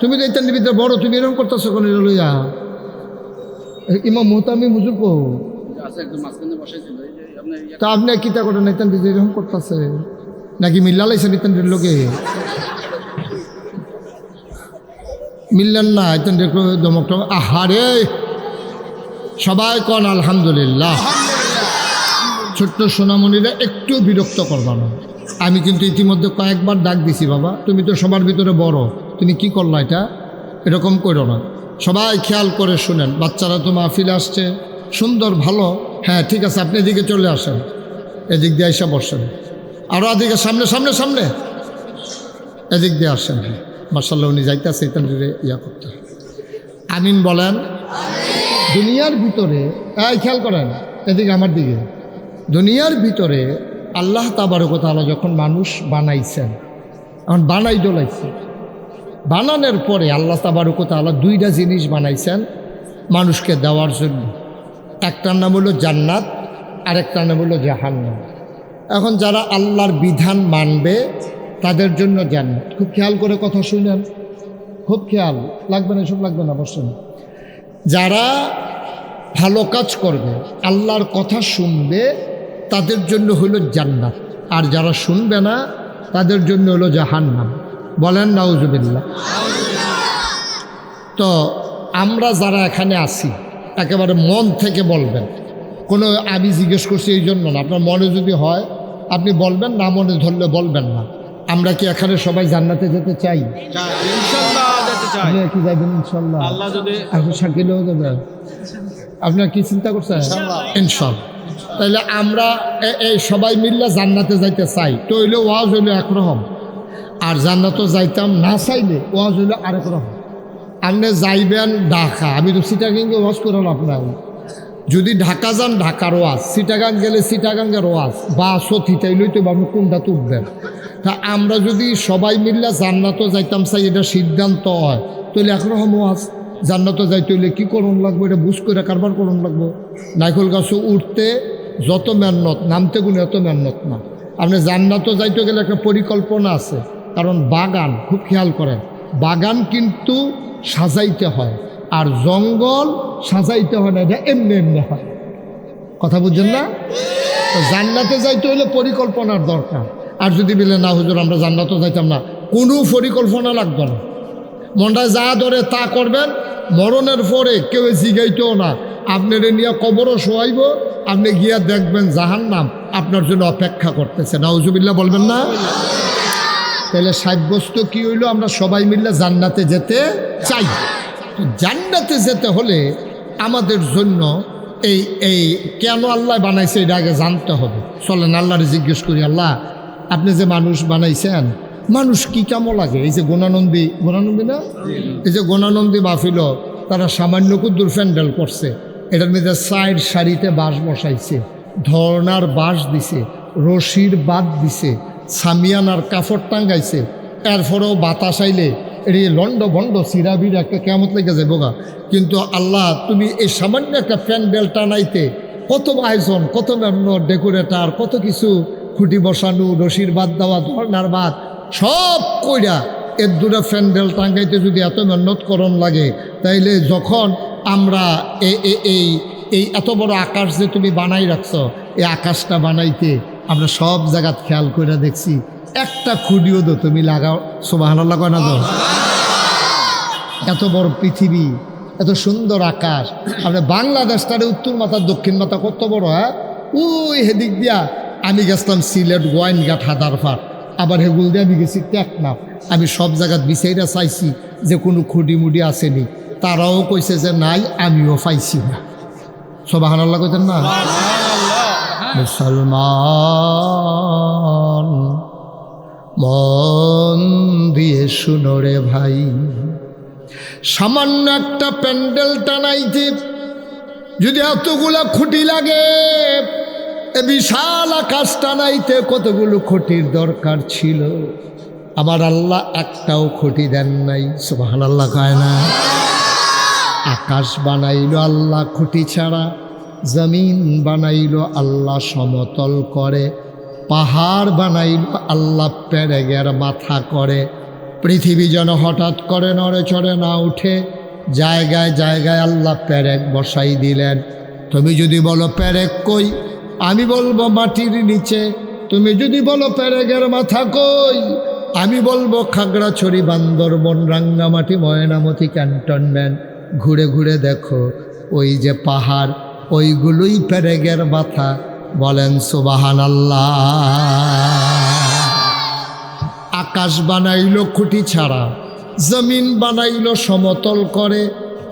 তুমি তো ইত্যাদির ভিতরে বড়, তুমি এরকম করতেছো কোন লইয়া? ইমাম মুহতামি হুজুর কো তা আপনি কিতা করেন? ইত্যাদি এরকম করতেছে নাকি মিল্লা লাইছেন ইত্যাদির লোকে? মিললেন না ইত্যাদি দমক টমক। আহারে সবাই কন আলহামদুলিল্লাহ। ছোট্ট সোনামণিরা একটু বিরক্ত করবা না। আমি কিন্তু ইতিমধ্যে কয়েকবার ডাক দিছি, বাবা তুমি তো সবার ভিতরে বড়, তুমি কি করলা, এটা এরকম করো না। সবাই খেয়াল করে শুনেন, বাচ্চারা তো মাহফিল আসছে সুন্দর ভালো। হ্যাঁ ঠিক আছে, আপনি এদিকে চলে আসেন, এদিক দিয়ে এসে বসেন, আরও এদিকে সামনে সামনে সামনে এদিক দিয়ে আসেন। হ্যাঁ মার্শাল্লাহ, উনি যাইতেছে ইত্যাদি ইয়া করতে। আমিন বলেন। দুনিয়ার ভিতরে খেয়াল করেন এদিকে আমার দিকে, দুনিয়ার ভিতরে আল্লাহ তাবারক ওয়া তাআলা যখন মানুষ বানাইছেন, এখন বানাই ডলাইছে, বানানোর পরে আল্লাহ তাবারক ওয়া তাআলা 2টা জিনিস বানাইছেন মানুষকে দেওয়ার জন্য। একটার নাম হলো জান্নাত, আরেকটার নাম হলো জাহান্নাম। এখন যারা আল্লাহর বিধান মানবে তাদের জন্য জান্নাত। খুব খেয়াল করে কথা শুনেন, খুব খেয়াল, লাগবে না এসব লাগবে না, বসেন। যারা ভালো কাজ করবে, আল্লাহর কথা শুনবে, তাদের জন্য হলো জান্নাত। আর যারা শুনবে না তাদের জন্য হলো জাহান্নাম। বলেন নাউজুবিল্লাহ। তো আমরা যারা এখানে আছি একেবারে মন থেকে বলবেন, কোনো আমি জিজ্ঞেস করছি এই জন্য না, আপনার মনে যদি হয় আপনি বলবেন, না মনে ধরলে বলবেন না। আমরা কি এখানে সবাই জান্নাতে যেতে চাই? আপনি কি যাবেন ইনশাল্লাহ? আপনি শাকিলেও যাবেন? আপনার কি চিন্তা করছেন? ইনশাল্লাহ। তাহলে আমরা এই সবাই মিললে জান্নাতে যাইতে চাই, তো হইলে ওয়াজ হইলো একরকম, আর জান্নাতও যাইতাম না চাইলে ওয়াজ হইলো আরেক রকম। আপনি যাইবেন ঢাকা, আমি তো চিটাগাঙ্গে ওয়াজ করলাম আপনার। যদি ঢাকা যান ঢাকার ওয়াজ, চিটাগাং গেলে চিটাগাঙ্গের ওয়াজ, বা সথি তাইলেই তো আপনি কোনটা তুলবেন। তা আমরা যদি সবাই মিললে জান্নাতও যাইতাম চাই, এটা সিদ্ধান্ত হয়, তাহলে একরকম ওয়াজ। জান্নাতও যাইতে হইলে কী করুন লাগবো, এটা বুঝ করে কারবার করুন লাগবো। নাইকল গাছও উঠতে যত মেহনত, নামতে গুলো এত মেহনত না। আপনি জান্নাতও যাইতে গেলে একটা পরিকল্পনা আছে, কারণ বাগান, খুব খেয়াল করেন, বাগান কিন্তু সাজাইতে হয়, আর জঙ্গল সাজাইতে হয় না, এটা এমনি এমনি হয়। কথা বুঝছেন না? জান্নাতে যাইতে হলে পরিকল্পনার দরকার। আর যদি বলে না হুজুর আমরা জান্নাতও যাইতাম না, কোনো পরিকল্পনা লাগবে না, মনটা যা ধরে তা করবেন। মরণের পরে কেউ জিগাইতেও না, আপনার নিয়ে কবরও শোয়াইব, আপনি গিয়া দেখবেন জাহান্নাম আপনার জন্য অপেক্ষা করতেছে। নাউজুবিল্লাহ বলবেন না? তাহলে সাব্যস্ত কি হইল, আমরা সবাই মিলে জান্নাতে যেতে চাই। জান্নাতে যেতে হলে আমাদের জন্য এই এই কেন আল্লাহ বানাইছে এটা আগে জানতে হবে। চলেন আল্লাহরে জিজ্ঞেস করি, আল্লাহ আপনি যে মানুষ বানাইছেন, মানুষ কি কেমন লাগে? এই যে গুণানন্দী না, এই যে গুণানন্দী মাহফিল, তারা সামান্য কুদ্দুর প্যান্ডেল করছে, এটার মধ্যে সাইড সারিতে বাঁশ বসাইছে, ধর্নার বাঁশ দিছে, রশির বাদ দিছে, সামিয়ানার কাপড় টাঙ্গাইছে, এরপরেও বাতাস আইলে এটি লন্ড ভণ্ড সিরাবির একটা কেমত লেগে যায় বোগা। কিন্তু আল্লাহ তুমি এই সামান্য একটা প্যান্ডেল টানাইতে কত আয়োজন, কত মেহনত, ডেকোরেটার, কত কিছু, খুঁটি বসানো, রশির বাদ দেওয়া, ধর্নার বাদ সব কইরা এর দুটা প্যান্ডেল টাঙ্গাইতে যদি এত মেহনত করণ লাগে, তাইলে যখন আমরা এই এত বড় আকাশ যে তুমি বানাই রাখছো, এই আকাশটা বানাইতে আমরা সব জায়গা খেয়াল করে দেখছি, একটা খুঁটিও তো তুমি লাগাও। সুবহানাল্লাহ কয় না তো? এত বড় পৃথিবী, এত সুন্দর আকাশ, আমরা বাংলাদেশটারে উত্তর মাথা দক্ষিণ মাথা কত বড়, হ্যাঁ? ওই হেদিক দিয়া আমি গেছিলাম সিলেট, গোয়াইনঘাট, হাদারফাট, আবার হেগুল দিয়ে আমি গেছি টেকনাফ। আমি সব জায়গায় বিচাইরা চাইছি যে কোনো খুঁটি মুটি আসেনি, তারাও কইছে যে নাই, আমিও পাইছি না। সুবহানাল্লাহ কইতেন না? মুসলমান মন দিয়ে শুনো রে ভাই, সামান্য একটা প্যান্ডেল টানাইতে যদি এতগুলা খুঁটি লাগে, এ বিশাল আকাশ টানাইতে কতগুলো খুঁটির দরকার ছিল। আমার আল্লাহ একটাও খুঁটি দেন নাই। সুবহানাল্লাহ কয় না? আকাশ বানাইল আল্লাহ খুঁটি ছাড়া, জমিন বানাইল আল্লাহ সমতল করে, পাহাড় বানাইল আল্লাহ পেরেগের মাথা করে, পৃথিবী যেন হঠাৎ করে নড়ে চড়ে না উঠে, জায়গায় জায়গায় আল্লাহ পেরেক বসাই দিলেন। তুমি যদি বলো পেরেক কই, আমি বলবো মাটির নিচে। তুমি যদি বলো পেরেগের মাথা কই, আমি বলবো খাগড়াছড়ি, বান্দরবন, রাঙ্গামাটি, ময়নামতি ক্যান্টনমেন্ট। ঘুরে ঘুরে দেখো, ওই যে পাহাড়, ওইগুলোই পেরেগের মাথা। বলেন সুবহানাল্লাহ। আকাশ বানাইলো খুঁটি ছাড়া, জমিন বানাইলো সমতল করে,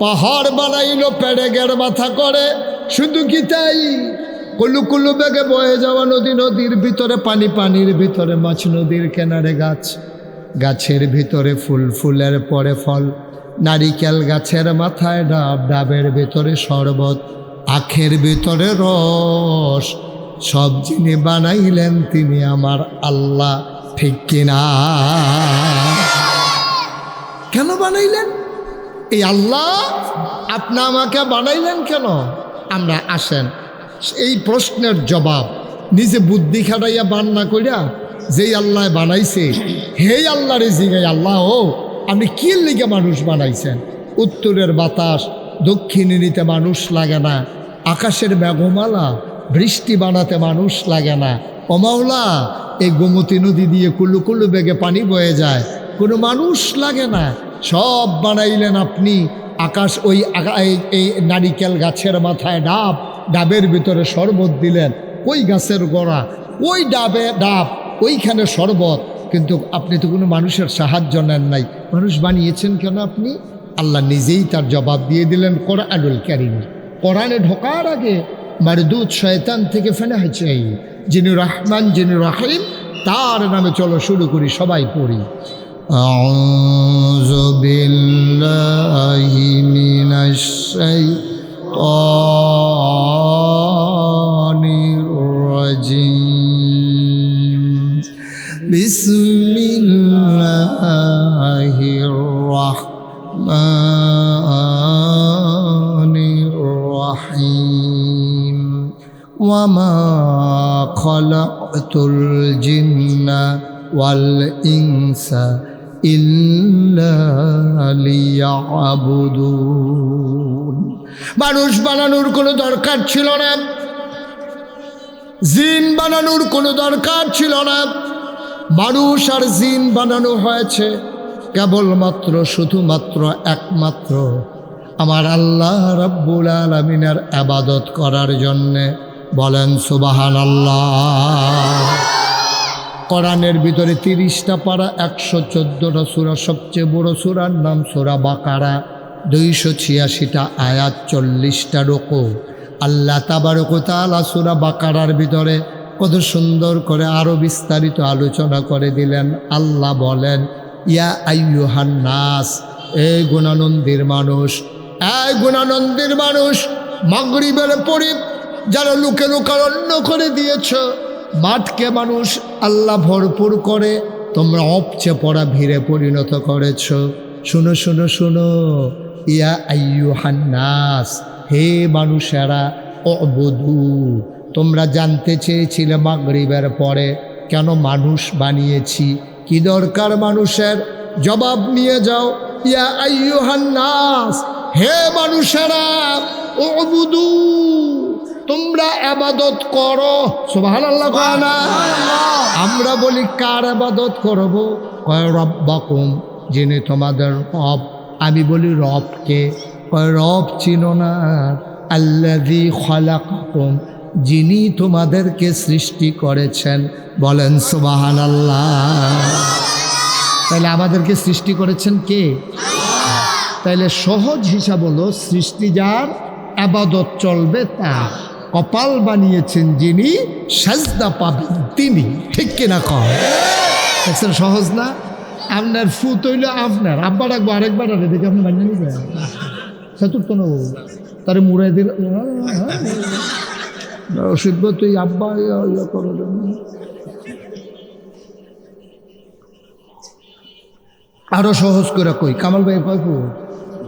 পাহাড় বানাইলো পেরেগের মাথা করে। শুধু কি তাই? কুলু কুলু বেগে বয়ে যাওয়া নদী, নদীর ভিতরে পানি, পানির ভিতরে মাছ, নদীর কিনারে গাছ, গাছের ভিতরে ফুল, ফুলের পরে ফল, নারিকেল গাছের মাথায় ডাব, ডাবের ভিতরে শরবত, আখের ভিতরে রস। সব যিনি বানাইলেন তিনি আমার আল্লাহ। ঠিক কিনা? কেন বানাইলেন? এই আল্লাহ আপনি আমাকে বানাইলেন কেন? আমরা আসেন এই প্রশ্নের জবাব নিজে বুদ্ধি খাটাইয়া বান্না কইরা যেই আল্লাহ বানাইছে, হেই আল্লাহরে জিগাই, আল্লাহ ও আপনি কি লিগে মানুষ বানাইছেন? উত্তরের বাতাস দক্ষিণে নিতে মানুষ লাগে না, আকাশের মেঘমালা বৃষ্টি বানাতে মানুষ লাগে না। ও মাওলা, এই গোমতী নদী দিয়ে কুলু কুলু বেগে পানি বয়ে যায়, কোনো মানুষ লাগে না। সব বানাইলেন আপনি। আকাশ, ওই এই নারিকেল গাছের মাথায় ডাব, ডাবের ভিতরে শরবত দিলেন, ওই গাছের গোড়া, ওই ডাবে ডাব, ওইখানে শরবত। কিন্তু আপনি তো কোনো মানুষের সাহায্য নেন নাই। মানুষ বানিয়েছেন কেন আপনি? আল্লাহ নিজেই তার জবাব দিয়ে দিলেন কোরআনুল কারীম। কোরআনে ঢোকার আগে মারদুদ শয়তান থেকে ফেনা হয়েছে, যিনি রহমান, যিনি রহিম, তার নামে চলো শুরু করি, সবাই পড়ি। আউযু বিল্লাহি মিনাশ শাইতানির রাজিম। বিসমিল্লাহির রাহমানির রাহিম। ওয়ামা খালাকতুল জিন্না ওয়াল ইনসা ইল্লা লিয়াবুদুন। মানুষ বানানোর কোনো দরকার ছিল না, জিন বানানোর কোনো দরকার ছিল না। মানুষ আর জিন বানানো হয়েছে কেবলমাত্র, শুধুমাত্র, একমাত্র আমার আল্লাহ রাব্বুল আলামিনের ইবাদত করার জন্যে। বলেন সুবহানাল্লাহ। কোরআনের ভিতরে 30টা পারা, 114টা সূরা, সবচেয়ে বড় সূরার নাম সূরা বাকারা, 286টা আয়াত, 40টা রুকু, আল্লাহ তাবারক ওয়া তাআলা সূরা বাকারার ভিতরে কত সুন্দর করে আরো বিস্তারিত আলোচনা করে দিলেন। আল্লাহ বলেন, ইয়া আইয়ুহান নাস, এই গুণানন্দের মানুষ, এই গুণানন্দের মানুষ, মাগরিবের পরে যারা লোকে লোকারণ্য করে দিয়েছ, মাঠকে মানুষ আল্লাহ ভরপুর করে তোমরা অপচে পড়া ভিড়ে পরিণত করেছ। শুনো শুনো শুনো, ইয়া আইয়ুহান নাস, হে মানুষেরা, অবুদু, তোমরা জানতে চেয়েছিলে মাগরিবের পরে কেন মানুষ বানিয়েছি, কি দরকার মানুষের, জবাব নিয়ে যাও। ইয়া আইয়ুহান নাস, হে মানুষেরা, উবুদু, তোমরা ইবাদত করো। সুবহানাল্লাহ কয় না? আমরা বলি কার ইবাদত করব? কয় রব্বাকুম, যিনি তোমাদের রব। আমি বলি রবকে? কয় রব চিনো না? আল্লাযী খালাকাকুম, যিনি তোমাদেরকে সৃষ্টি করেছেন। বলেন সুবহানাল্লাহ। তাহলে আমাদেরকে সৃষ্টি করেছেন কে? তাইলে সহজ হিসাব হলো, সৃষ্টি যার, ইবাদত চলবে তার। কপাল বানিয়েছেন যিনি, সাজদা পাবেন তিনি। ঠিক কিনা কয়? দেখছেন সহজ না? আপনার ফুত হইল আপনার, আব্বা রাখবো আরেকবার আরে দেখে আপনি বানিয়ে নিবেন। চতুর্থ নেব তারে মুড়াই দিল, অসুখ তুই আব্বা করো। আরো সহজ করে কই, কামাল ভাই কয় ফুট?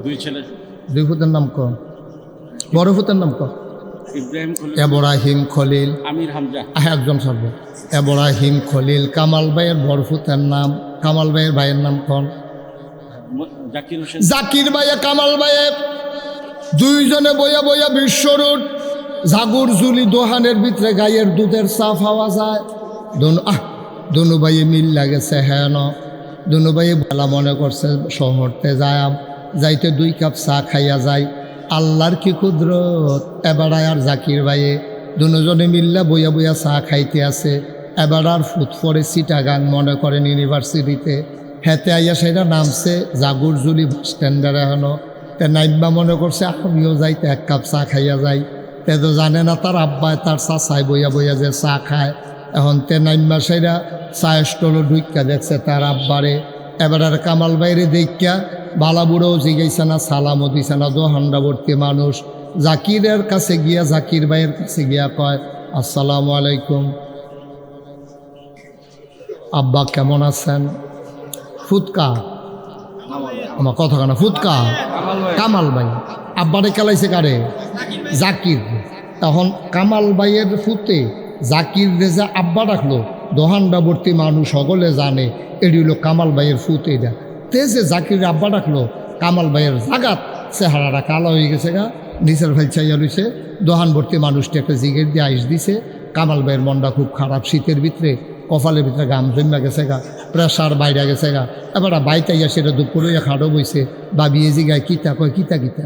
2 ছেলে। 2 ফুটের নাম ক? বড় ফুটের নাম ক? ইব্রাহিম খলিল, আমির হামজা। একজন সর্ব। ইব্রাহিম খলিল। কামাল ভাইয়ের বড় ফুটের নাম, কামাল ভাইয়ের ভাইয়ের নাম কোন? জাকির হোসেন। জাকির ভাইয়া কামাল ভাইয়ে দুইজনে বইয়া বইয়া বিশ্বরুট ঝাগুর জুলি দোহানের ভিতরে গায়ের দুধের চা পাওয়া যায়। দুনু ভাইয়ে মিল লাগেছে। হ্যাঁ ন দুনু ভাইয়ে ভালা মনে করছে শহরতে যাইতে 2 কাপ চা খাইয়া যায়। আল্লাহর কি কুদরত, এবার আর জাকির ভাইয়ে দুজনে মিল্লা বইয়া বইয়া চা খাইতে আছে। এবার আর ফুট পরে চিটাগাং মনে করেন ইউনিভার্সিটিতে। হেতে আইয়া সেটা নামছে জাগুর জুলি বাস স্ট্যান্ডার। এখনো তে নাইবা মনে করছে আমিও যাইতে 1 কাপ চা খাইয়া যাই। তে তো জানে না তার আব্বায় তার চা চাই বইয়া বইয়া যে চা খায়। এখন তে নাইমা সেরা চা স্টলও ঢুকা দেখছে তার আব্বারে। এবার আর কামাল বাইরে দেখিয়া বালা বুড়োও জিগাইছে না, সালামও দিছে না, দোহান্ডাবর্তী মানুষ। জাকিরের কাছে গিয়া, জাকির ভাইয়ের কাছে গিয়া কয়, আসসালামু আলাইকুম আব্বা, কেমন আছেন? ফুৎকা, আমার কথা কানা, ফুৎকা কামাল ভাই। আব্বারে খেলাইছে কারে? জাকির। তখন কামাল ভাইয়ের ফুতে জাকির রেজা আব্বা রাখলো। দোহান্ডাবর্তী মানুষ সকলে জানে এটি হলো কামাল ভাইয়ের ফুত। এটা তেজে জাকির আব্বা রাখলো। কামাল ভাইয়ের জাগাত চেহারাটা কালো হয়ে গেছে গা, নিচের ভাই চাইয়া রয়েছে। দোহানবর্তী মানুষটাকে জিগের দিয়ে আইস দিছে। কামাল ভাইয়ের মনটা খুব খারাপ। শীতের ভিতরে কপালের ভিতরে গাম জমা গেছে গা, প্রেশার বাইরে গেছে গা। এবার বাইতে আইয়া সেটা দুপুরে খাড়ো বইছে। বাবিয়ে জিগায় কিতা, কয় কিতা কিতা